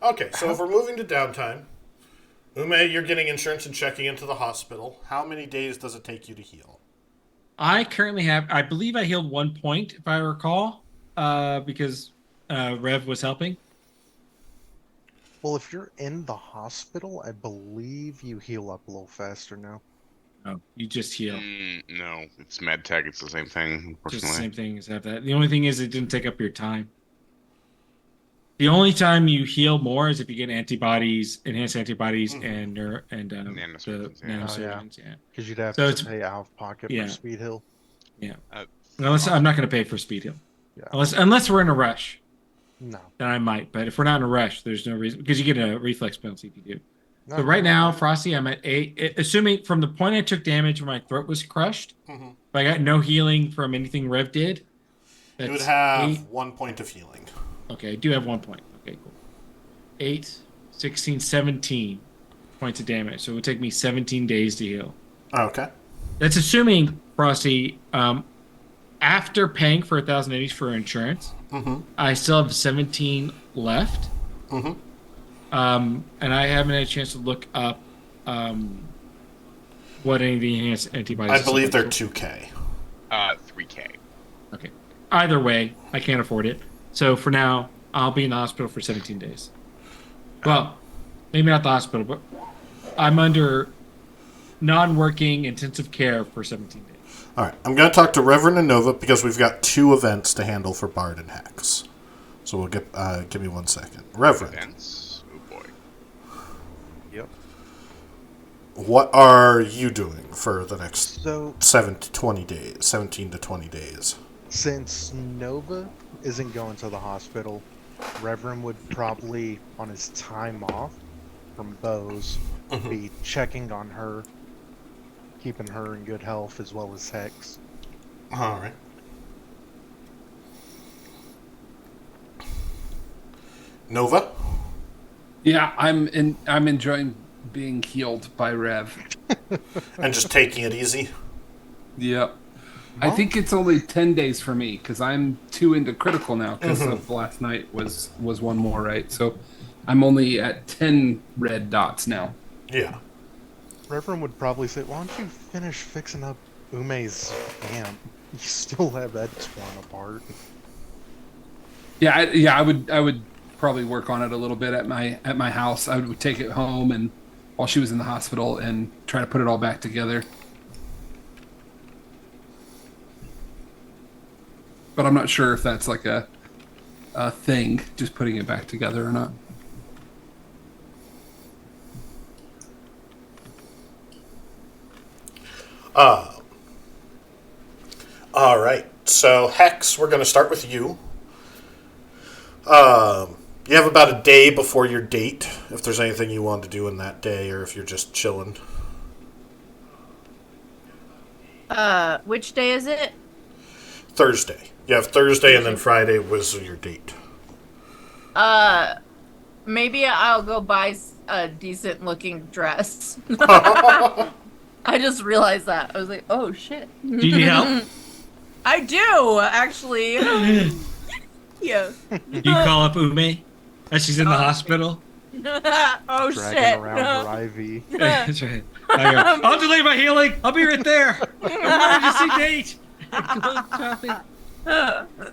Okay, so if we're moving to downtime, Ume, you're getting insurance and checking into the hospital. How many days does it take you to heal? I currently I believe I healed 1 point, if I recall, because Rev was helping. Well, if you're in the hospital, I believe you heal up a little faster now. Oh, you just heal. No, it's MedTech. It's the same thing, Just the unfortunately. same thing as have that. The only thing is it didn't take up your time. The only time you heal more is if you get antibodies, enhanced antibodies, and the Nanosurgeons, yeah. nanosurgeons. Yeah. Because you'd have So to it's- pay out of pocket yeah. for speed heal. Unless I'm not going to pay for speed heal. Yeah. Unless we're in a rush, No. then I might. But if we're not in a rush, there's no reason, because you get a reflex penalty if you do. No, So right no, now, no. Frosty, I'm at 8. Assuming from the point I took damage when my throat was crushed, Mhm. if I got no healing from anything Rev did, You would that's have 8. 1 point of healing. Okay, I do have 1 point. Okay, cool. 8, 16, 17 points of damage. So it would take me 17 days to heal. Okay. That's assuming, Frosty, after paying for 1,080 for insurance, I still have 17 left. Mhm. And I haven't had a chance to look up what any of the enhanced antibodies. I believe they're are. 2K. 3K. Okay. Either way, I can't afford it. So for now, I'll be in the hospital for 17 days. Well, maybe not the hospital, but I'm under non-working intensive care for 17 days. All right, I'm going to talk to Reverend and Nova because we've got 2 events to handle for Bard and Hex. So we'll get. Give me 1 second. Reverend, Events? Oh boy. Yep. what are you doing for the next So 17 to 20 days? since Nova isn't going to the hospital, Reverend would probably, on his time off from Bose, be checking on her, keeping her in good health, as well as Hex. All right. Nova? Yeah, I'm enjoying being healed by Rev. And just taking it easy? Yep. I think it's only 10 days for me because I'm 2 into critical now because of last night was 1 more, right? So I'm only at 10 red dots now. Yeah. Reverend would probably say, "Why don't you finish fixing up Ume's amp? You still have that torn apart." Yeah, I would probably work on it a little bit at my house. I would take it home and while she was in the hospital and try to put it all back together. but I'm not sure if that's like a thing, just putting it back together or not. All right. So, Hex, we're going to start with you. You have about a day before your date, if there's anything you want to do in that day, or if you're just chilling. Which day is it? Thursday. You have Thursday, and then Friday was your date. Maybe I'll go buy a decent looking dress. I just realized that. I was like, oh shit. Do you need help? I do, actually. Yeah. You call up Ume as she's in the hospital. Oh Dragging shit. around her IV. That's right. I go, I'll delay my healing. I'll be right there. Emergency date.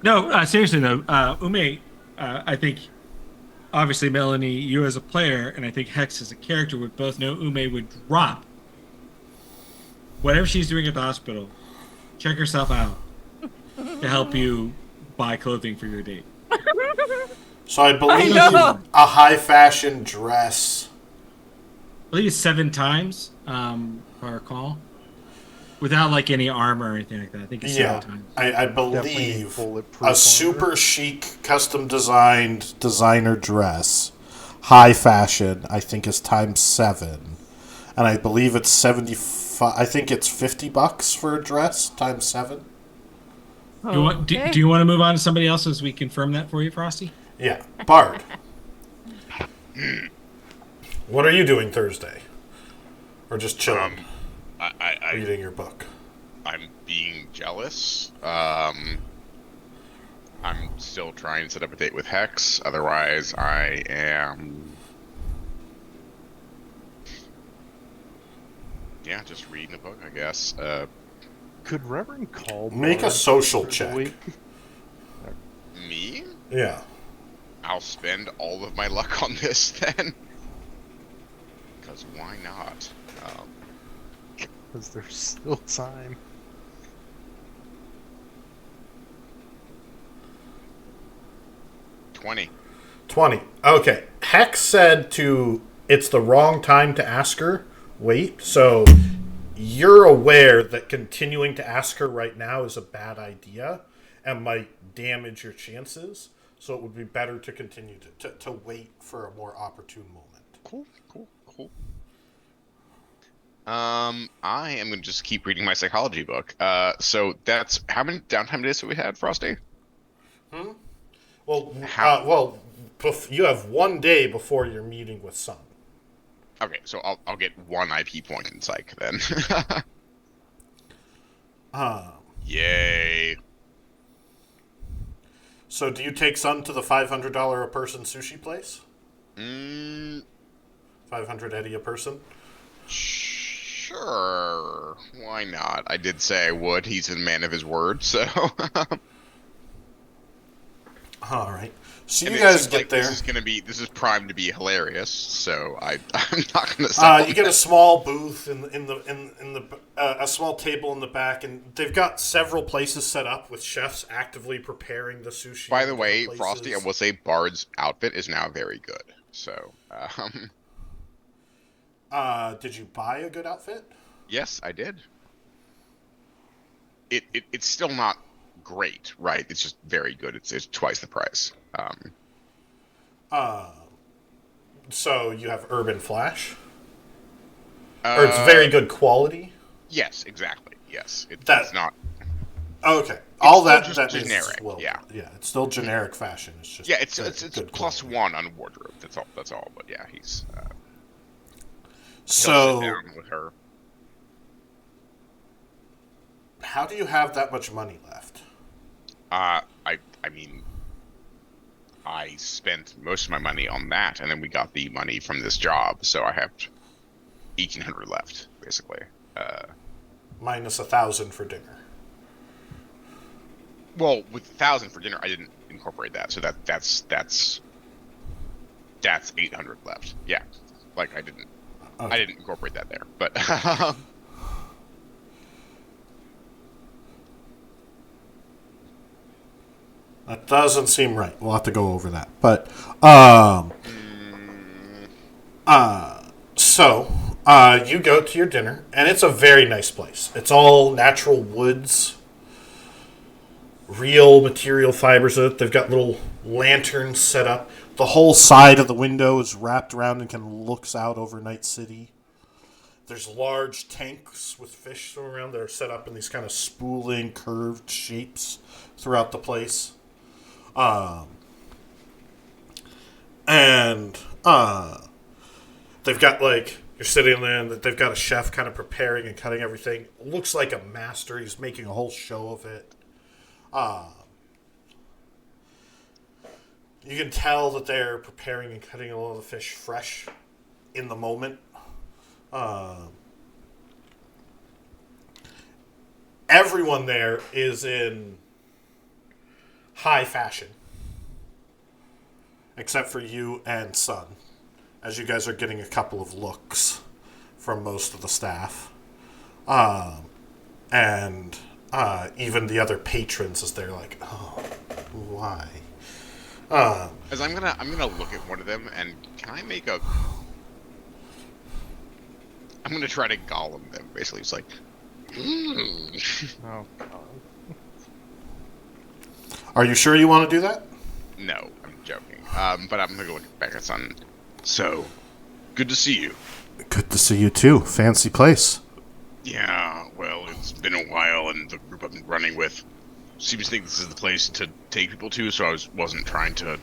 No, seriously though, Ume, I think obviously Melanie, you as a player, and I think Hex as a character would both know Ume would drop whatever she's doing at the hospital, check herself out to help you buy clothing for your date. So I believe a high fashion dress. I believe it's 7 times, if I recall. Without like any armor or anything like that. I think it's 7 times. I Definitely believe bulletproof a armor. super chic, custom designed designer dress, high fashion, I think is times 7. And I believe it's 75. I think it's $50 for a dress times 7. Do you want to move on to somebody else as we confirm that for you, Frosty? Yeah, Bard. What are you doing Thursday? Or just chilling, reading your book? I'm being jealous. I'm still trying to set up a date with Hex. Otherwise, I am. Yeah, just reading a book, I guess. Could Reverend call? Make a Bard social for the check. week? Me? Yeah. I'll spend all of my luck on this then. Because why not? Because there's still time. $20. 20. Okay. Hex said it's the wrong time to ask her. Wait. So you're aware that continuing to ask her right now is a bad idea and might damage your chances. So it would be better to continue to wait for a more opportune moment. Cool. I am going to just keep reading my psychology book. So that's how many downtime days have we had, Frosty? Well, How- you have one day before your meeting with Sun. Okay, so I'll get 1 IP point in psych then. Yay. So do you take Sun to the $500 a person sushi place? 500 Eddie a person? Sure. Why not? I did say I would. He's a man of his word, so. All right. So And you it guys seems get like there. This is primed to be hilarious. So I'm not gonna stop. You get a small booth in a small table in the back, and they've got several places set up with chefs actively preparing the sushi. By the in way, different Frosty, I places. will say Bard's outfit is now very good. So, Did you buy a good outfit? yes, I did. It's still not great, right? It's just very good. It's twice the price. So you have Urban Flash, or it's very good quality. Yes, exactly. Yes, That- it's not. Okay, all still that just that means generic, well, yeah. it's still generic fashion. It's just Yeah, it's good plus quality. 1 on wardrobe. That's all. But yeah, he's. He'll sit So down with her. how do you have that much money left? I mean, I spent most of my money on that, and then we got the money from this job, so I have 1,800 left, basically. Minus 1,000 for dinner. Well, with 1,000 for dinner, I didn't incorporate that, so that's 800 left. Yeah, like I didn't incorporate that there, but That doesn't seem right. We'll have to go over that. But, you go to your dinner, and it's a very nice place. It's all natural woods, real material fibers in it. They've got little lanterns set up. The whole side of the window is wrapped around and looks out over Night City. There's large tanks with fish swimming around that are set up in these kind of spooling, curved shapes throughout the place. They've got, like, you're sitting there and they've got a chef kind of preparing and cutting everything. Looks like a master. He's making a whole show of it. You can tell that they're preparing and cutting all the fish fresh in the moment. Everyone there is in high fashion, except for you and Sun, as you guys are getting a couple of looks from most of the staff, and even the other patrons as they're like, "Oh, why?" As I'm gonna look at one of them, and can I make a? I'm gonna try to Gollum them. Basically, it's like, Oh, God. Are you sure you want to do that? no, I'm joking. But I'm gonna go look back at Sun. So, good to see you. Good to see you too. Fancy place. Yeah, well, it's been a while, and the group I've been running with seems to think this is the place to take people to, so I wasn't trying to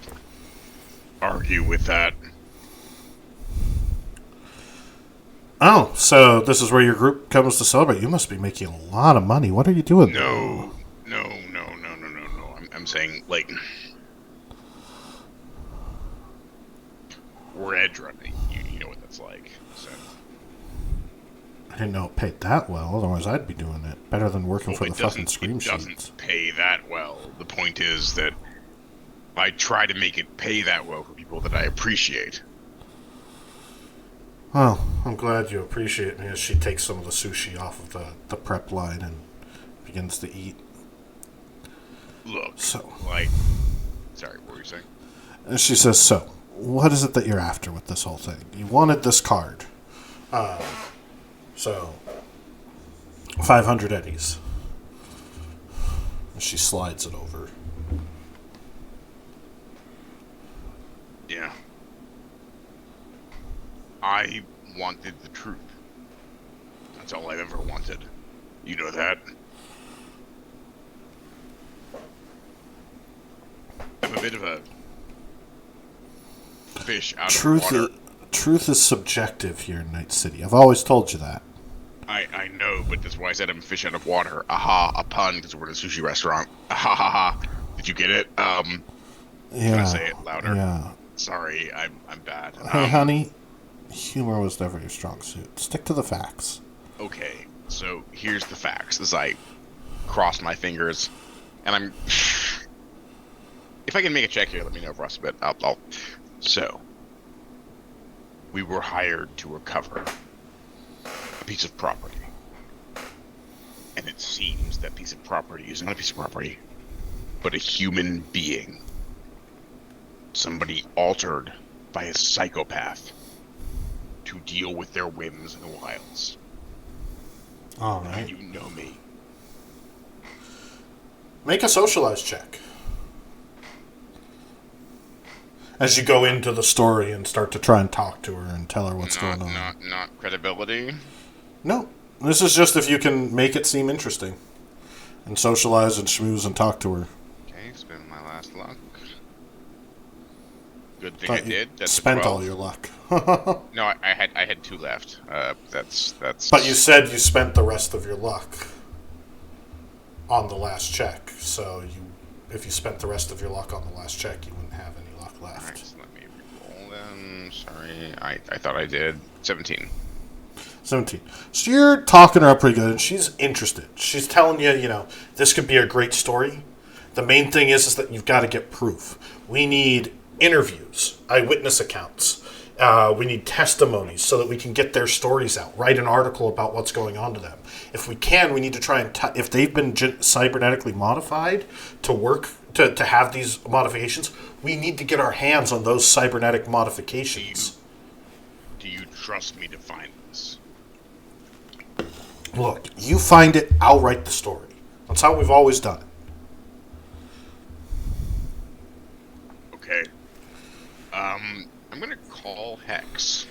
argue with that. Oh, so this is where your group comes to celebrate. You must be making a lot of money. What are you doing? No. I'm saying, like, we're edge running. You know what that's like. So. I didn't know it paid that well. Otherwise, I'd be doing it better than working for the fucking Scream It Sheets. doesn't pay that well. The point is that I try to make it pay that well for people that I appreciate. Well, I'm glad you appreciate me as she takes some of the sushi off of the prep line and begins to eat. Look, So, sorry, what were you saying? and she says, "So, what is it that you're after with this whole thing? You wanted this card. So, 500 eddies." And she slides it over. Yeah. I wanted the truth. That's all I've ever wanted. You know that. I'm a bit of a fish out of water. Truth is subjective here in Night City. I've always told you that. I know, but that's why I said I'm a fish out of water. Aha, a pun, because we're in a sushi restaurant. Aha, ha, ha. Did you get it? Can I say it louder? Yeah. Sorry, I'm bad. Hey, honey, humor was never your strong suit. Stick to the facts. Okay, so here's the facts as I cross my fingers, and I'm... If I can make a check here, let me know, Russ, but I'll... So, we were hired to recover a piece of property. And it seems that piece of property is not a piece of property, but a human being. Somebody altered by a psychopath to deal with their whims in the wilds. All right. You know me. Make a socialize check. As you go into the story and start to try and talk to her and tell her what's going on. Not credibility. No. This is just if you can make it seem interesting. And socialize and schmooze and talk to her. Okay, spend my last luck. Good thing Thought I you did. That's a spent 12. all your luck. No, I had 2 left. That's. But you said you spent the rest of your luck on the last check. So if you spent the rest of your luck on the last check, you wouldn't have any luck left. Alright, so let me roll then. Sorry, I thought I did. 17. 17. So you're talking her up pretty good, and she's interested. She's telling you, this could be a great story. The main thing is that you've got to get proof. We need interviews, eyewitness accounts. We need testimonies so that we can get their stories out. Write an article about what's going on to them. If we can, we need to try and if they've been cybernetically modified to work to have these modifications, we need to get our hands on those cybernetic modifications. Do you trust me to find this? Look, you find it, I'll write the story. That's how we've always done it. Okay. I'm gonna call Hex.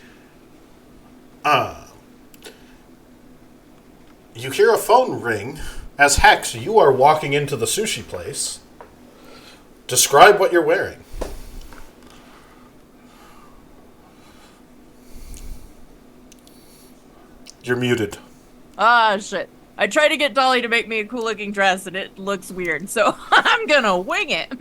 You hear a phone ring. As Hex, you are walking into the sushi place. Describe what you're wearing. You're muted. Ah, shit. I tried to get Dolly to make me a cool looking dress and it looks weird, so I'm gonna wing it.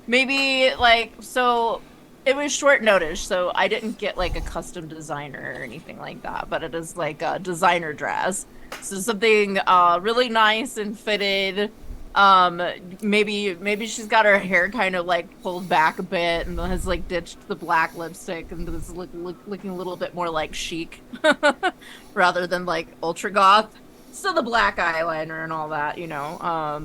Maybe like, so it was short notice, so I didn't get like a custom designer or anything like that, but it is like a designer dress. So something really nice and fitted. Maybe she's got her hair kind of like pulled back a bit and has like ditched the black lipstick and is looking a little bit more like chic rather than like ultra goth. Still the black eyeliner and all that, you know.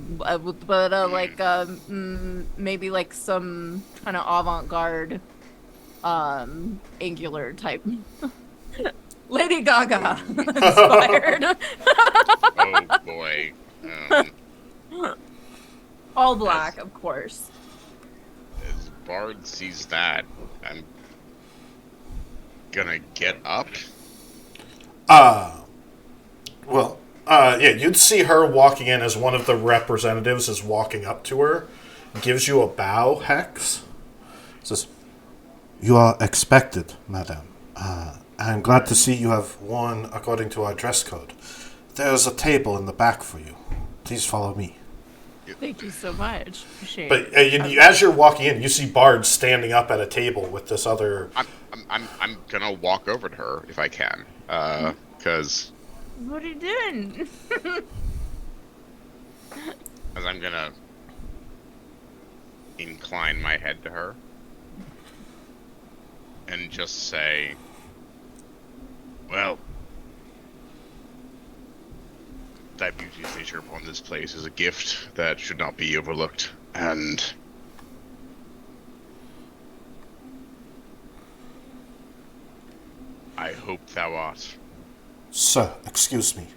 Maybe like some kind of avant-garde, angular type. Lady Gaga inspired. Oh boy. All black, of course. As Bard sees that, I'm gonna get up. Yeah, you'd see her walking in as one of the representatives is walking up to her, gives you a bow, Hex. Says, "You are expected, madam. I'm glad to see you have worn according to our dress code. There's a table in the back for you. Please follow me." Thank you so much. Appreciate But it. as you're walking in, you see Bard standing up at a table with this other. I'm gonna walk over to her if I can, because What are you doing? I'm gonna incline my head to her and just say, "Well, thy beauty's nature upon this place is a gift that should not be overlooked, and I hope thou art." Sir, excuse me.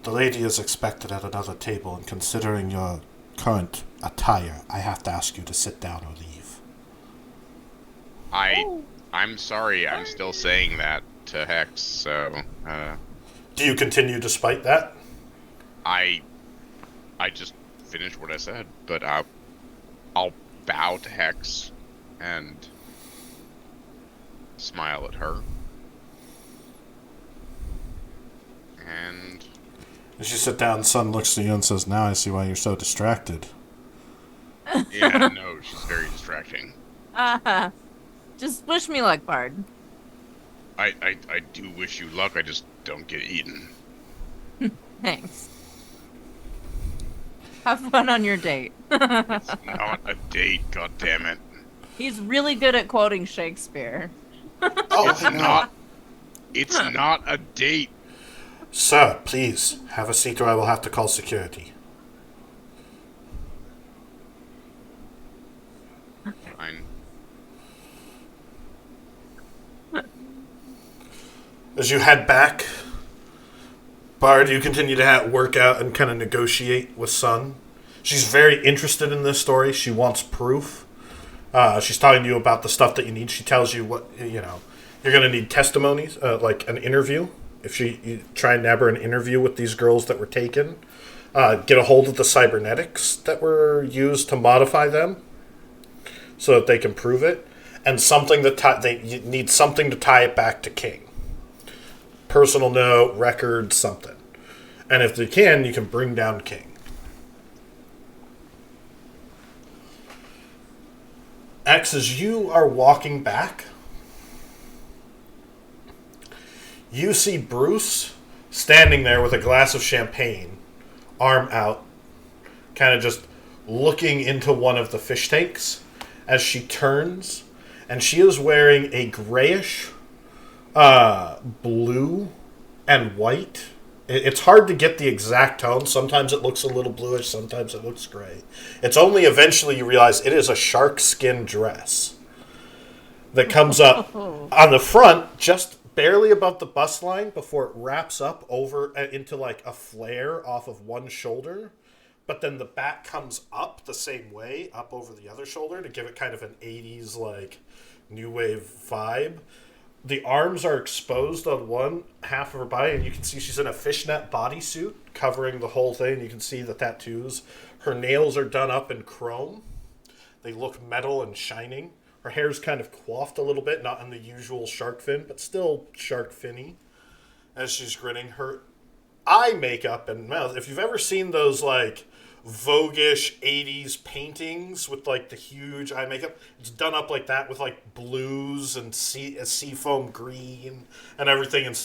The lady is expected at another table, and considering your current attire, I have to ask you to sit down or leave. I'm sorry, I'm still saying that to Hex, so, Do you continue despite that? I just finished what I said, but I'll bow to Hex and smile at her. And As you sit down, Sun looks at you and says, "Now I see why you're so distracted." yeah, no, she's very distracting. Just wish me luck, Bard. I do wish you luck, I just don't get eaten. Thanks. Have fun on your date. It's not a date, goddammit. He's really good at quoting Shakespeare. Oh, It's not. It's not a date. Sir, please, have a seat or I will have to call security. Fine. As you head back, Bard, you continue to work out and kind of negotiate with Sun. She's very interested in this story. She wants proof. She's talking to you about the stuff that you need. She tells you what, you're going to need testimonies, like an interview. If you try and nab her an interview with these girls that were taken, get a hold of the cybernetics that were used to modify them so that they can prove it, and something that you need something to tie it back to King. Personal note, record, something. And if they can, you can bring down King. X, as you are walking back, you see Bruce standing there with a glass of champagne, arm out, kind of just looking into one of the fish tanks as she turns and she is wearing a grayish, blue and white. It's hard to get the exact tone. Sometimes it looks a little bluish, sometimes it looks gray. It's only eventually you realize it is a shark skin dress that comes up on the front, just barely above the bust line, before it wraps up over into like a flare off of one shoulder. But then the back comes up the same way, up over the other shoulder, to give it kind of an 80s, like, new wave vibe. The arms are exposed on one half of her body, and you can see she's in a fishnet bodysuit covering the whole thing. You can see the tattoos. Her nails are done up in chrome. They look metal and shining. Her hair's kind of coiffed a little bit, not in the usual shark fin, but still shark finny as she's grinning. Her eye makeup and mouth, if you've ever seen those, like, Vogue-ish 80s paintings with, like, the huge eye makeup, it's done up like that with, like, blues and seafoam green and everything, and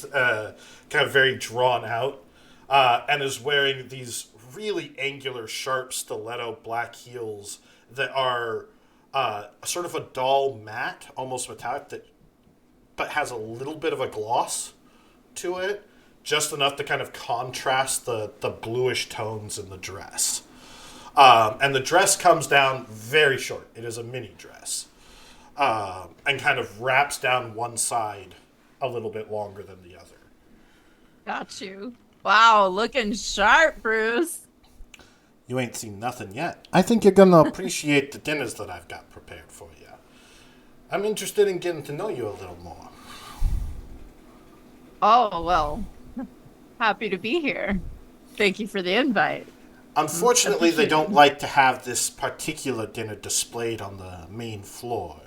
kind of very drawn out, and is wearing these really angular, sharp, stiletto black heels that are sort of a dull matte, almost metallic, but has a little bit of a gloss to it, just enough to kind of contrast the bluish tones in the dress. And the dress comes down very short. It is a mini dress. And kind of wraps down one side a little bit longer than the other. Got you. Wow, looking sharp, Bruce. You ain't seen nothing yet. I think you're going to appreciate the dinners that I've got prepared for you. I'm interested in getting to know you a little more. Oh, well, happy to be here. Thank you for the invite. Unfortunately, they don't like to have this particular dinner displayed on the main floor.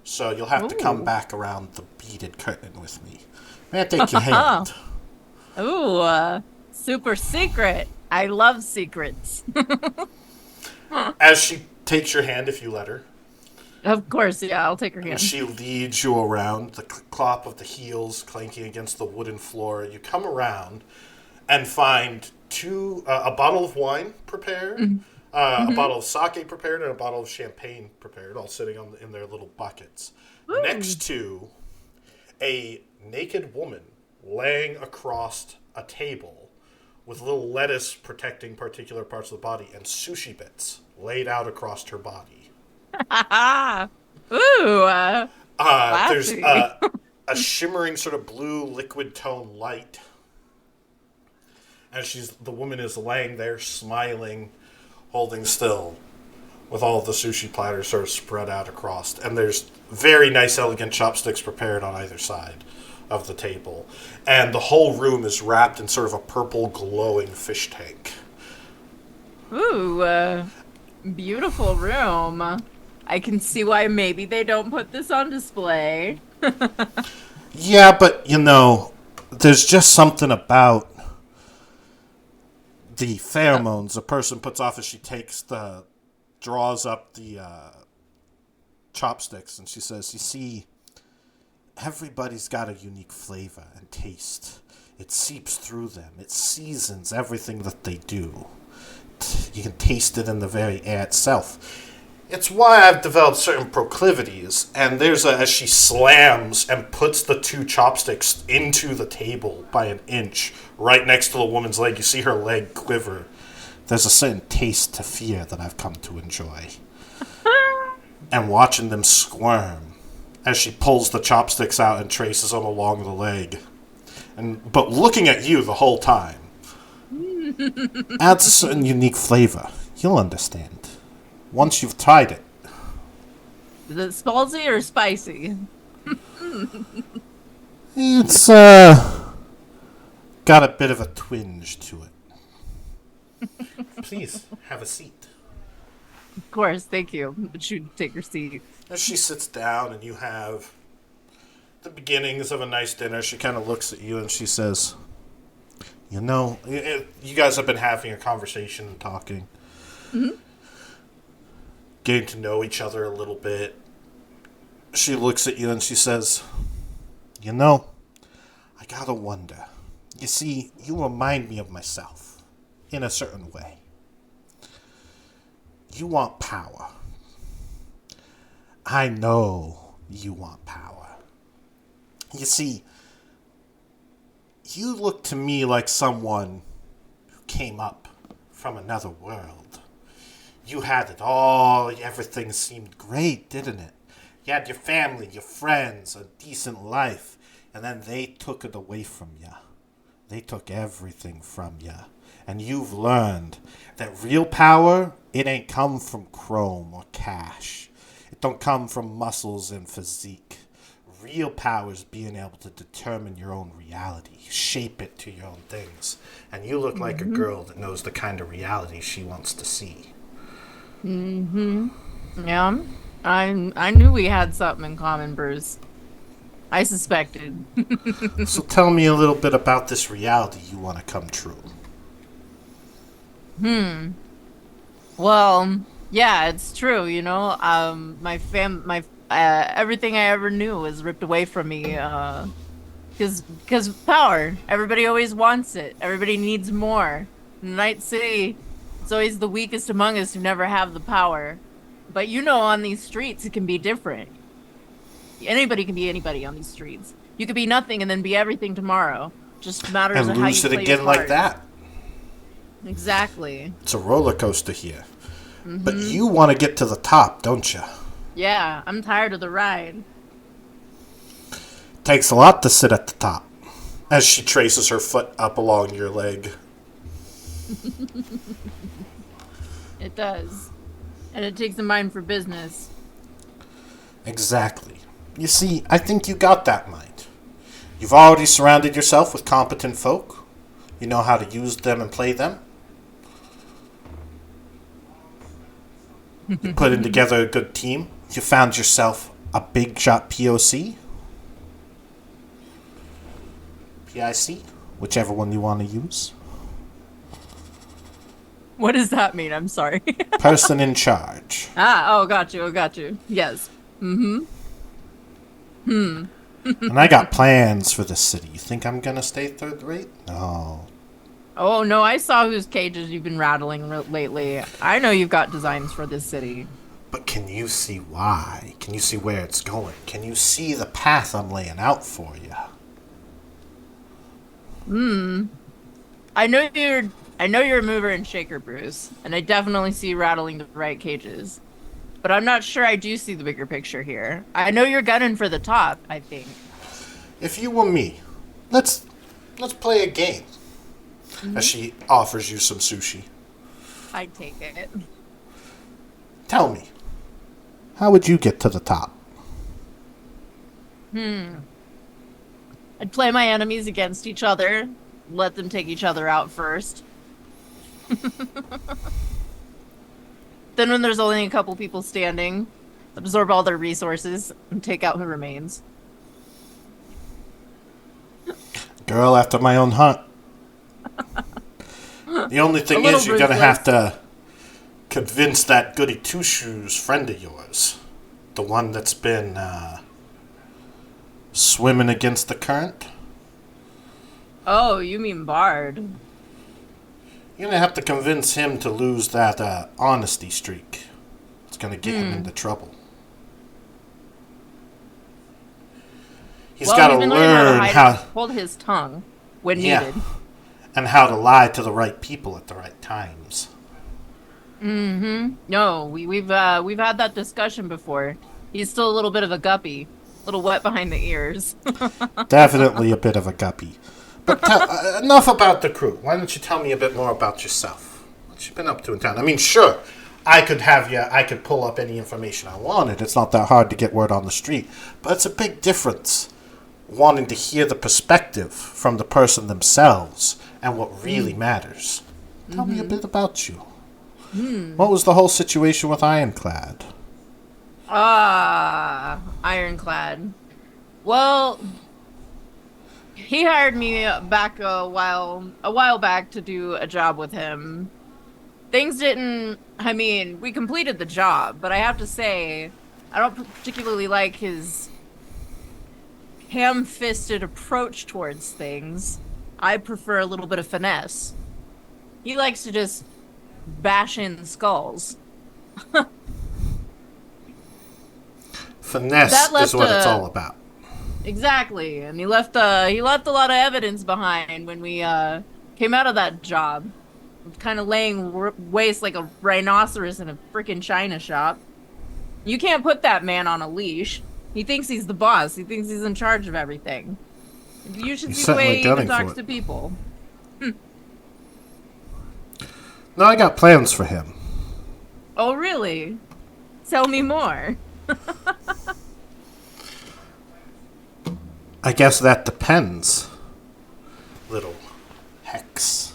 So you'll have to come back around the beaded curtain with me. May I take your hand? Ooh, super secret. I love secrets. As she takes your hand, if you let her. Of course, yeah, I'll take her hand. And she leads you around, the clop of the heels clanking against the wooden floor. You come around and find a bottle of wine prepared, a bottle of sake prepared, and a bottle of champagne prepared, all sitting in their little buckets. Ooh. Next to a naked woman laying across a table with a little lettuce protecting particular parts of the body and sushi bits laid out across her body. Ooh, there's a shimmering sort of blue liquid tone light. And the woman is laying there, smiling, holding still, with all of the sushi platters sort of spread out across. And there's very nice, elegant chopsticks prepared on either side of the table. And the whole room is wrapped in sort of a purple, glowing fish tank. Ooh, beautiful room. I can see why maybe they don't put this on display. Yeah, but, there's just something about the pheromones a person puts off as she draws up the chopsticks, and she says, you see, everybody's got a unique flavor and taste. It seeps through them. It seasons everything that they do. You can taste it in the very air itself. It's why I've developed certain proclivities, and as she slams and puts the two chopsticks into the table by an inch, right next to the woman's leg, you see her leg quiver. There's a certain taste to fear that I've come to enjoy. And watching them squirm as she pulls the chopsticks out and traces them along the leg. But looking at you the whole time adds a certain unique flavor. You'll understand once you've tried it. Is it salty or spicy? It's got a bit of a twinge to it. Please, have a seat. Of course, thank you. But you take your seat. As she sits down and you have the beginnings of a nice dinner, she kind of looks at you and she says, you guys have been having a conversation and talking. Mm-hmm. Getting to know each other a little bit. She looks at you and she says, I gotta wonder. You see, you remind me of myself in a certain way. You want power. I know you want power. You see, you look to me like someone who came up from another world. You had it all. Everything seemed great, didn't it? You had your family, your friends, a decent life, and then they took it away from you. They took everything from you. And you've learned that real power, it ain't come from chrome or cash. It don't come from muscles and physique. Real power is being able to determine your own reality, shape it to your own things. And you look like a girl that knows the kind of reality she wants to see. Yeah. I knew we had something in common, Bruce. I suspected. So tell me a little bit about this reality you want to come true. Well, yeah, it's true, you know. My everything I ever knew was ripped away from me. Because power. Everybody always wants it. Everybody needs more. In Night City, it's always the weakest among us who never have the power. But you know, on these streets, it can be different. Anybody can be anybody on these streets. You could be nothing and then be everything tomorrow. Just matters And of how you lose it play again your like cards. that. Exactly. It's a roller coaster here. But you want to get to the top, don't you? Yeah, I'm tired of the ride. Takes a lot to sit at the top. As she traces her foot up along your leg. It does. And it takes a mind for business. Exactly. You see, I think you got that mind. You've already surrounded yourself with competent folk. You know how to use them and play them. You're putting together a good team. You found yourself a big shot POC. PIC, whichever one you want to use. What does that mean? I'm sorry. Person in charge. Got you. Yes. And I got plans for this city. You think I'm gonna stay third rate? No. Oh, no, I saw whose cages you've been rattling lately. I know you've got designs for this city. But can you see why? Can you see where it's going? Can you see the path I'm laying out for you? I know you're a mover and shaker, Bruce, and I definitely see you rattling the right cages. But I'm not sure I do see the bigger picture here. I know you're gunning for the top, I think. If you were me, let's play a game. As she offers you some sushi. I'd take it. Tell me, how would you get to the top? I'd play my enemies against each other, let them take each other out first. Then when there's only a couple people standing, absorb all their resources and take out who remains. Girl after my own heart. The only thing is you're going to have to convince that goody two-shoes friend of yours. The one that's been swimming against the current. Oh, you mean Bard. You're going to have to convince him to lose that honesty streak. It's going to get him into trouble. He's got to learn how to hold his tongue when Yeah. needed. and how to lie to the right people at the right times. No, we've had that discussion before. He's still a little bit of a guppy, a little wet behind the ears. Definitely a bit of a guppy. But enough about the crew. Why don't you tell me a bit more about yourself? What you been up to in town? I mean, sure, I could pull up any information I wanted. It's not that hard to get word on the street. But it's a big difference wanting to hear the perspective from the person themselves and what really matters. Tell me a bit about you. What was the whole situation with Ironclad? Ironclad. Well, he hired me back a while back to do a job with him. Things didn't, I mean, we completed the job, but I have to say, I don't particularly like his ham-fisted approach towards things. I prefer a little bit of finesse. He likes to just bash in skulls. Finesse That left is what it's a- all about. Exactly, and he left a lot of evidence behind when we came out of that job, kind of laying waste like a rhinoceros in a freaking china shop. You can't put that man on a leash. He thinks he's the boss. He thinks he's in charge of everything. You should He's see the way certainly he even gunning for talks it. to people. No, I got plans for him. Oh, really? Tell me more. I guess that depends, little Hex.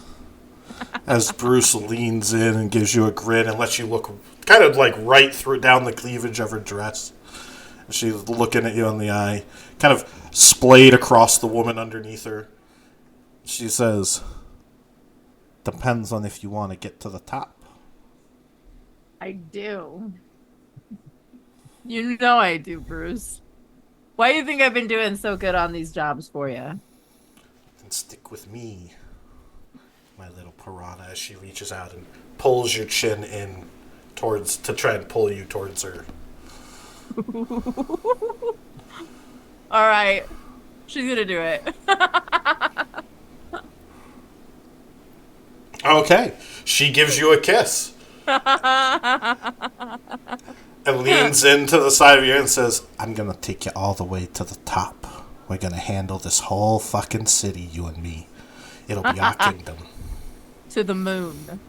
As Bruce leans in and gives you a grin and lets you look kind of like right through down the cleavage of her dress. She's looking at you in the eye, kind of splayed across the woman underneath her. She says, depends on if you want to get to the top. I do. You know I do, Bruce. Why do you think I've been doing so good on these jobs for you? And stick with me, my little piranha, as she reaches out and pulls your chin in towards to try and pull you towards her. All right. She's gonna do it. Okay. She gives you a kiss and leans into the side of your ear and says, I'm going to take you all the way to the top. We're going to handle this whole fucking city, you and me. It'll be our kingdom. To the moon.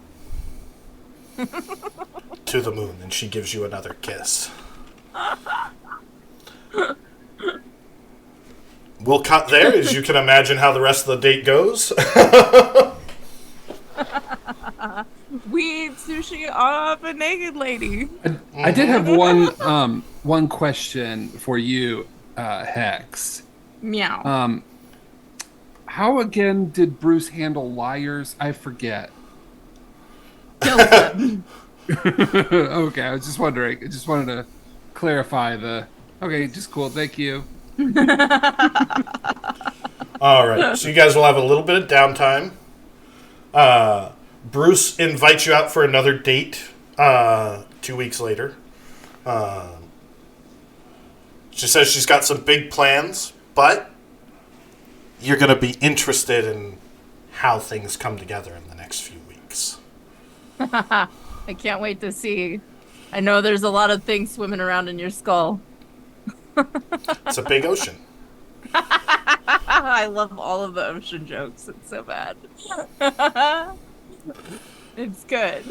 To the moon. And she gives you another kiss. We'll cut there, as you can imagine how the rest of the date goes. We eat sushi off a naked lady. I did have one question for you, Hex. Meow. How again did Bruce handle liars? I forget. Kills them. Okay, I was just wondering. I just wanted to clarify the. Okay, just cool. Thank you. All right, so you guys will have a little bit of downtime. Bruce invites you out for another date 2 weeks later. She says she's got some big plans, but you're going to be interested in how things come together in the next few weeks. I can't wait to see. I know there's a lot of things swimming around in your skull. It's a big ocean. I love all of the ocean jokes. It's so bad. It's good.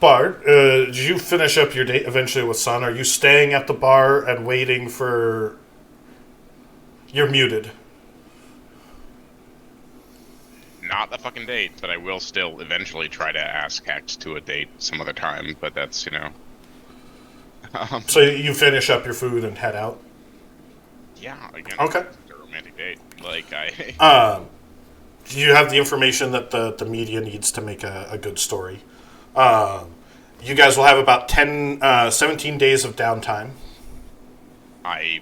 Bart, did you finish up your date eventually with Sun? Are you staying at the bar and waiting for... You're muted. Not the fucking date, but I will still eventually try to ask Hex to a date some other time, but that's, you know... So you finish up your food and head out? Yeah, again, Okay. it's a romantic date. Like, I... Do you have the information that the media needs to make a good story? You guys will have about 17 days of downtime. I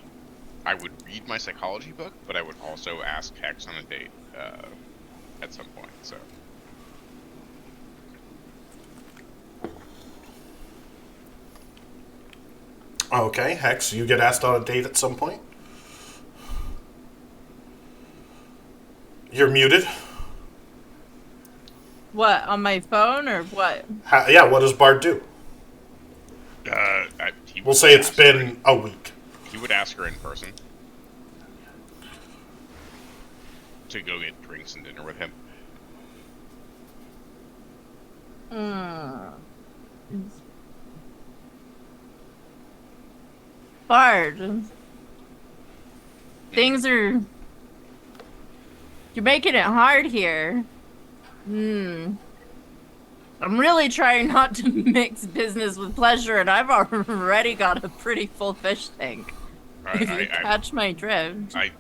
would read my psychology book, but I would also ask Hex on a date at some point, so... Okay, Hex, you get asked on a date at some point. You're muted. What, on my phone or what? Yeah, what does Bard do? He We'll would say it's ask her- been a week. He would ask her in person to go get drinks and dinner with him. Bard. Things are... You're making it hard here. I'm really trying not to mix business with pleasure, and I've already got a pretty full fish tank. If you catch my drift. I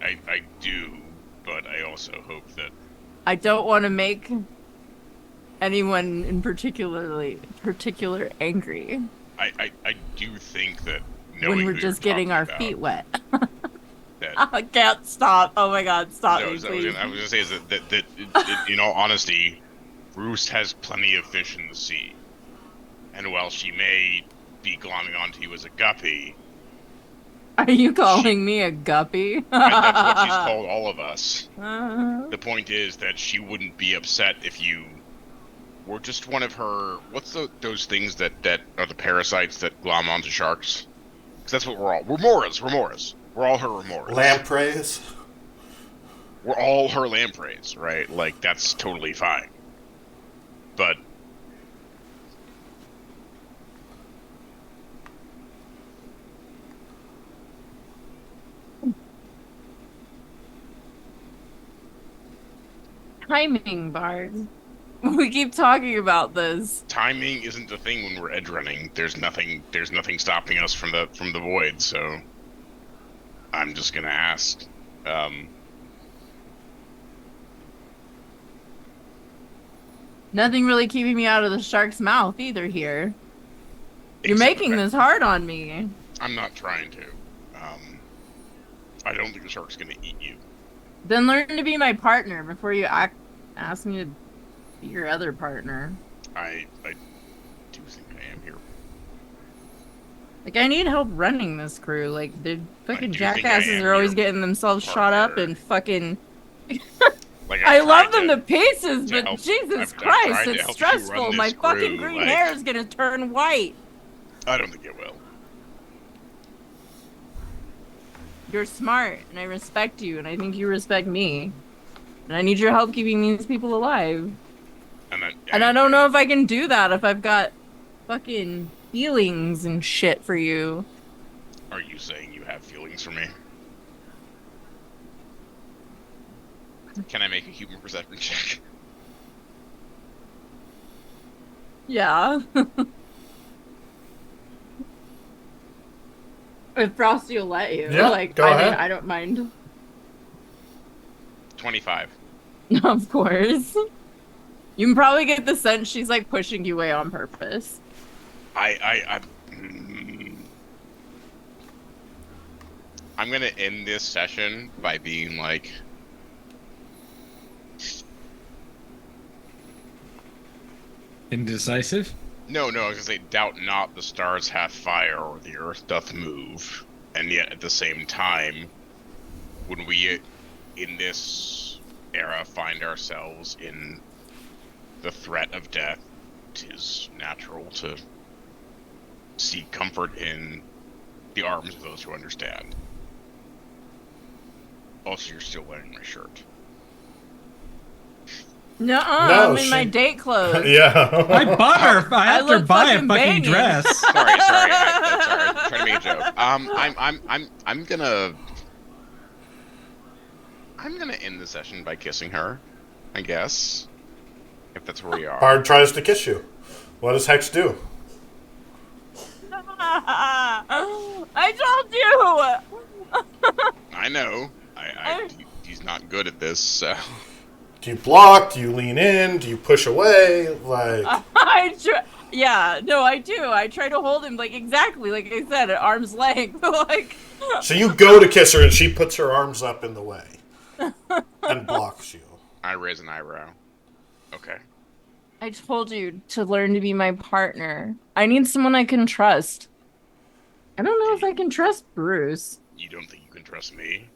do, but I also hope that... I don't want to make anyone in particular angry I do think that when we're just getting our feet wet. That, I can't stop. Oh my god, stop no, me, I was please. gonna say is that in all honesty, Bruce has plenty of fish in the sea, and while she may be glomming onto you as a guppy. Are you calling me a guppy? That's what she's called all of us. Uh, The point is that she wouldn't be upset if you were just one of her. What's those things that are the parasites that glom onto sharks? Because that's what we're all. Remoras. We're all her remoras. Lampreys. We're all her lampreys, right? Like, that's totally fine. But timing, Bard. We keep talking about this. timing isn't the thing when we're edge running. There's nothing stopping us from the void, so I'm just gonna ask. Nothing really keeping me out of the shark's mouth either here. You're except making the fact- this hard on me. I'm not trying to. I don't think the shark's gonna eat you. Then learn to be my partner before you ask me to be your other partner. I do think I am here. Like, I need help running this crew. Like, the fucking do think I jackasses am are always your getting themselves shot up partner. and fucking... Like, I I've love tried them to pieces, to but help- Jesus I've tried Christ, to it's help you run stressful. this My fucking crew, green like- hair is gonna turn white. I don't think it will. You're smart, and I respect you, and I think you respect me. And I need your help keeping these people alive. And I don't know if I can do that if I've got fucking feelings and shit for you. Are you saying you have feelings for me? Can I make a human perception check? Yeah. If Frosty will let you. Yeah, like, go I ahead. mean, I don't mind. 25. Of course. You can probably get the sense she's like pushing you away on purpose. I'm gonna end this session by being like, Indecisive? no, I was gonna say, doubt not the stars hath fire or the earth doth move, and yet at the same time, when we in this era find ourselves in the threat of death, 'tis natural to seek comfort in the arms of those who understand. Also, you're still wearing my shirt. Nuh-uh, No, I'm in my she- date clothes. Yeah. I bought her. I had to look buy a fucking fucking banging. dress. Sorry. I'm trying to make a joke. I'm gonna end the session by kissing her, I guess. If that's where we are. Bard tries to kiss you. What does Hex do? I told you! I know. He's not good at this, so. Do you block? Do you lean in? Do you push away? Like, Yeah, no, I do. I try to hold him, like, exactly, like I said, at arm's length. Like, so you go to kiss her and she puts her arms up in the way and blocks you. I raise an eyebrow. Okay. I told you to learn to be my partner. I need someone I can trust. I don't know if I can trust Bruce. You don't think you can trust me?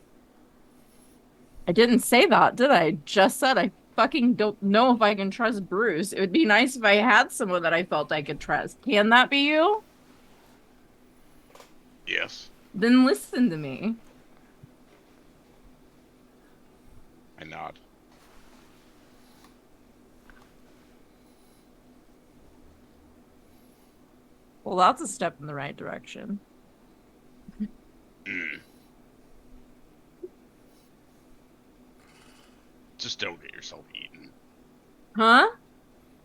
I didn't say that, did I? Just said I fucking don't know if I can trust Bruce. It would be nice if I had someone that I felt I could trust. Can that be you? Yes. Then listen to me. I nod. Well, that's a step in the right direction. Just don't get yourself eaten. Huh?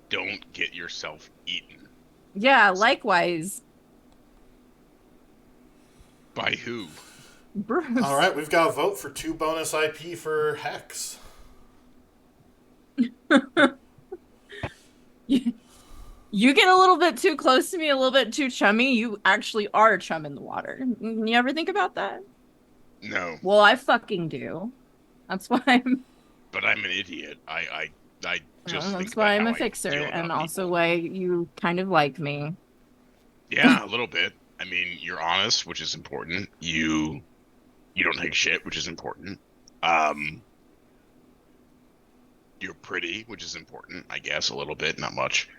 Don't get yourself eaten. Yeah, likewise, By who? Bruce. All right, we've got a vote for 2 bonus IP for Hex. You get a little bit too close to me, a little bit too chummy. You actually are a chum in the water. You ever think about that? No, Well, I fucking do. That's why I'm. but I'm an idiot. I just Well, think that's why about I'm how a I fixer, feel and about also people. why you kind of like me. Yeah, a little bit. I mean, you're honest, which is important. You don't take shit, which is important. Um, you're pretty, which is important, I guess, a little bit, not much.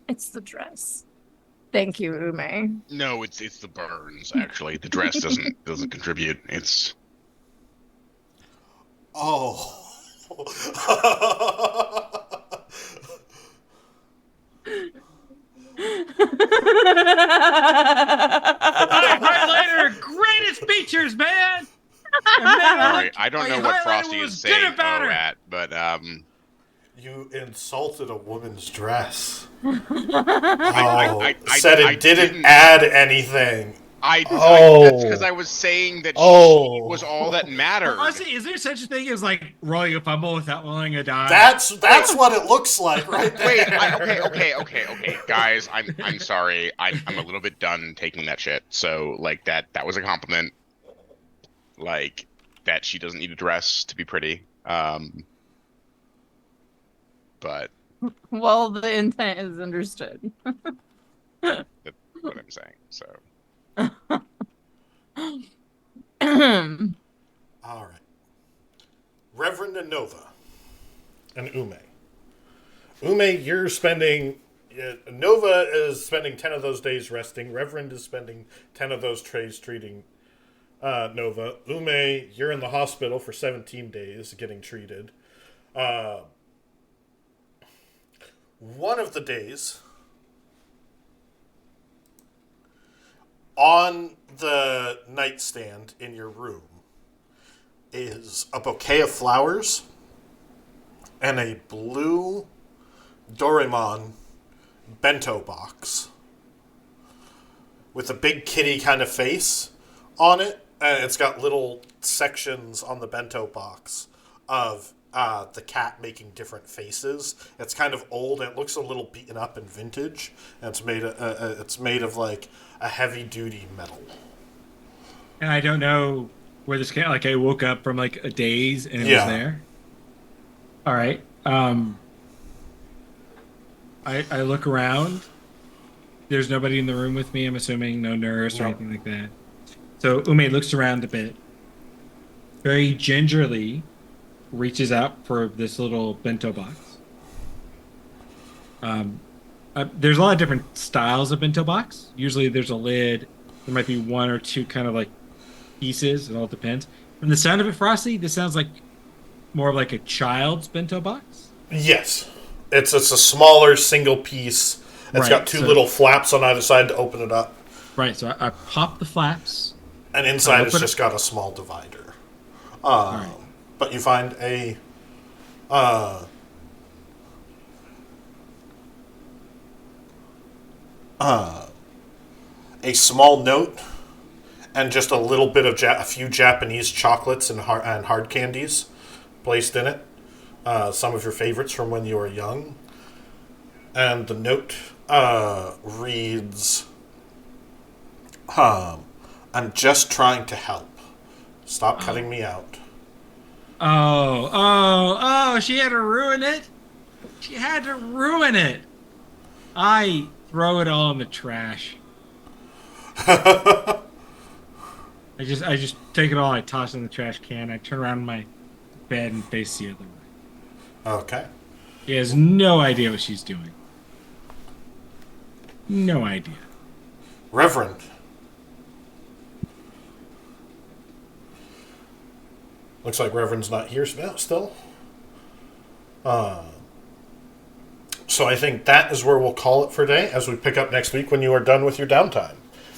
It's the dress. Thank you, Ume. No, it's the burns actually. The dress doesn't contribute. It's Oh. Highlighter, greatest features, man. And man, sorry. I don't know what highlighter Frosty was is good saying about oh her. at, but You insulted a woman's dress. I Said it didn't add anything. that's Oh. because I was saying that Oh. she was all that mattered. Honestly, is there such a thing as like rolling a fumble without rolling a die? That's what it looks like, right? Wait, okay, guys. I'm sorry. I'm a little bit done taking that shit. So like that was a compliment. Like that she doesn't need a dress to be pretty. But Well, the intent is understood. that's what I'm saying. So All right. Reverend and Nova and Ume. Ume, you're spending. Nova is spending 10 of those days resting. Reverend is spending 10 of those days treating Nova. Ume, you're in the hospital for 17 days getting treated. One of the days, on the nightstand in your room, is a bouquet of flowers and a blue Doraemon bento box with a big kitty kind of face on it, and it's got little sections on the bento box of the cat making different faces. It's kind of old and it looks a little beaten up and vintage, and it's made of like a heavy duty metal. And I don't know where this came. Like I woke up from like a daze and it was there. All right. I look around. There's nobody in the room with me. I'm assuming no nurse or anything like that. So Ume looks around a bit. Very gingerly reaches out for this little bento box. There's a lot of different styles of bento box. Usually there's a lid. There might be one or two kind of like pieces. It all depends. From the sound of it, Frosty, this sounds like more of like a child's bento box. Yes. It's a smaller single piece. It's got two little flaps on either side to open it up. Right, so I pop the flaps. And inside it's just got a small divider. But you find a small note and just a little bit of a few Japanese chocolates and hard candies placed in it. Some of your favorites from when you were young. And the note reads, I'm just trying to help. Stop cutting me out. Oh, she had to ruin it? She had to ruin it. I throw it all in the trash. I just take it all, I toss it in the trash can, I turn around in my bed and face the other way. Okay. He has no idea what she's doing. No idea. Reverend. Looks like Reverend's not here still. So I think that is where we'll call it for today, as we pick up next week when you are done with your downtime.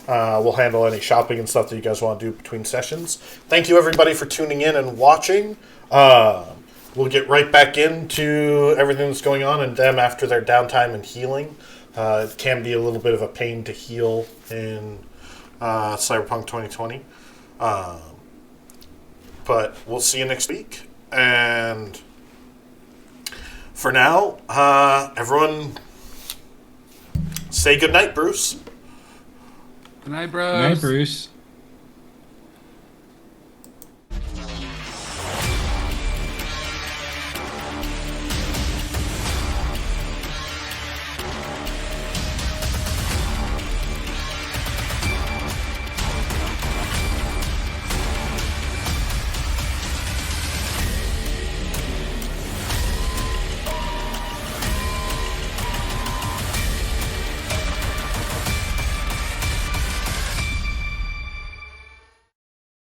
We'll handle any shopping and stuff that you guys want to do between sessions. Thank you, everybody, for tuning in and watching. We'll get right back into everything that's going on and them after their downtime and healing. It can be a little bit of a pain to heal in Cyberpunk 2020. But we'll see you next week. And for now, everyone say goodnight, Bruce. Good night, bros. Good night, Bruce.